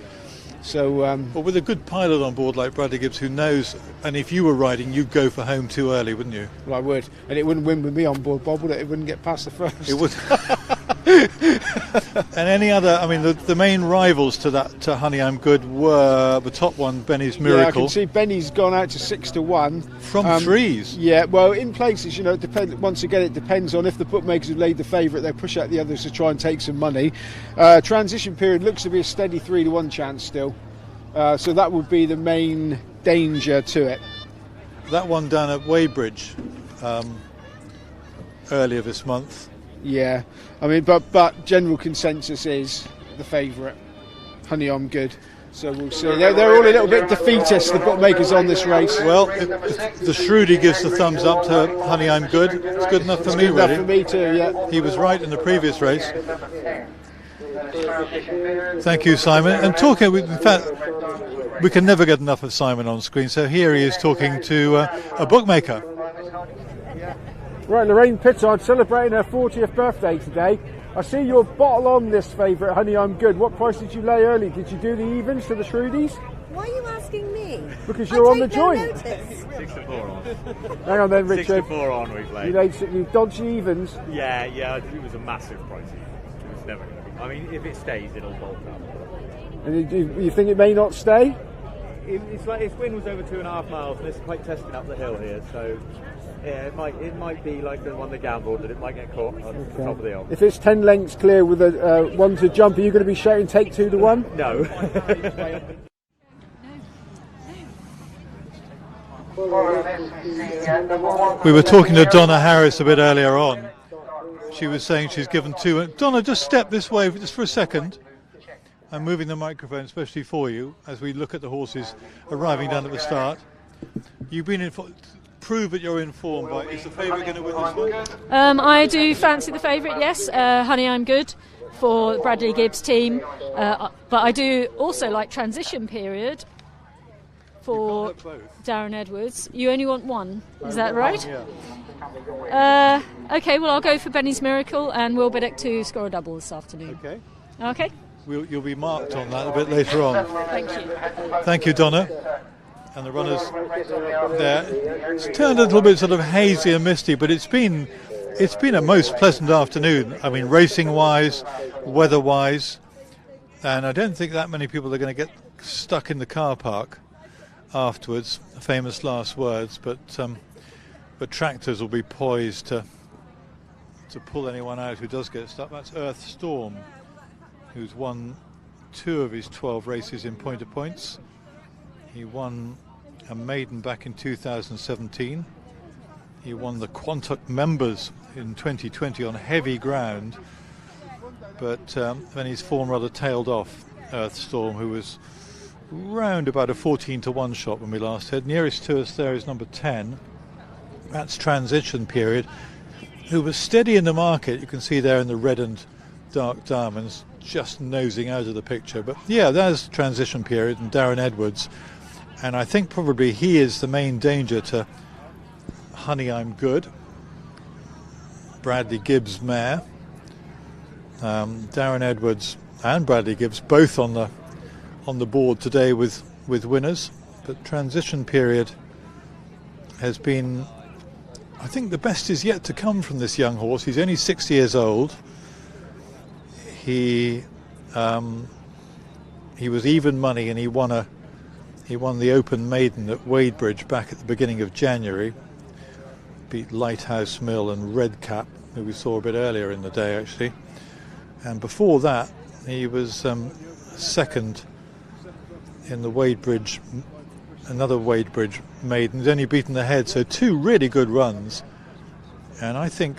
So, well, with a good pilot on board like Bradley Gibbs, who knows, and if you were riding, you'd go for home too early, wouldn't you? Well, I would, and it wouldn't win with me on board, Bob, would it? It wouldn't get past the first. It would. And any other? I mean, the main rivals to Honey I'm Good were the top one, Benny's Miracle. Yeah, I can see Benny's gone out to 6-1 from 3s. Yeah, well, in places, it depends. Once again, it depends on if the bookmakers have laid the favourite, they'll push out the others to try and take some money. Transition Period looks to be a steady 3-1 chance still. So that would be the main danger to it. That one down at Weybridge earlier this month. Yeah, I mean, but general consensus is the favourite, Honey I'm Good. So we'll see. They're all a little bit defeatist, the bookmakers on this race. Well, the Shrudy gives the thumbs up to Honey I'm Good. It's good enough for me, good really. enough for me too, yeah. He was right in the previous race. Thank you, Simon. And talking, in fact, we can never get enough of Simon on screen, so here he is talking to a bookmaker. Right, Lorraine Pittard celebrating her 40th birthday today. I see you're bottle on this favourite, Honey I'm Good. What price did you lay early? Did you do the evens to the Shrudies? Why are you asking me? Because you're on the joint. 6 to 4 on. Hang on then, Richard. 6 to 4 on we played. You dodged the evens? Yeah, it was a massive price. It was never going to be. I mean, if it stays, it'll bulk up. And you think it may not stay? It's like its wind was over 2.5 miles, and it's quite testing up the hill here, so yeah, it might be like the one that gambled that it might get caught on the top of the hill. If it's 10 lengths clear with a one to jump, are you going to be shouting take 2 to 1? No. We were talking to Donna Harris a bit earlier on. She was saying she's given 2. Donna, just step this way just for a second. I'm moving the microphone especially for you as we look at the horses arriving down at the start. You've been prove that you're informed. Is the favourite going to win this one? I do fancy the favourite, yes. Honey I'm Good for Bradley Gibbs' team. But I do also like Transition Period for Darren Edwards. You only want one, is that right? Yeah. Okay, well I'll go for Benny's Miracle and Will Biddick to score a double this afternoon. Okay. Okay. You'll be marked on that a bit later on. Thank you. Thank you, Donna. And the runners there. It's turned a little bit sort of hazy and misty, but it's been a most pleasant afternoon. I mean, racing-wise, weather-wise, and I don't think that many people are going to get stuck in the car park afterwards. Famous last words, but tractors will be poised to pull anyone out who does get stuck. That's Earth Storm, who's won 2 of his 12 races in Point-To-Points. He won a maiden back in 2017. He won the Quantock Members in 2020 on heavy ground, but then his form rather tailed off. Earth Storm, who was round about a 14 to 1 shot when we last had. Nearest to us there is number 10. That's Transition Period, who was steady in the market. You can see there in the red and dark diamonds, just nosing out of the picture. But yeah, there's Transition Period and Darren Edwards, and I think probably he is the main danger to Honey I'm Good, Bradley Gibbs' mare. Darren Edwards and Bradley Gibbs both on the board today with winners, but Transition Period has been, I think the best is yet to come from this young horse. He's only 6 years old. He was even money, and he won the Open Maiden at Wadebridge back at the beginning of January. Beat Lighthouse Mill and Redcap, who we saw a bit earlier in the day actually. And before that, he was second in the Wadebridge, another Wadebridge Maiden. He's only beaten the head, so 2 really good runs. And I think,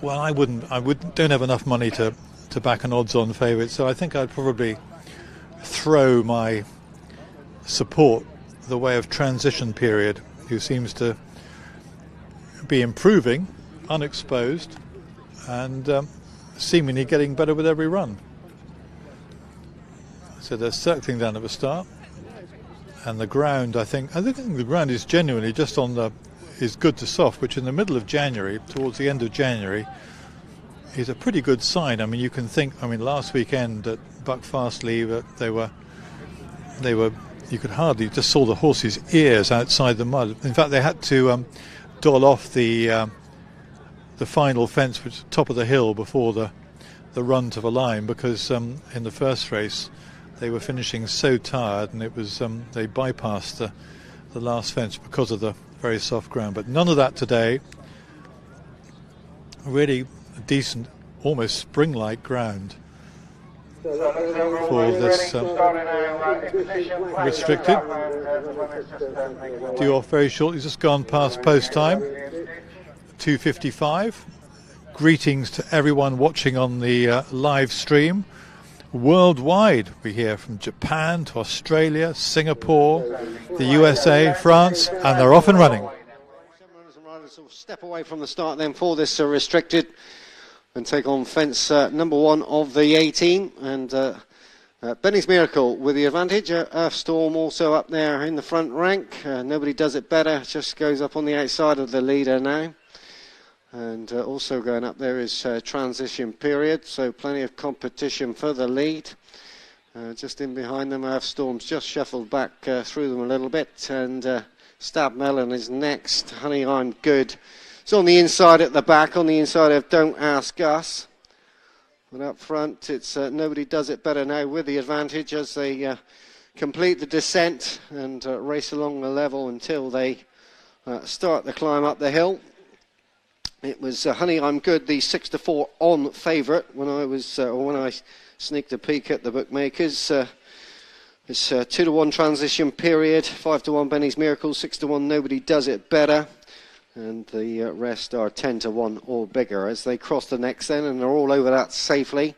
well, I don't have enough money to back an odds-on favourite, so I think I'd probably throw my support the way of Transition Period, who seems to be improving, unexposed, and seemingly getting better with every run. So they're circling down at the start, and the ground, I think the ground is genuinely just is good to soft, which in the middle of January, towards the end of January, is a pretty good sign. I mean, you can think, last weekend at Buckfastleigh, they were, you could hardly, just saw the horses' ears outside the mud. In fact, they had to doll off the final fence, which is top of the hill, before the run to the line, because in the first race they were finishing so tired, and it was they bypassed the last fence because of the very soft ground. But none of that today. Really decent, almost spring-like ground for this restricted. Due off very shortly, just gone past post time, 2:55. Greetings to everyone watching on the live stream worldwide. We hear from Japan to Australia, Singapore, the USA, France, and they're off and running. Step away from the start then for this restricted and take on fence number 1 of the 18, and Benny's Miracle with the advantage. Earthstorm also up there in the front rank. Nobody does it better, just goes up on the outside of the leader now. And also going up there is Transition Period, so plenty of competition for the lead. Just in behind them, Earthstorm's just shuffled back through them a little bit, and Stab Melon is next. Honey I'm Good. It's on the inside at the back, on the inside of Don't Ask Us. But up front, it's Nobody Does It Better now with the advantage as they complete the descent and race along the level until they start the climb up the hill. It was Honey I'm Good, the 6-4 on favourite when I sneaked a peek at the bookmakers. It's 2-1 Transition Period, 5-1 Benny's Miracle, 6-1 Nobody Does It Better. And the rest are 10-1 or bigger as they cross the next then, and they're all over that safely.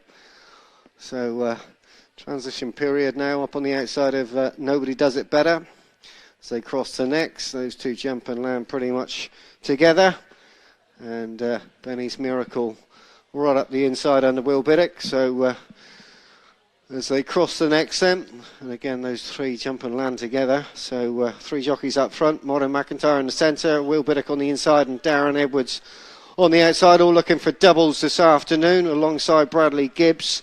So Transition Period now up on the outside of Nobody Does It Better. As they cross the next, those two jump and land pretty much together. And Benny's Miracle right up the inside under Will Biddick. So as they cross the next then, and again those three jump and land together. So 3 jockeys up front, Modern McIntyre in the centre, Will Biddick on the inside and Darren Edwards on the outside, all looking for doubles this afternoon alongside Bradley Gibbs,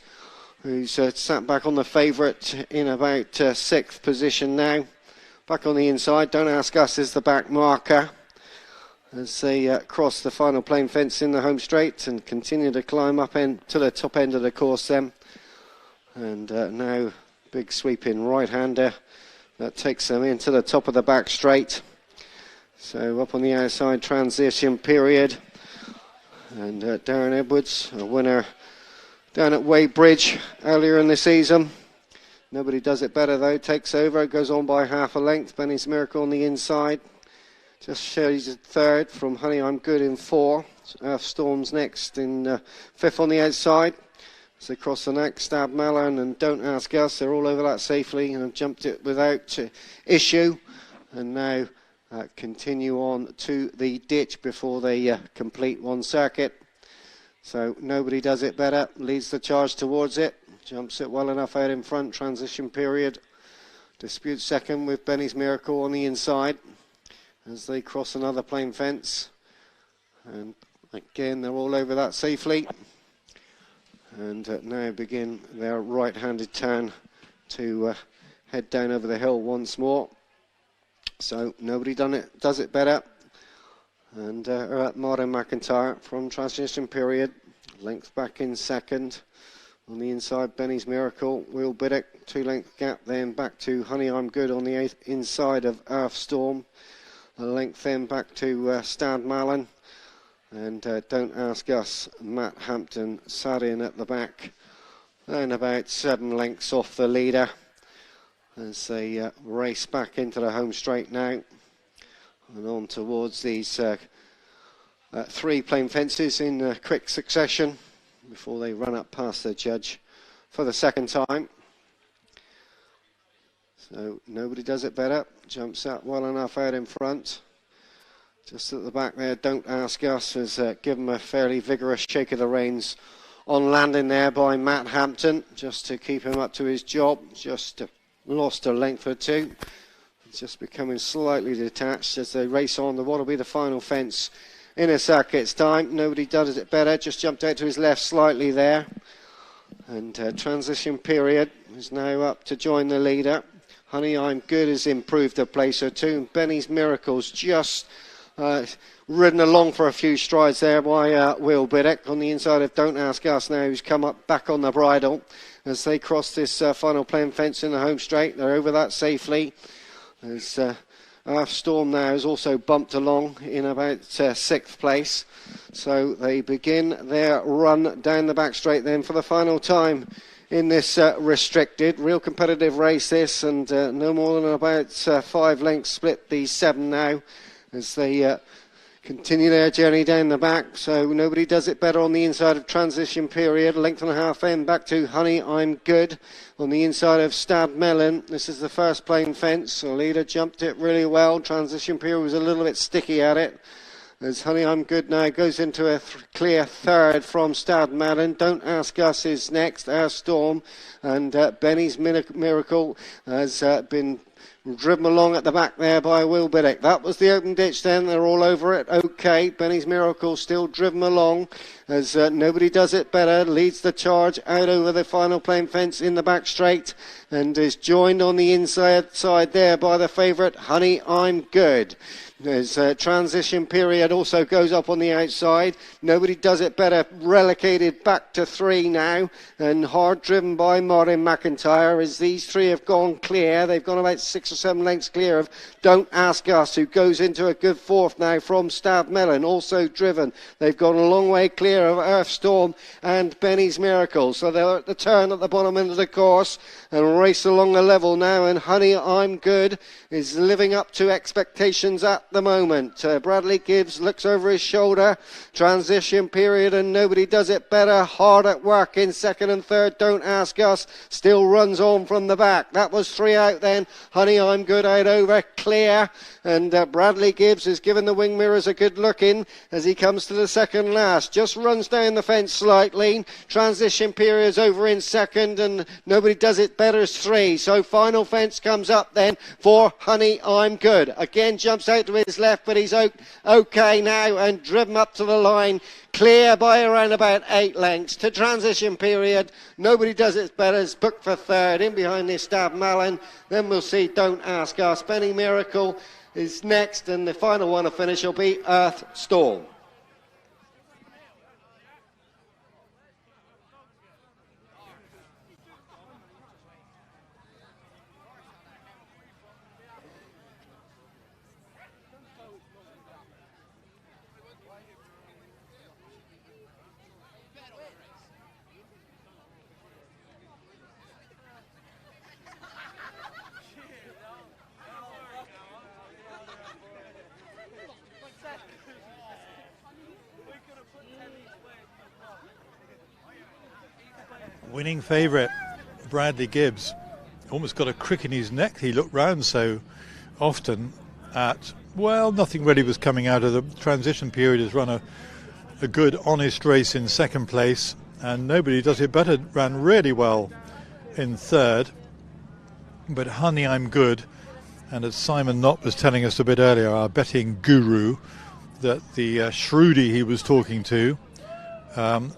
who's sat back on the favourite in about 6th position now. Back on the inside, Don't Ask Us is the back marker as they cross the final plain fence in the home straight and continue to climb up to the top end of the course then. And now big sweeping right-hander that takes them into the top of the back straight. So up on the outside, Transition Period. And Darren Edwards, a winner down at Weybridge earlier in the season. Nobody Does It Better though, takes over, goes on by half a length. Benny's Miracle on the inside. Just shows a third from Honey I'm Good in 4. Earthstorm's next in 5th on the outside. As they cross the next, Stab Melon and Don't Ask Us, they're all over that safely and have jumped it without issue. And now continue on to the ditch before they complete one circuit. So Nobody Does It Better leads the charge towards it, jumps it well enough out in front. Transition Period disputes second with Benny's Miracle on the inside as they cross another plain fence. And again, they're all over that safely. And now begin their right-handed turn to head down over the hill once more. So Nobody Does It Better. And Modern McIntyre from Transition Period. Length back in second. On the inside, Benny's Miracle. Will Biddick, 2-length gap then back to Honey I'm Good on the inside of Earthstorm. A length then back to Stab Melon. And Don't Ask Us, Matt Hampton sat in at the back. And about 7 lengths off the leader as they race back into the home straight now. And on towards these 3 plain fences in quick succession before they run up past the judge for the second time. So Nobody Does It Better, jumps up well enough out in front. Just at the back there, Don't Ask Us has given a fairly vigorous shake of the reins on landing there by Matt Hampton, just to keep him up to his job. Just lost a length or 2. Just becoming slightly detached as they race on to what will be the final fence in a circuit's time. Nobody Does It Better, just jumped out to his left slightly there. And Transition Period is now up to join the leader. Honey I'm Good has improved a place or 2. Benny's Miracle's just ridden along for a few strides there by Will Biddick on the inside of Don't Ask Us now, who's come up back on the bridle as they cross this final plain fence in the home straight. They're over that safely as Earthstorm now has also bumped along in about 6th place. So they begin their run down the back straight then for the final time in this restricted. Real competitive race this, and no more than about 5 lengths split these 7 now as they continue their journey down the back, so nobody does it better on the inside of transition period. Length and a half end back to Honey I'm Good on the inside of Stab Melon. This is the first plain fence, so leader jumped it really well. Transition period was a little bit sticky at it, as Honey I'm Good now goes into a clear third from Stab Melon. Don't Ask Us is next, Our Storm, and Benny's Miracle has been driven along at the back there by Will Biddick. That was the open ditch then. They're all over it. Okay, Benny's Miracle still driven along as Nobody Does It Better leads the charge out over the final plain fence in the back straight and is joined on the inside side there by the favourite Honey I'm Good. There's transition period also goes up on the outside. Nobody Does It Better relegated back to 3 now, and hard driven by Martin McIntyre as these 3 have gone clear. They've gone about 6 or 7 lengths clear of Don't Ask Us, who goes into a good fourth now from Stab Melon, also driven. They've gone a long way clear of Earth Storm and Benny's Miracle, so they're at the turn at the bottom end of the course and race along the level now, and Honey I'm Good is living up to expectations at the moment. Bradley Gibbs looks over his shoulder. Transition period and Nobody Does It Better hard at work in second and third. Don't Ask Us still runs on from the back. That was 3 out then. Honey I'm Good out over clear, and Bradley Gibbs is giving the wing mirrors a good look in as he comes to the second last. Just runs down the fence slightly. Transition period is over in second, and Nobody Does It Better is 3. So final fence comes up then for Honey I'm Good. Again jumps out to his left, but he's okay now and driven up to the line. Clear by around about 8 lengths to transition period. Nobody Does It Better is booked for third. In behind this Stab Malin. Then we'll see Don't Ask Us. Benny Miracle is next, and the final one to finish will be Earth Storm. Winning favourite, Bradley Gibbs, almost got a crick in his neck. He looked round so often at, well, nothing really was coming out of the transition period. Has run a good, honest race in second place, and Nobody Does It Better ran really well in third. But Honey I'm Good, and as Simon Knott was telling us a bit earlier, our betting guru, that the Shrewdy he was talking to,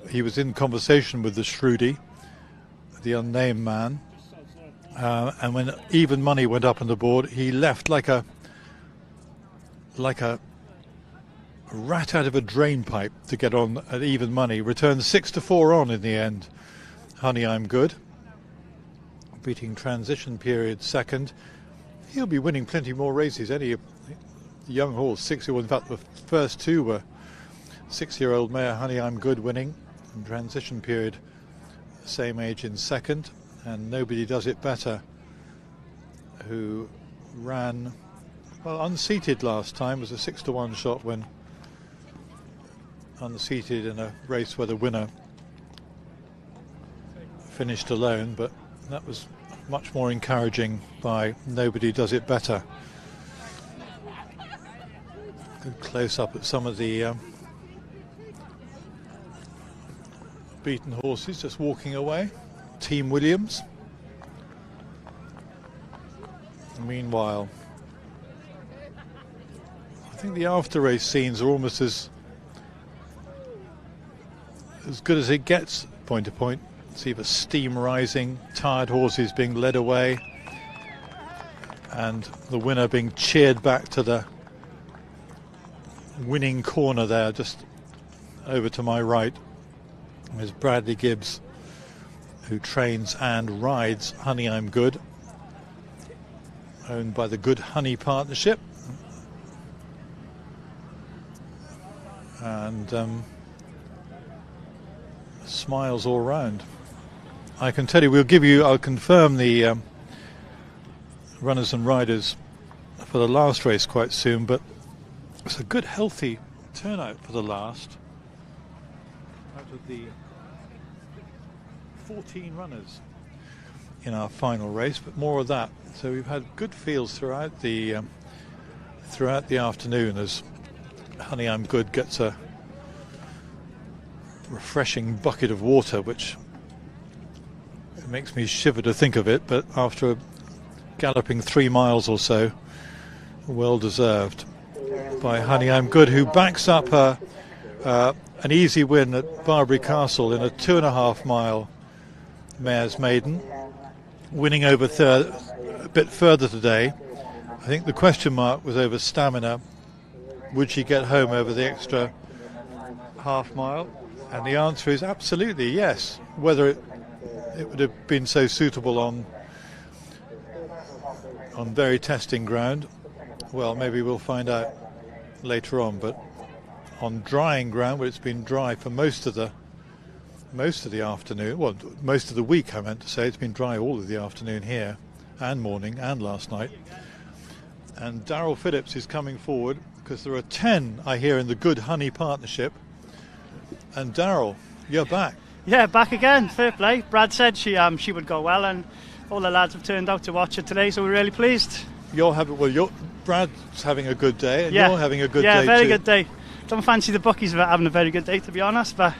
he was in conversation with the Shrewdy, the unnamed man, and when even money went up on the board, he left like a rat out of a drain pipe to get on at even money. Returned 6-4 on in the end. Honey I'm Good, beating transition period second. He'll be winning plenty more races. Any young horse, 6-year-old. In fact, the first 2 were 6-year-old mare Honey I'm Good winning in transition period. Same age in second, and Nobody Does It Better, who ran well unseated last time, was a 6-1 shot when unseated in a race where the winner finished alone, but that was much more encouraging by Nobody Does It Better. Good close up at some of the beaten horses just walking away. Team Williams. Meanwhile, I think the after race scenes are almost as good as it gets. Point to point, see the steam rising, tired horses being led away, and the winner being cheered back to the winning corner there, just over to my right. Is Bradley Gibbs, who trains and rides Honey I'm Good, owned by the Good Honey Partnership, and smiles all round. I can tell you, I'll confirm the runners and riders for the last race quite soon, but it's a good healthy turnout for the last out of the 14 runners in our final race, but more of that. So we've had good fields throughout the afternoon as Honey I'm Good gets a refreshing bucket of water, which it makes me shiver to think of it, but after galloping 3 miles or so, well deserved by Honey I'm Good, who backs up an easy win at Barbary Castle in a 2.5 mile mare's maiden, winning over a bit further today. I think the question mark was over stamina. Would she get home over the extra half mile? And the answer is absolutely yes. Whether it would have been so suitable on very testing ground, well, maybe we'll find out later on. But on drying ground, where it's been dry for most of the afternoon, well, most of the week, I meant to say, it's been dry all of the afternoon here, and morning, and last night. And Darryl Phillips is coming forward because there are 10, I hear, in the Good Honey partnership. And Darryl, you're back. Yeah, back again. Fair play. Brad said she would go well, and all the lads have turned out to watch it today, so we're really pleased. Brad's having a good day, and yeah. You're having a good day too. Yeah, very good day. Don't fancy the bookies about having a very good day, to be honest, but.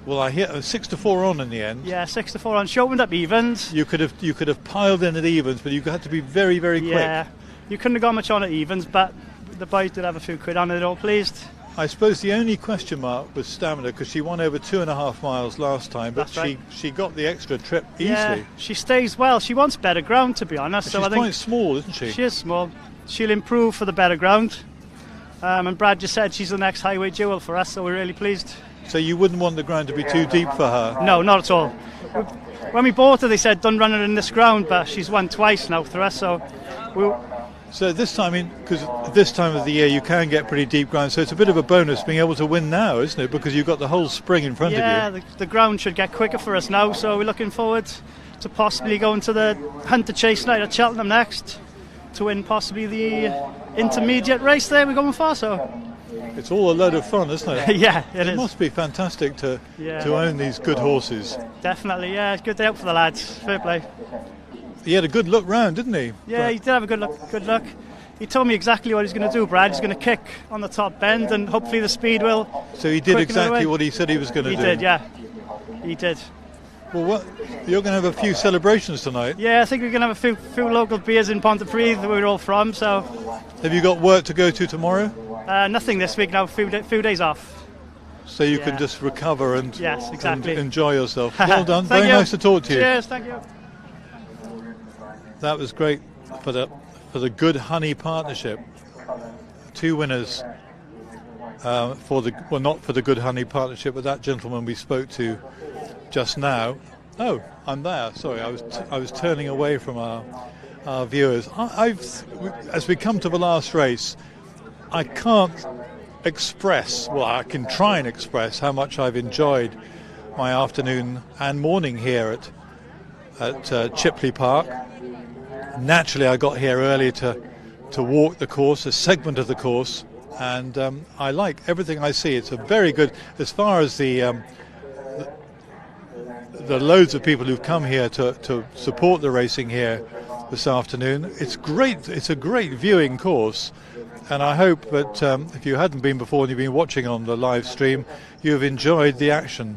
Well, I hear 6-4 on in the end. Yeah, 6-4 on. She opened up evens. You could have piled in at evens, but you had to be very, very quick. Yeah, you couldn't have gone much on at evens, but the boys did have a few quid on it. All pleased. I suppose the only question mark was stamina, because she won over 2.5 miles last time, but she got the extra trip easily. Yeah, she stays well. She wants better ground, to be honest. She's quite small, isn't she? She is small. She'll improve for the better ground. And Brad just said she's the next highway jewel for us, so we're really pleased. So you wouldn't want the ground to be too deep for her? No, not at all. When we bought her, they said don't run her in this ground, but she's won twice now through us, so So this time, because this time of the year you can get pretty deep ground, so it's a bit of a bonus being able to win now, isn't it? Because you've got the whole spring in front of you. Yeah, the ground should get quicker for us now, so we're looking forward to possibly going to the Hunter Chase night at Cheltenham next to win possibly the intermediate race there we're going for. So it's all a load of fun, isn't it? Yeah, it is. It must be fantastic to own these good horses. Definitely, yeah. It's a good day out for the lads. Fair play. He had a good look round, didn't he? Yeah, he did have a good look. He told me exactly what he's going to do, Brad. He's going to kick on the top bend, and hopefully the speed will. So he did exactly what he said he was going to do. He did, yeah. He did. Well, you're going to have a few celebrations tonight. Yeah, I think we're going to have a few local beers in Pontypridd where we're all from. So. Have you got work to go to tomorrow? Nothing this week now. A few days off. So you can just recover and and enjoy yourself. Well done. Very nice to talk to you. Cheers. Thank you. That was great for the Good Honey partnership. 2 winners not for the Good Honey partnership, but that gentleman we spoke to just now. Oh, I'm there. Sorry, I was turning away from our viewers. As we come to the last race, I can't express. Well, I can try and express how much I've enjoyed my afternoon and morning here at Chipley Park. Naturally, I got here early to walk the course, a segment of the course, and I like everything I see. It's a very good, as far as the loads of people who've come here to support the racing here this afternoon. It's great. It's a great viewing course, and I hope that if you hadn't been before and you've been watching on the live stream, you've enjoyed the action.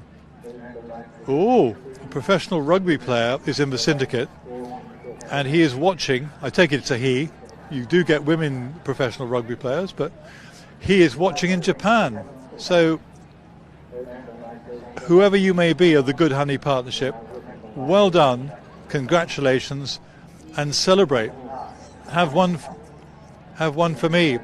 Oh, a professional rugby player is in the syndicate. And he is watching. I take it it's a he. You do get women professional rugby players, but he is watching in Japan. So whoever you may be of the Good Honey partnership, well done, congratulations, and celebrate. Have one for me.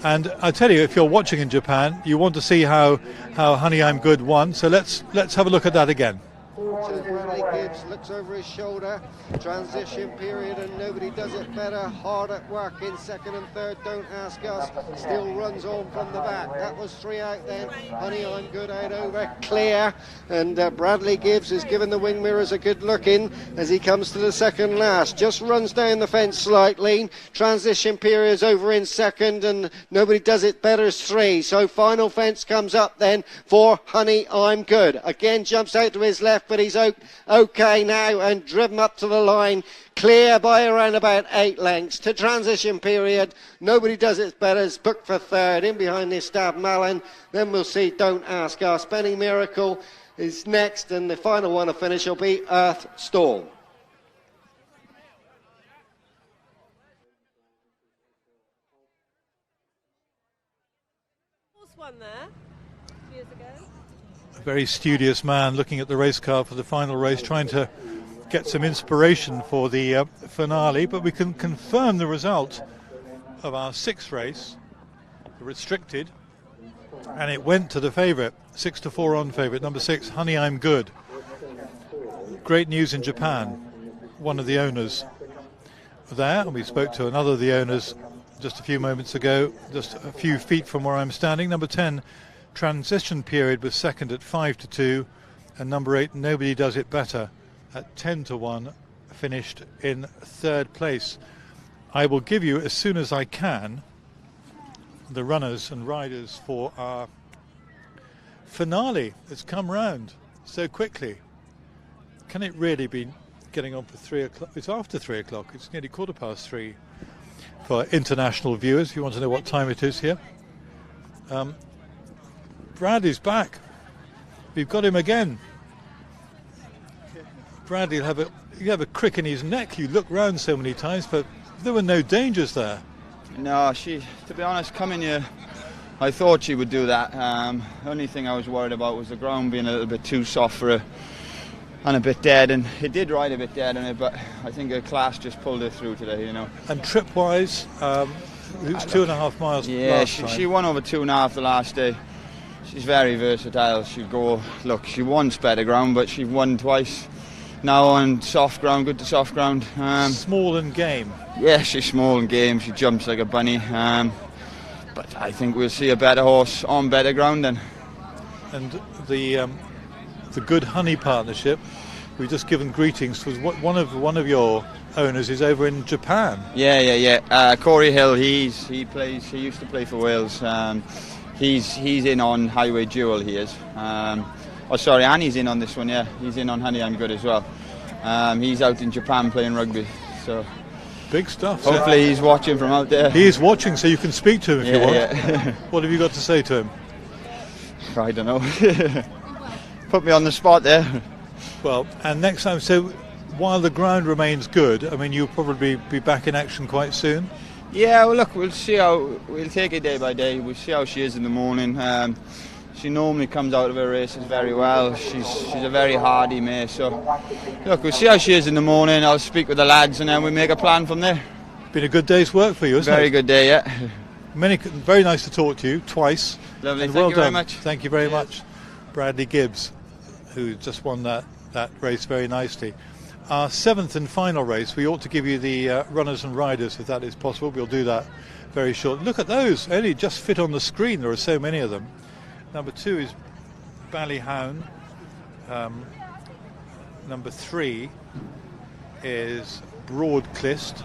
And I tell you, if you're watching in Japan, you want to see how Honey I'm Good won. So let's have a look at that again. So Bradley Gibbs looks over his shoulder. Transition period and nobody does it better. Hard at work in second and third, Don't Ask Us. Still runs on from the back. That was 3 out then. Honey, I'm Good out over clear. And Bradley Gibbs is giving the wing mirrors a good look in as he comes to the second last. Just runs down the fence slightly. Transition period is over in second and nobody does it better as 3. So final fence comes up then for Honey, I'm Good. Again jumps out to his left, but he's okay now and driven up to the line. Clear by around about 8 lengths to transition period. Nobody does it better. It's booked for third. In behind this Stab Malin. Then we'll see Don't Ask Us. Benny Miracle is next, and the final one to finish will be Earth Storm. One there years ago. A very studious man looking at the race car for the final race, trying to get some inspiration for the finale, but we can confirm the result of our 6th race, the restricted, and it went to the favourite, 6-4 on favourite, number 6, Honey, I'm Good. Great news in Japan. One of the owners there, and we spoke to another of the owners just a few moments ago, just a few feet from where I'm standing. Number 10, Transition Period, was second at 5-2, and number 8, Nobody Does It Better, at 10-1, finished in 3rd place. I will give you, as soon as I can, the runners and riders for our finale. It's come round so quickly. Can it really be getting on for 3 o'clock? It's after 3 o'clock. It's nearly 3:15 for international viewers, if you want to know what time it is here. Bradley's back. We've got him again. Bradley will have a crick in his neck. You look round so many times, but there were no dangers there. No, to be honest, coming here, I thought she would do that. Only thing I was worried about was the ground being a little bit too soft for her and a bit dead, and it did ride a bit dead on it, but I think her class just pulled her through today, you know. And trip-wise, it was 2.5 miles. Yeah, she won over 2.5 the last day. She's very versatile. She'd go, look, she won better ground, but she won twice now on soft ground, good to soft ground. Small and game. Yeah, she's small and game. She jumps like a bunny. But I think we'll see a better horse on better ground then. And the Good Honey partnership, we've just given greetings to one of your owners is over in Japan. Yeah. Corey Hill, he used to play for Wales. He's in on Highway Duel, he is. And he's in on this one, yeah. He's in on Honey, I'm Good as well. He's out in Japan playing rugby, so big stuff. Hopefully he's watching from out there. He is watching, so you can speak to him if you want. Yeah. What have you got to say to him? I don't know. Put me on the spot there. Well, and next time, so while the ground remains good, I mean, you'll probably be back in action quite soon. Yeah, well, look, we'll take it day by day. We'll see how she is in the morning. She normally comes out of her races very well. She's a very hardy mare, so look, we'll see how she is in the morning. I'll speak with the lads and then we make a plan from there. Been a good day's work for you, isn't it? Very good day, yeah. Very nice to talk to you twice. Lovely, and thank well you done. very much. Thank you very much. Bradley Gibbs, who just won that race very nicely. Our 7th and final race, we ought to give you the runners and riders if that is possible. We'll do that very shortly. Look at those, only just fit on the screen. There are so many of them. Number 2 is Ballyhound. Number 3 is Broadclist,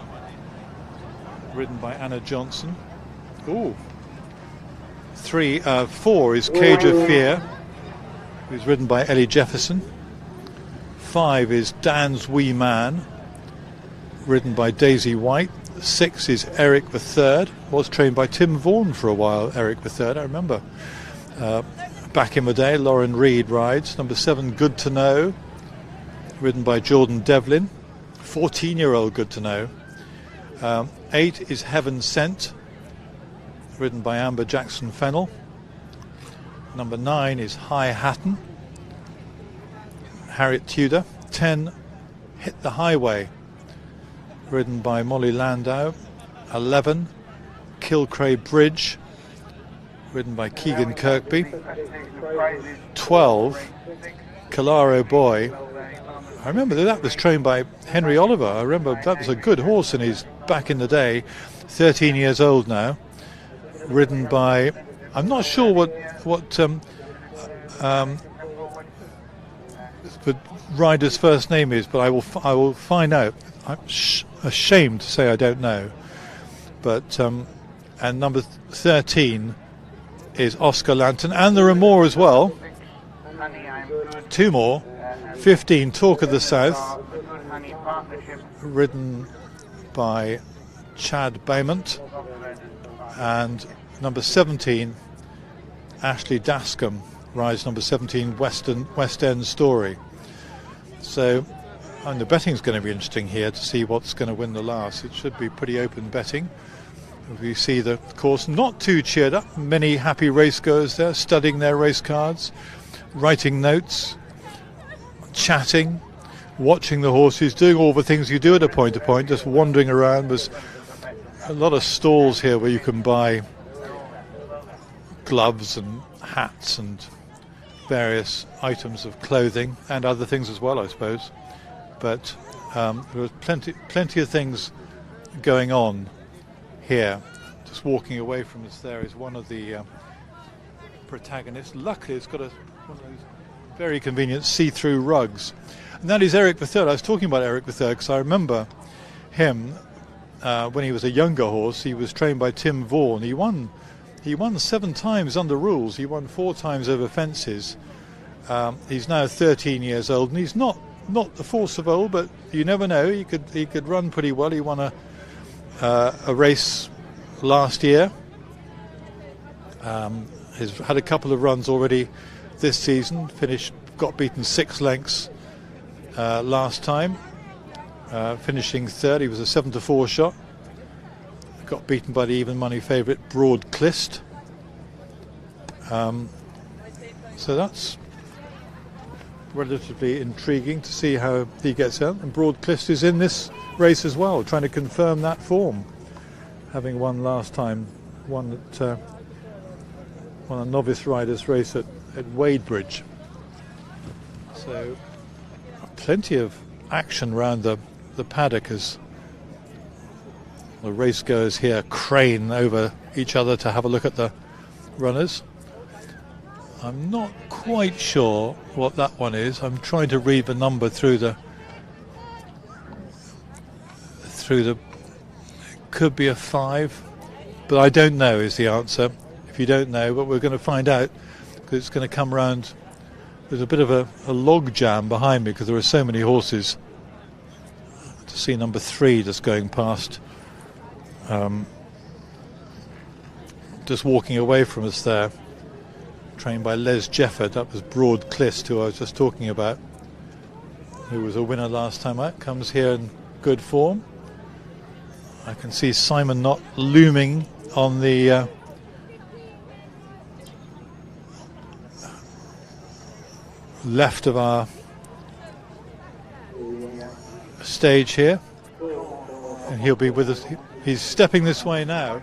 ridden by Anna Johnson. 4 is Cage of Fear, who's ridden by Ellie Jefferson. 5 is Dan's Wee Man, ridden by Daisy White. 6 is Eric III, was trained by Tim Vaughan for a while, Eric III, I remember. Back in the day, Lauren Reed rides. Number 7, Good to Know, ridden by Jordan Devlin. 14-year-old Good to Know. 8 is Heaven Sent, ridden by Amber Jackson Fennell. Number 9 is High Hatton, Harriet Tudor. 10, Hit the Highway, ridden by Molly Landau. 11, Kilcray Bridge, ridden by Keegan Kirkby. 12, Calaro Boy, I remember that was trained by Henry Oliver. I remember that was a good horse in his back in the day. 13 years old now, ridden by, I'm not sure what the rider's first name is, but I will find out. I'm ashamed to say I don't know. But and number 13 is Oscar Lantern, and there are more as well. 2 more. 15, Talk of the South, ridden by Chad Beaumont, and number 17, Ashley Dascombe, rides number 17, West End Story. So, and the betting's going to be interesting here to see what's going to win the last. It should be pretty open betting. We see the course not too cheered up. Many happy racegoers there, studying their race cards, writing notes, chatting, watching the horses, doing all the things you do at a point-to-point, just wandering around. There's a lot of stalls here where you can buy gloves and hats and various items of clothing and other things as well, I suppose. But there was plenty of things going on here. Just walking away from us there is one of the protagonists. Luckily it's got one of those very convenient see-through rugs, and that is Eric III. I was talking about Eric III because I remember him when he was a younger horse. He was trained by Tim Vaughan. He won 7 times under rules. He won 4 times over fences. He's now 13 years old, and he's not the force of old, but you never know. He could run pretty well. He won a race last year. He's had a couple of runs already this season. Got beaten 6 lengths last time, finishing 3rd. He was a 7-4 shot. Got beaten by the even money favourite Broad Clist. So that's relatively intriguing to see how he gets out. And Broad Clist is in this race as well, trying to confirm that form, having won last time. Won a novice riders race at Wadebridge. So plenty of action around the paddock as the race goers here crane over each other to have a look at the runners. I'm not quite sure what that one is. I'm trying to read the number through the it could be a 5, but I don't know is the answer. If you don't know, but we're going to find out, because it's going to come round. There's a bit of a log jam behind me because there are so many horses. To see number 3 just going past, just walking away from us there, trained by Les Jefford. That was Broad Clist, who I was just talking about, who was a winner last time out. Comes here in good form. I can see Simon Knott looming on the left of our stage here, and he'll be with us. He's stepping this way now.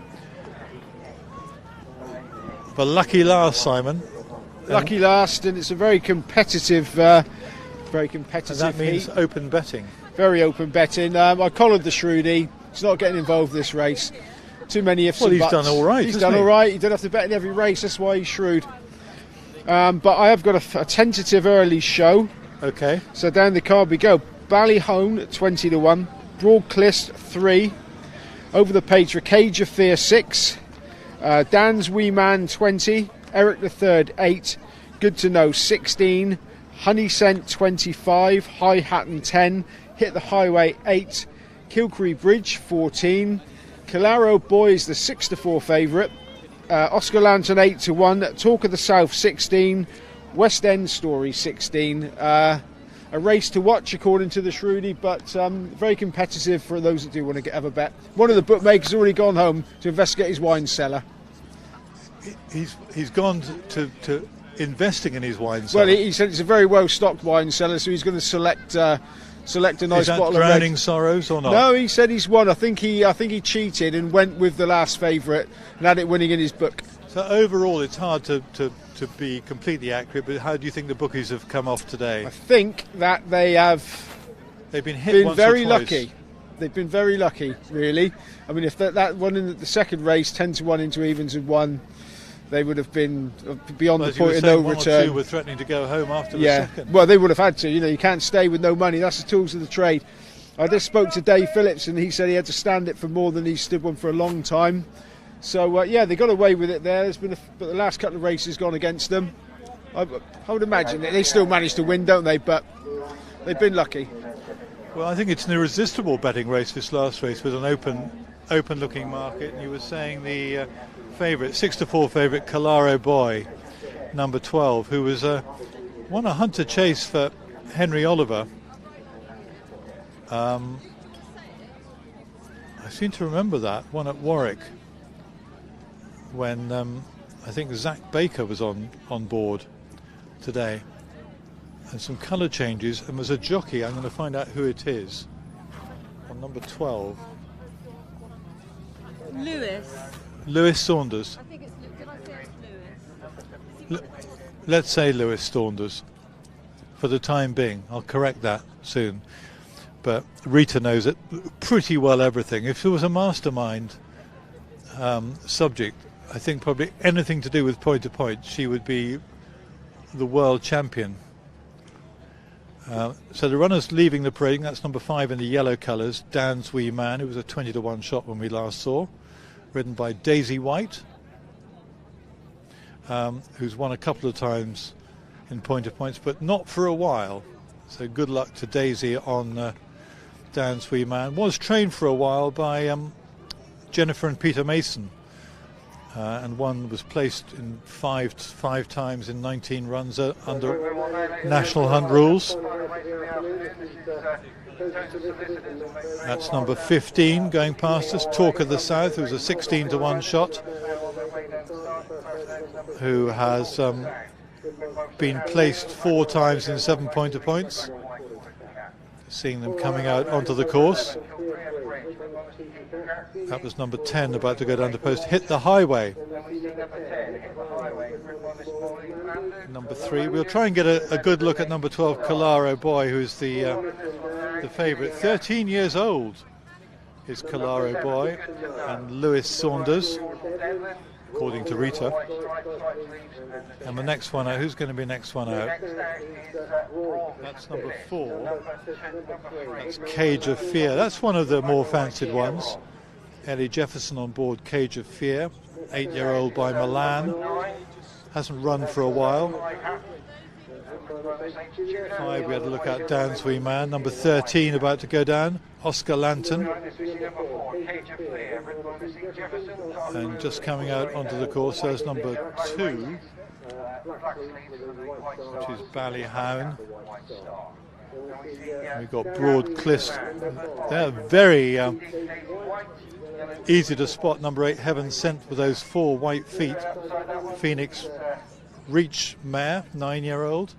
The lucky last, Simon. Lucky last, and it's a very competitive. And that means heat. Open betting. Very open betting. I collared the Shroody. He's not getting involved in this race. Too many ifs and he's buts. done all right. He's done all right. You don't have to bet in every race. That's why he's shrewd. But I have got a tentative early show. Okay. So down the card we go. Ballyhone 20-1. Broad Clist 3. Over the page, Ricage of Fear 6. Dan's Wee Man 20. Eric III 8. Good to Know 16. Honey Scent 25. High Hatton 10. Hit the Highway 8. Kilcree Bridge 14. Calaro Boys the 6-4 favourite. Oscar Lantern 8-1. Talk of the South 16. West End Story 16. A race to watch according to the Shroody, but very competitive for those that do want to have a bet. One of the bookmakers already gone home to investigate his wine cellar. He's gone to investing in his wine cellar. Well, he said it's a very well stocked wine cellar, so he's going to select a nice bottle of red. Drowning Sorrows or not? No, he said he's won. I think he cheated and went with the last favourite and had it winning in his book. So overall, it's hard to be completely accurate, but how do you think the bookies have come off today? I think that they've been hit once very or twice. lucky. They've been very lucky, really. I mean, if that one in the second race, 10-1 into evens had won, they would have been beyond the point of no return. One or two were threatening to go home after the second. Well, they would have had to. You know, you can't stay with no money. That's the tools of the trade. I just spoke to Dave Phillips, and he said he had to stand it for more than he stood one for a long time. So, yeah, they got away with it there. There's been but the last couple of races gone against them. I would imagine that they still managed to win, don't they? But they've been lucky. Well, I think it's an irresistible betting race, this last race, with an open-looking market. And you were saying the favourite, 6-4 favourite, Calaro Boy, number 12, who was won a hunter chase for Henry Oliver. I seem to remember that one at Warwick when I think Zach Baker was on board today, and some colour changes, and was a jockey. I'm going to find out who it is on number 12. Lewis Saunders. I think it's, did I say it's Lewis? Let's say Lewis Saunders for the time being. I'll correct that soon. But Rita knows it pretty well, everything. If there was a mastermind subject, I think probably anything to do with point-to-point, she would be the world champion. So the runners leaving the parade, that's number 5 in the yellow colours, Dan's Wee Man, who was a 20-1 shot when we last saw, ridden by Daisy White, who's won a couple of times in point-to-points, but not for a while. So good luck to Daisy on Dan's Wee Man. Was trained for a while by Jennifer and Peter Mason, and one was placed in five times in 19 runs under National Hunt rules. That's number 15 going past us, Talk of the South, who's a 16-1 shot, who has been placed 4 times in 7 point-to-points. Seeing them coming out onto the course. That was number 10 about to go down to post. Hit the Highway. Number 3. We'll try and get a good look at number 12, Calaro Boy, who's the favourite. 13 years old is Calaro Boy, and Lewis Saunders, according to Rita. And the next one out, who's going to be next one out? That's number 4. That's Cage of Fear. That's one of the more fancied ones. Ellie Jefferson on board Cage of Fear, 8-year-old by Milan. Hasn't run for a while. 5, we had to look at Dan's Wee Man. Number 13 about to go down, Oscar Lantern. And just coming out onto the course, there's number 2, which is Ballyhown. We've got Broad Cliffs. They're very easy to spot. Number 8, Heaven Sent, with those 4 white feet. Phoenix Reach mare, 9-year-old.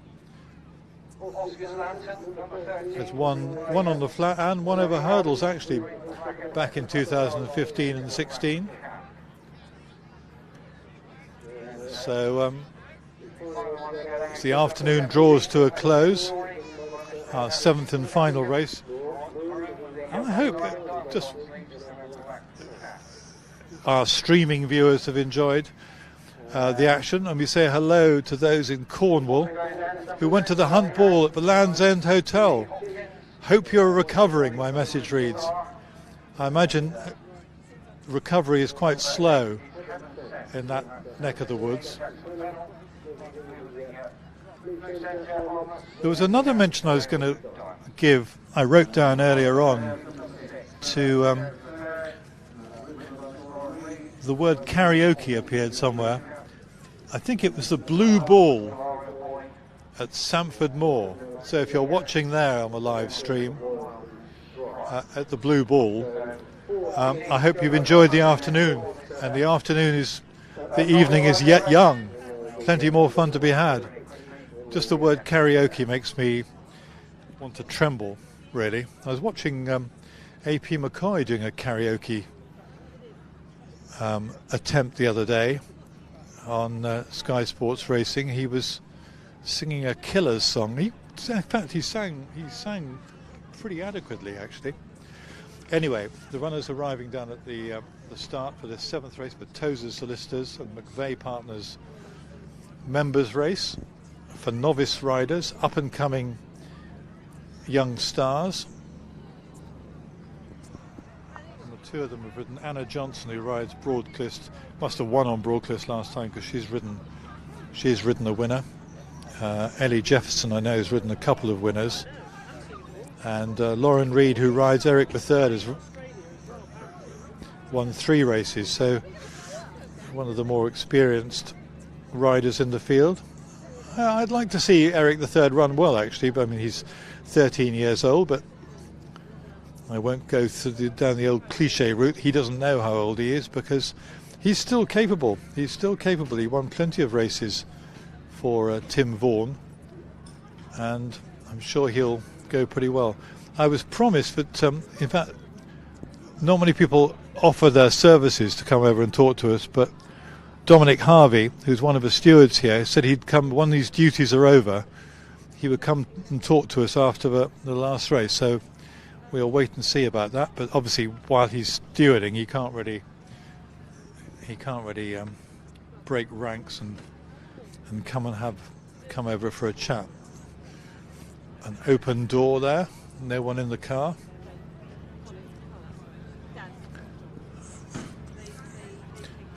There's one on the flat and one over hurdles, actually, back in 2015 and 16. So as the afternoon draws to a close, our 7th and final race, I hope just our streaming viewers have enjoyed the action, and we say hello to those in Cornwall who went to the Hunt Ball at the Land's End Hotel. Hope you're recovering, my message reads. I imagine recovery is quite slow in that neck of the woods. There was another mention I was going to give, I wrote down earlier on, to the word karaoke appeared somewhere. I think it was the Blue Ball at Samford Moor. So if you're watching there on the live stream at the Blue Ball, I hope you've enjoyed the afternoon. And the evening is yet young. Plenty more fun to be had. Just the word karaoke makes me want to tremble, really. I was watching A.P. McCoy doing a karaoke attempt the other day, on Sky Sports Racing. He was singing a Killers song. In fact, he sang pretty adequately, actually. Anyway, the runners arriving down at the start for the 7th race for Tozer Solicitors and McVeigh Partners members race for novice riders, up-and-coming young stars. And the two of them have ridden. Anna Johnson, who rides Broadcliffe, must have won on Broadcliffe last time because she's ridden a winner. Ellie Jefferson, I know, has ridden a couple of winners. And Lauren Reed, who rides Eric III, has won 3 races, so one of the more experienced riders in the field. I'd like to see Eric III run well, actually, but I mean, he's 13 years old, but I won't go down the old cliche route. He doesn't know how old he is because he's still capable. He's still capable. He won plenty of races for Tim Vaughan, and I'm sure he'll go pretty well. I was promised that, in fact, not many people offer their services to come over and talk to us, but Dominic Harvey, who's one of the stewards here, said he'd come when these duties are over. He would come and talk to us after the last race. So we'll wait and see about that. But obviously, while he's stewarding, he can't really break ranks and come over for a chat. An open door there, no one in the car.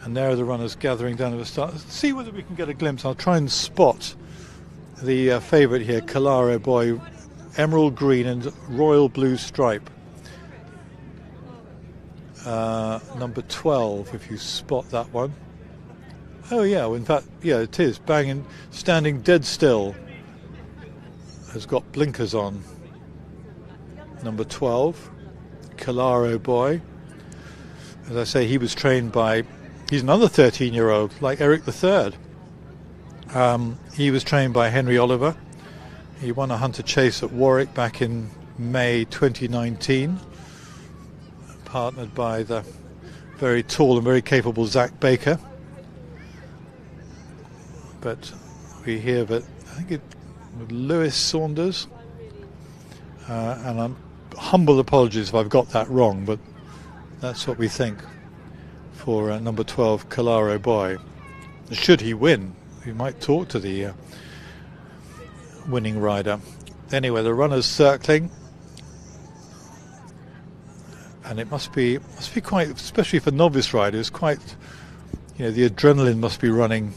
And there are the runners gathering down at the start. Let's see whether we can get a glimpse. I'll try and spot the favourite here, Calaro Boy, emerald green and royal blue stripe. Number 12, if you spot that one. Oh yeah, well, in fact, yeah, it is. Banging, standing dead still. Has got blinkers on. Number 12, Calaro Boy. As I say, he was trained by, he's another 13-year-old, like Eric III. He was trained by Henry Oliver. He won a hunter chase at Warwick back in May 2019, partnered by the very tall and very capable Zach Baker. But we hear that, I think it Lewis Saunders, and I'm humble apologies if I've got that wrong, but that's what we think for number 12, Calaro Boy. Should he win, we might talk to the winning rider. Anyway, the runners circling, and it must be quite, especially for novice riders, quite, the adrenaline must be running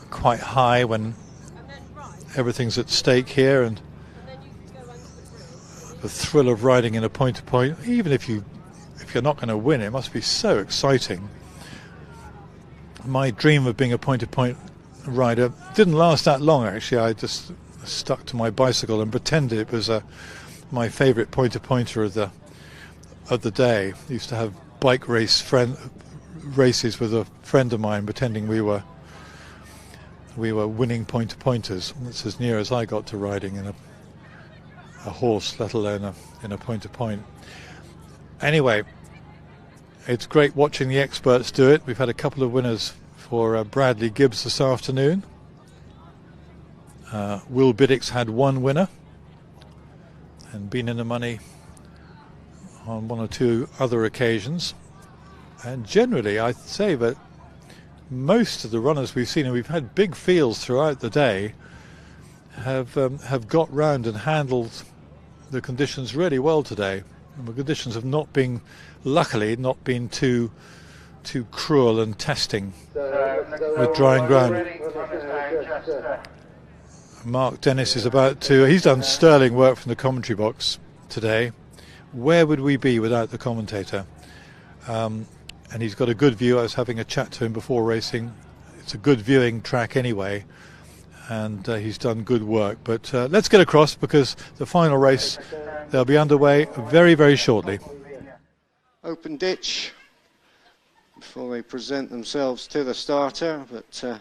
quite high when everything's at stake here, and the thrill of riding in a point-to-point, even if you're not going to win, it must be so exciting. My dream of being a point-to-point rider didn't last that long, actually. I just stuck to my bicycle and pretended it was my favourite point-to-pointer of the day. I used to have bike races with a friend of mine, pretending we were winning point-to-pointers. That's as near as I got to riding in a horse, let alone in a point-to-point. Anyway, it's great watching the experts do it. We've had a couple of winners for Bradley Gibbs this afternoon. Will Biddick's had one winner and been in the money on one or two other occasions. And generally, I'd say that most of the runners we've seen, and we've had big fields throughout the day, have got round and handled the conditions really well today. And the conditions have luckily not been too cruel and testing with drying ground. Mark Dennis is he's done sterling work from the commentary box today. Where would we be without the commentator? And he's got a good view. I was having a chat to him before racing. It's a good viewing track anyway, and he's done good work. But let's get across, because the final race, they'll be underway very, very shortly. Open ditch before they present themselves to the starter. But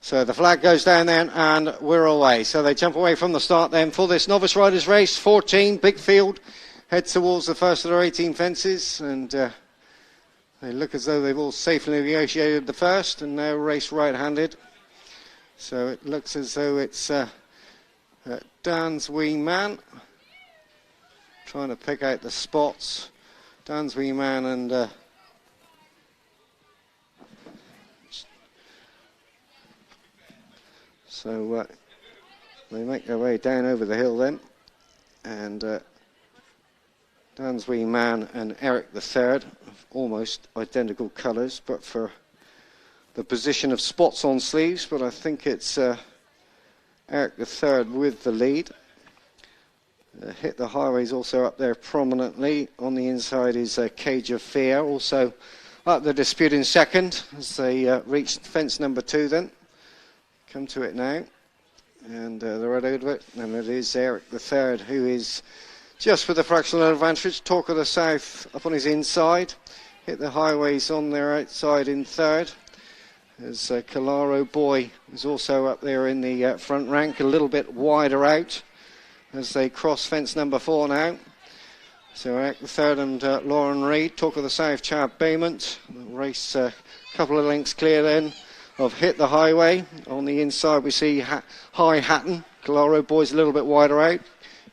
so the flag goes down then, and we're away. So they jump away from the start then for this novice riders race. 14, big field. Head towards the first of their 18 fences, and They look as though they've all safely negotiated the first and now race right-handed. So it looks as though it's Dan's wee man trying to pick out the spots. Dan's wee man and so they make their way down over the hill then, and Dan's wee man and Eric III, almost identical colours, but for the position of spots on sleeves, but I think it's Eric III with the lead. Hit the Highways also up there prominently. On the inside is Cage of Fear, also up the dispute in second as they reach fence number 2 then. Come to it now, and they're right over it, and it is Eric III who is just with a fractional advantage. Talk of the South up on his inside. Hit the Highways on their outside in third. As Calaro Boy is also up there in the front rank, a little bit wider out as they cross fence number 4 now. So Eric III and Lauren Reid. Talk of the South, Chad Bayment. The race a couple of lengths clear then of Hit the Highway. On the inside we see High Hatton. Calaro Boy's a little bit wider out.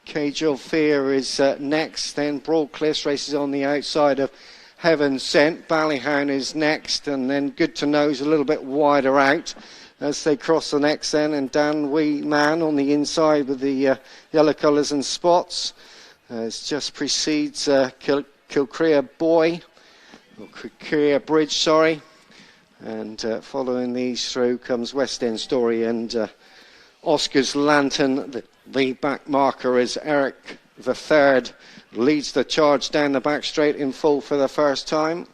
Cage of Fear is next. Then Broadcliffs races on the outside of Heaven Sent. Ballyhound is next, and then Good to Know is a little bit wider out as they cross the next then, and Dan Wee Man on the inside with the yellow colours and spots. It just precedes Kilcrea Boy, or Kilcrea Bridge, sorry. And following these through comes West End Story and Oscar's Lantern. The back marker is Eric III. Leads the charge down the back straight in full for the first time.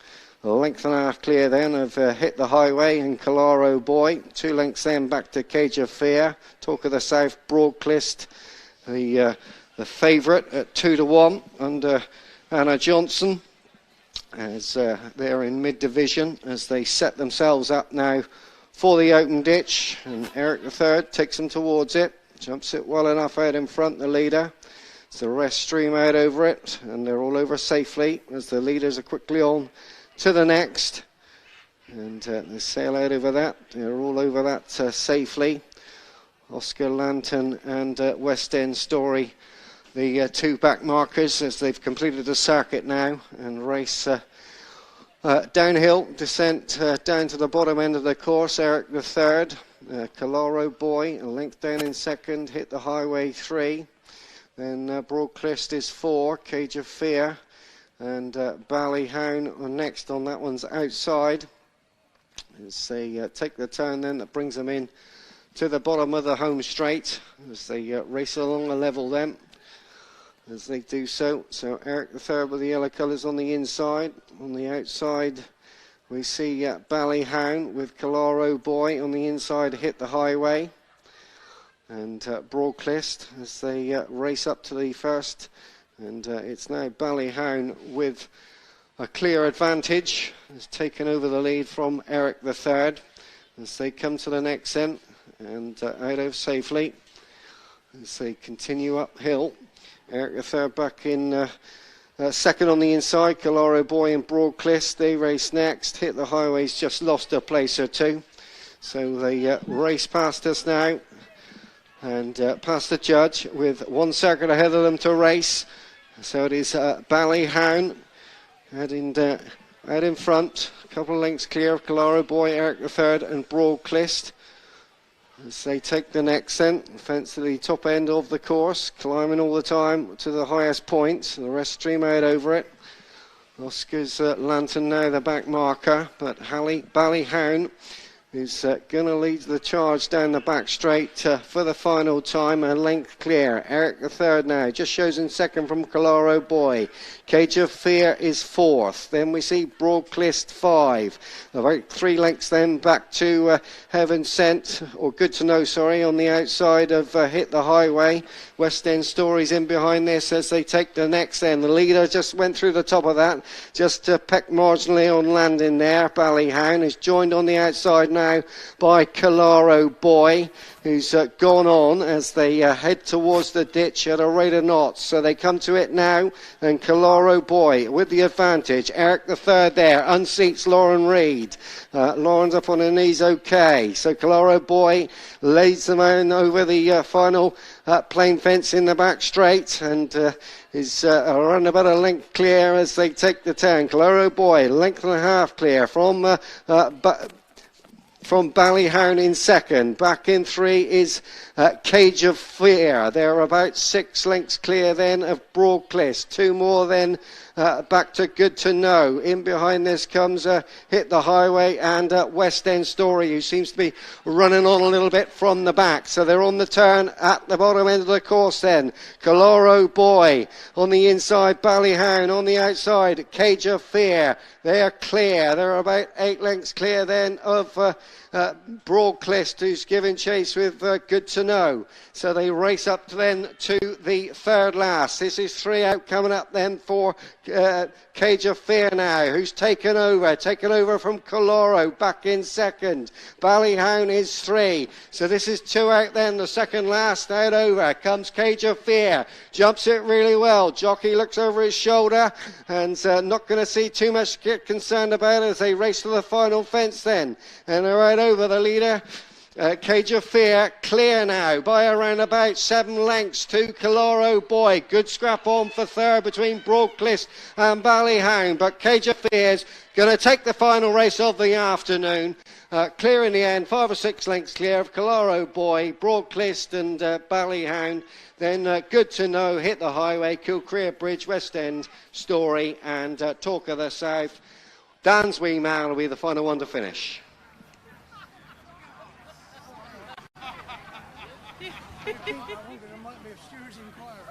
A length and a half clear then of Hit the Highway and Calaro Boy. 2 lengths then back to Cage of Fear. Talk of the South, Broadclist, the favourite at 2-1 under Anna Johnson, as they're in mid-division as they set themselves up now for the open ditch. And Eric III takes them towards it, jumps it well enough out in front, the leader. So the rest stream out over it, and they're all over safely as the leaders are quickly on to the next. And they sail out over that. They're all over that safely. Oscar Lantern and West End Story, the 2 back markers as they've completed the circuit now and race downhill, descent down to the bottom end of the course. Eric III, Calaro Boy, a length down in second, Hit the Highway 3. Then Broadclist is 4, Cage of Fear, and Ballyhound are next on that one's outside. As they take the turn then that brings them in to the bottom of the home straight as they race along a level then. As they do so, so Eric III with the yellow colours on the inside. On the outside we see Ballyhound with Calaro Boy. On the inside, Hit the Highway. And Broadclist as they race up to the first, and it's now Ballyhound with a clear advantage, has taken over the lead from Eric III as they come to the next end and out of safely as they continue uphill. Eric III back in second on the inside. Calaro Boy and Broadclist, they race next. Hit the Highway's just lost a place or two, so they race past us now and past the judge with 1 circuit ahead of them to race. So it is Ballyhound heading out in front, a couple of lengths clear of Calaro Boy, Eric III and Broadclist as they take the next fence to the top end of the course, climbing all the time to the highest point. The rest stream out over it. Oscar's Lantern now the back marker, but Ballyhound is going to lead the charge down the back straight for the final time, a length clear. Eric III now just shows in second from Calaro Boy. Cage of Fear is 4th. Then we see Broadclist 5. About 3 lengths then back to Heaven Sent, or Good to Know, sorry, on the outside of Hit the Highway. West End Stories in behind this as they take the next end. The leader just went through the top of that, just pecked marginally on landing there. Ballyhound is joined on the outside now now by Calaro Boy, who's gone on as they head towards the ditch at a rate of knots. So they come to it now, and Calaro Boy with the advantage. Eric the third there unseats Lauren Reed. Lauren's up on her knees okay. So Calaro Boy lays them on over the final plain fence in the back straight, and is around about a length clear as they take the turn. Calaro Boy, length and a half clear from Ballyhound in second. Back in three is Cage of Fear. They're about 6 lengths clear then of Broadcliff. 2 more then back to Good to Know. In behind this comes Hit the Highway and West End Story, who seems to be running on a little bit from the back. So they're on the turn at the bottom end of the course then. Calaro Boy on the inside, Ballyhound on the outside, Cage of Fear. They are clear. They're about 8 lengths clear then of Broadcliff, who's giving chase with Good to Know. So they race up then to the third last. This is 3 out coming up then for Cage of Fear now, who's taken over from Calaro back in second. Ballyhound is 3. So this is 2 out then, the second last out over. Comes Cage of Fear, jumps it really well. Jockey looks over his shoulder and not going to see too much to get concerned about as they race to the final fence then. And they're right over the leader. Cage of Fear clear now by around about 7 lengths to Calaro Boy. Good scrap on for third between Broadcliff and Ballyhound, but Cage of Fear's going to take the final race of the afternoon. Clear in the end, 5 or 6 lengths clear of Calaro Boy, Broadcliff and Ballyhound. Then Good to Know, Hit the Highway, Kilcrea Bridge, West End Story and Talk of the South. Dan's Wee Man will be the final one to finish. There might be a steward's inquiry.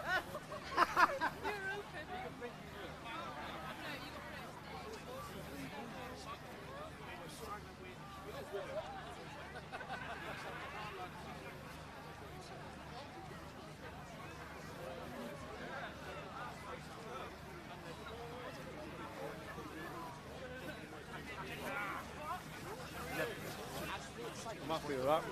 I'm happy with that.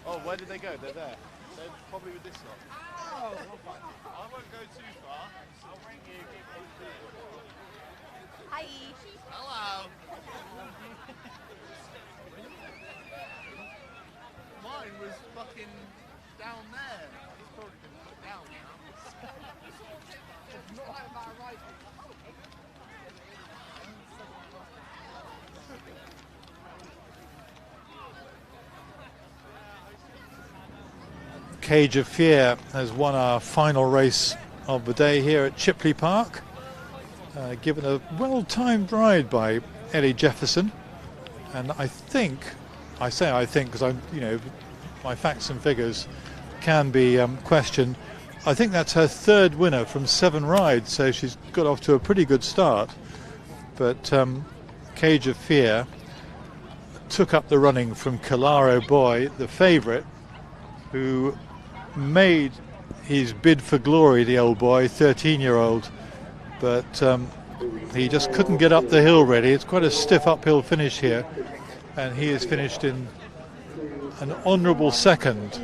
Oh, where did they go? They're there. They're probably with this lot. Oh, I won't go too far. I'll ring you. Hi. Hello. Mine was fucking down there. He's probably been put down now. Not like my rifle. Cage of Fear has won our final race of the day here at Chipley Park, given a well-timed ride by Ellie Jefferson, and I think because I'm, my facts and figures can be questioned. I think that's her third winner from 7 rides, so she's got off to a pretty good start. But Cage of Fear took up the running from Calaro Boy, the favourite, who made his bid for glory, the old boy, 13-year-old, but he just couldn't get up the hill really. It's quite a stiff uphill finish here, and he is finished in an honourable second.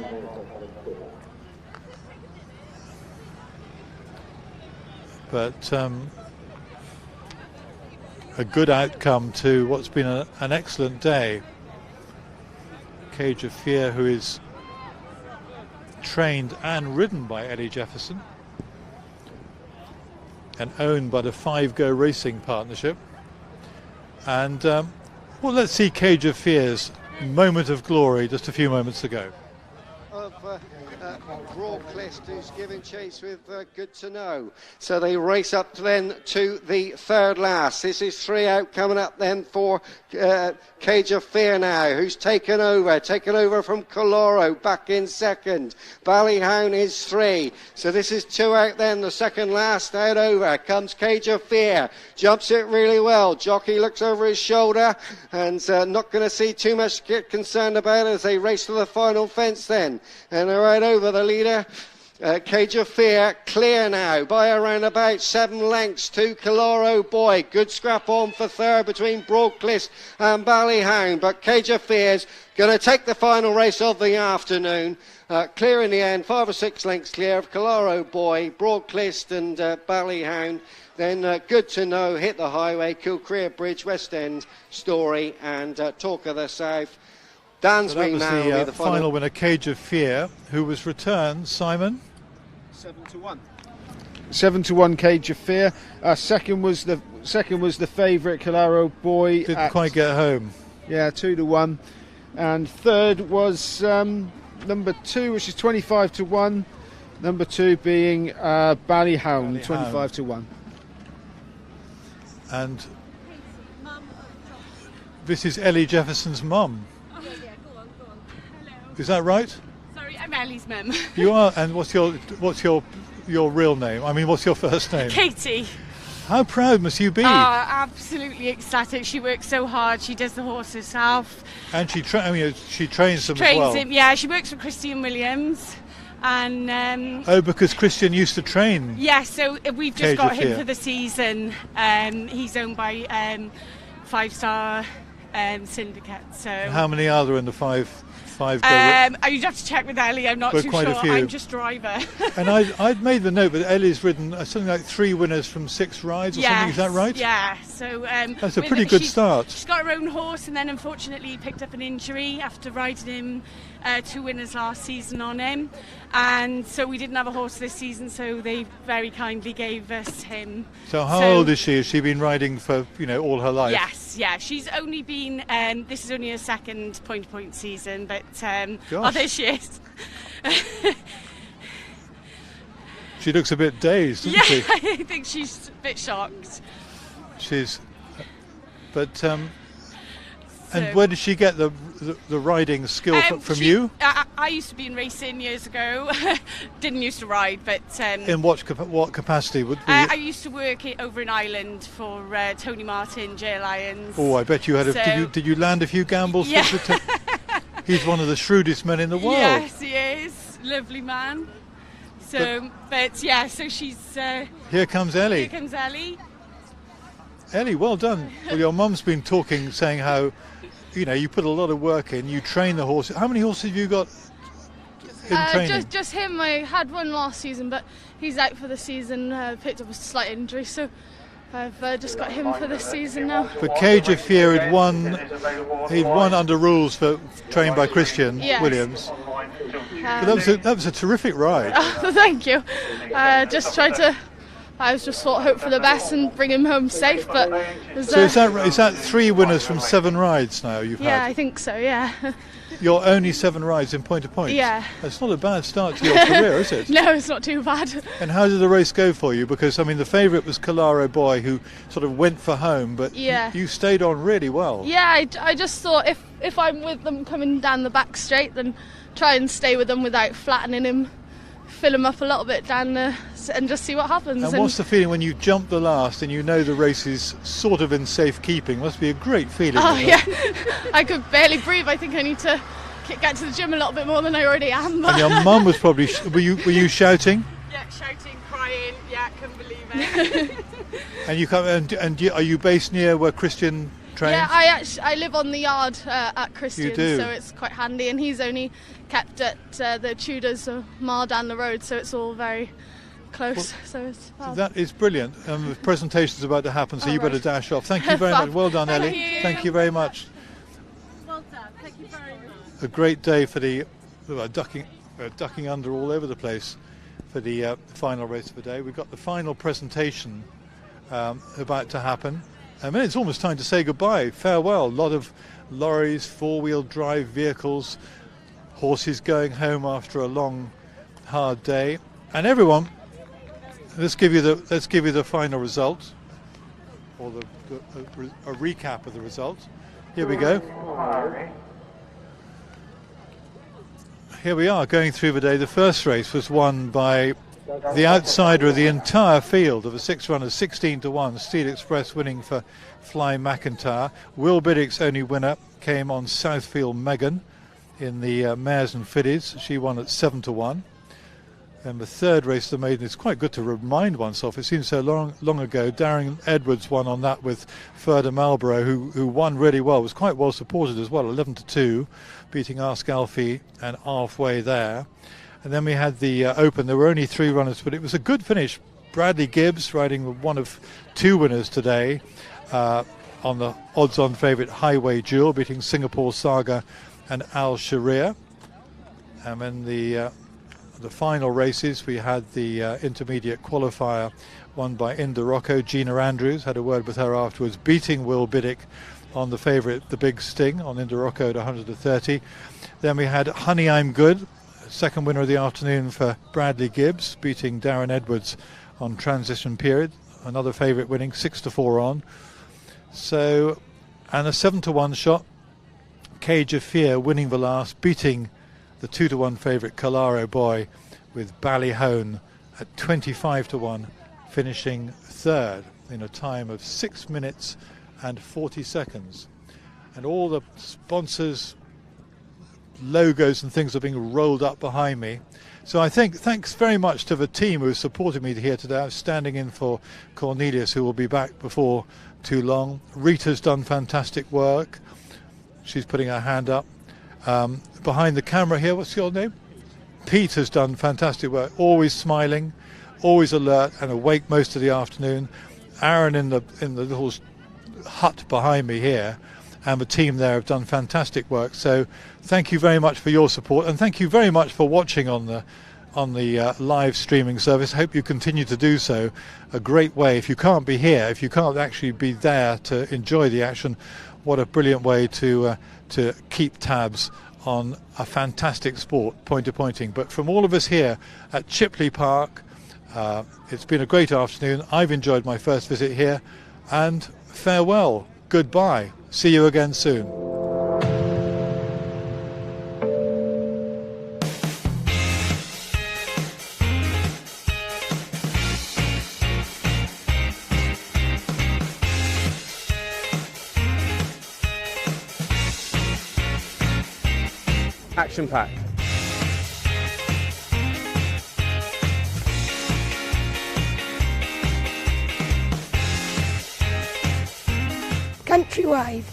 But a good outcome to what's been an excellent day. Cage of Fear, who is trained and ridden by Eddie Jefferson and owned by the 5 Go Racing Partnership. And well, let's see Cage of Fear's moment of glory just a few moments ago. Of Broadcliffe, who's giving chase with Good to Know. So they race up then to the third last. This is 3 out coming up then for Cage of Fear now, who's taken over from Coloro, back in second. Ballyhound is 3. So this is 2 out then, the second last out over. Comes Cage of Fear, jumps it really well. Jockey looks over his shoulder and not going to see too much to get concerned about as they race to the final fence then. And they're right over the leader. Cage of Fear clear now by around about 7 lengths to Coloro Boy. Good scrap on for third between Broadcliffe and Ballyhound, but Cage of Fear's going to take the final race of the afternoon. Clear in the end, 5 or 6 lengths clear of Coloro Boy, Broadcliffe and Ballyhound. Then Good to Know, Hit the Highway, Kilcreer Bridge, West End, Story and Talk of the South. Dansby now will be the final winner, Cage of Fear, who was returned, Simon? 7-1. 7-1 Cage of Fear. Second was the favourite, Coloro Boy. Didn't quite get home. Yeah, 2-1. And third was number 2, which is 25-1. Number 2 being Ballyhound, 25-1. And this is Ellie Jefferson's mum. Is that right? Sorry, I'm Ellie's mum. You are, and what's your real name? I mean, what's your first name? Katie. How proud must you be? Absolutely ecstatic. She works so hard. She does the horse herself. And she trains them as well. Trains him, yeah. She works for Christian Williams, and because Christian used to train. Yeah, so we've just got him for the season. He's owned by 5 Star Syndicate. So how many are there in the five? You'd have to check with Ellie. I'm not too sure. I'm just driver. And I'd made the note, but Ellie's ridden something like 3 winners from 6 rides or something. Is that right? Yeah. So that's a pretty good start. She's got her own horse, and then unfortunately picked up an injury after riding him 2 winners last season on him, and so we didn't have a horse this season. So they very kindly gave us him. So how old is she? Has she been riding for all her life? Yes, yeah. She's only been. This is only her second point-to-point season, but there she is. She looks a bit dazed, doesn't she? Yeah, I think she's a bit shocked. And where did she get the riding skill from you? I used to be in racing years ago. Didn't used to ride, but in what capacity would be? I used to work over in Ireland for Tony Martin, J Lions. Oh, I bet you had. Did you land a few gambles? Yeah. He's one of the shrewdest men in the world. Yes, he is. Lovely man. So, so she's. Here comes Ellie. Here comes Ellie. Ellie, well done. Well, your mum's been saying how, you put a lot of work in. You train the horses. How many horses have you got in training? Just him. I had one last season, but he's out for the season. Picked up a slight injury, so I've just got him for this season now. But Cage of Fear had won. He'd won under rules trained by Christian Williams. But that was a terrific ride. Thank you. I was just hope for the best and bring him home safe. But is that 3 winners from 7 rides now you've had? Yeah, I think so. Yeah. You're only 7 rides in point-to-point. Yeah. That's not a bad start to your career, is it? No, it's not too bad. And how did the race go for you? Because the favourite was Coloro Boy, who sort of went for home, but you stayed on really well. Yeah, I just thought if I'm with them coming down the back straight, then try and stay with them without flattening him. Fill him up a little bit down and just see what happens. And what's the feeling when you jump the last and the race is sort of in safekeeping? Must be a great feeling. Oh yeah, I could barely breathe. I think I need to get to the gym a little bit more than I already am. And your mum was probably. Were you shouting? Yeah, shouting, crying. Yeah, couldn't believe it. And you come and are you based near where Christian trains? Yeah, I live on the yard at Christian, you do. So it's quite handy. And he's only kept at the Tudors a mile down the road, so it's all very close. So it's that is brilliant. The presentation's about to happen, so you better dash off. Thank you very much. Well done, Ellie. Thank you very much. Well done. Thank you very much. A great day for the ducking under all over the place for the final race of the day. We've got the final presentation about to happen. It's almost time to say goodbye. Farewell. A lot of lorries, 4-wheel drive vehicles, horses going home after a long hard day. And everyone, let's give you the final result, or a recap of the results. Here we go. Here we are going through the day. The first race was won by the outsider of the entire field of the 6 runners, 16-1, Steel Express winning for Fly McIntyre. Will Biddick's only winner came on Southfield Megan in the mares and fillies. She won at 7-1. And the third race, the maiden, is quite good to remind oneself. It seems so long ago. Darren Edwards won on that with Ferda Marlborough, who won really well. Was quite well supported as well, 11-2, beating Ask Alfie and Halfway there. And then we had the Open. There were only 3 runners, but it was a good finish. Bradley Gibbs riding one of 2 winners today on the odds-on favourite Highway Duel, beating Singapore Saga and Al Sharia. And then the final races, we had the intermediate qualifier won by Inda Rocco. Gina Andrews, had a word with her afterwards, beating Will Biddick on the favourite, the Big Sting, on Inda Rocco at 130. Then we had Honey I'm Good, second winner of the afternoon for Bradley Gibbs, beating Darren Edwards on Transition Period. Another favourite winning, 6-4 on. So, and a 7-1 shot, Cage of Fear winning the last, beating the 2-1 favourite Calaro Boy, with Ballyhone at 25-1, finishing third in a time of 6 minutes and 40 seconds. And all the sponsors' logos and things are being rolled up behind me. So I think thanks very much to the team who supported me here today. I was standing in for Cornelius, who will be back before too long. Rita's done fantastic work. She's putting her hand up. Behind the camera here, what's your name? Pete has done fantastic work, always smiling, always alert and awake most of the afternoon. Aaron in the little hut behind me here, and the team there have done fantastic work. So thank you very much for your support, and thank you very much for watching on the live streaming service. I hope you continue to do so. A great way, if you can't be here, if you can't actually be there to enjoy the action, what a brilliant way to keep tabs on a fantastic sport, point-to-pointing. But from all of us here at Chipley Park, it's been a great afternoon. I've enjoyed my first visit here, and farewell, goodbye, see you again soon. Action-packed. Countrywide.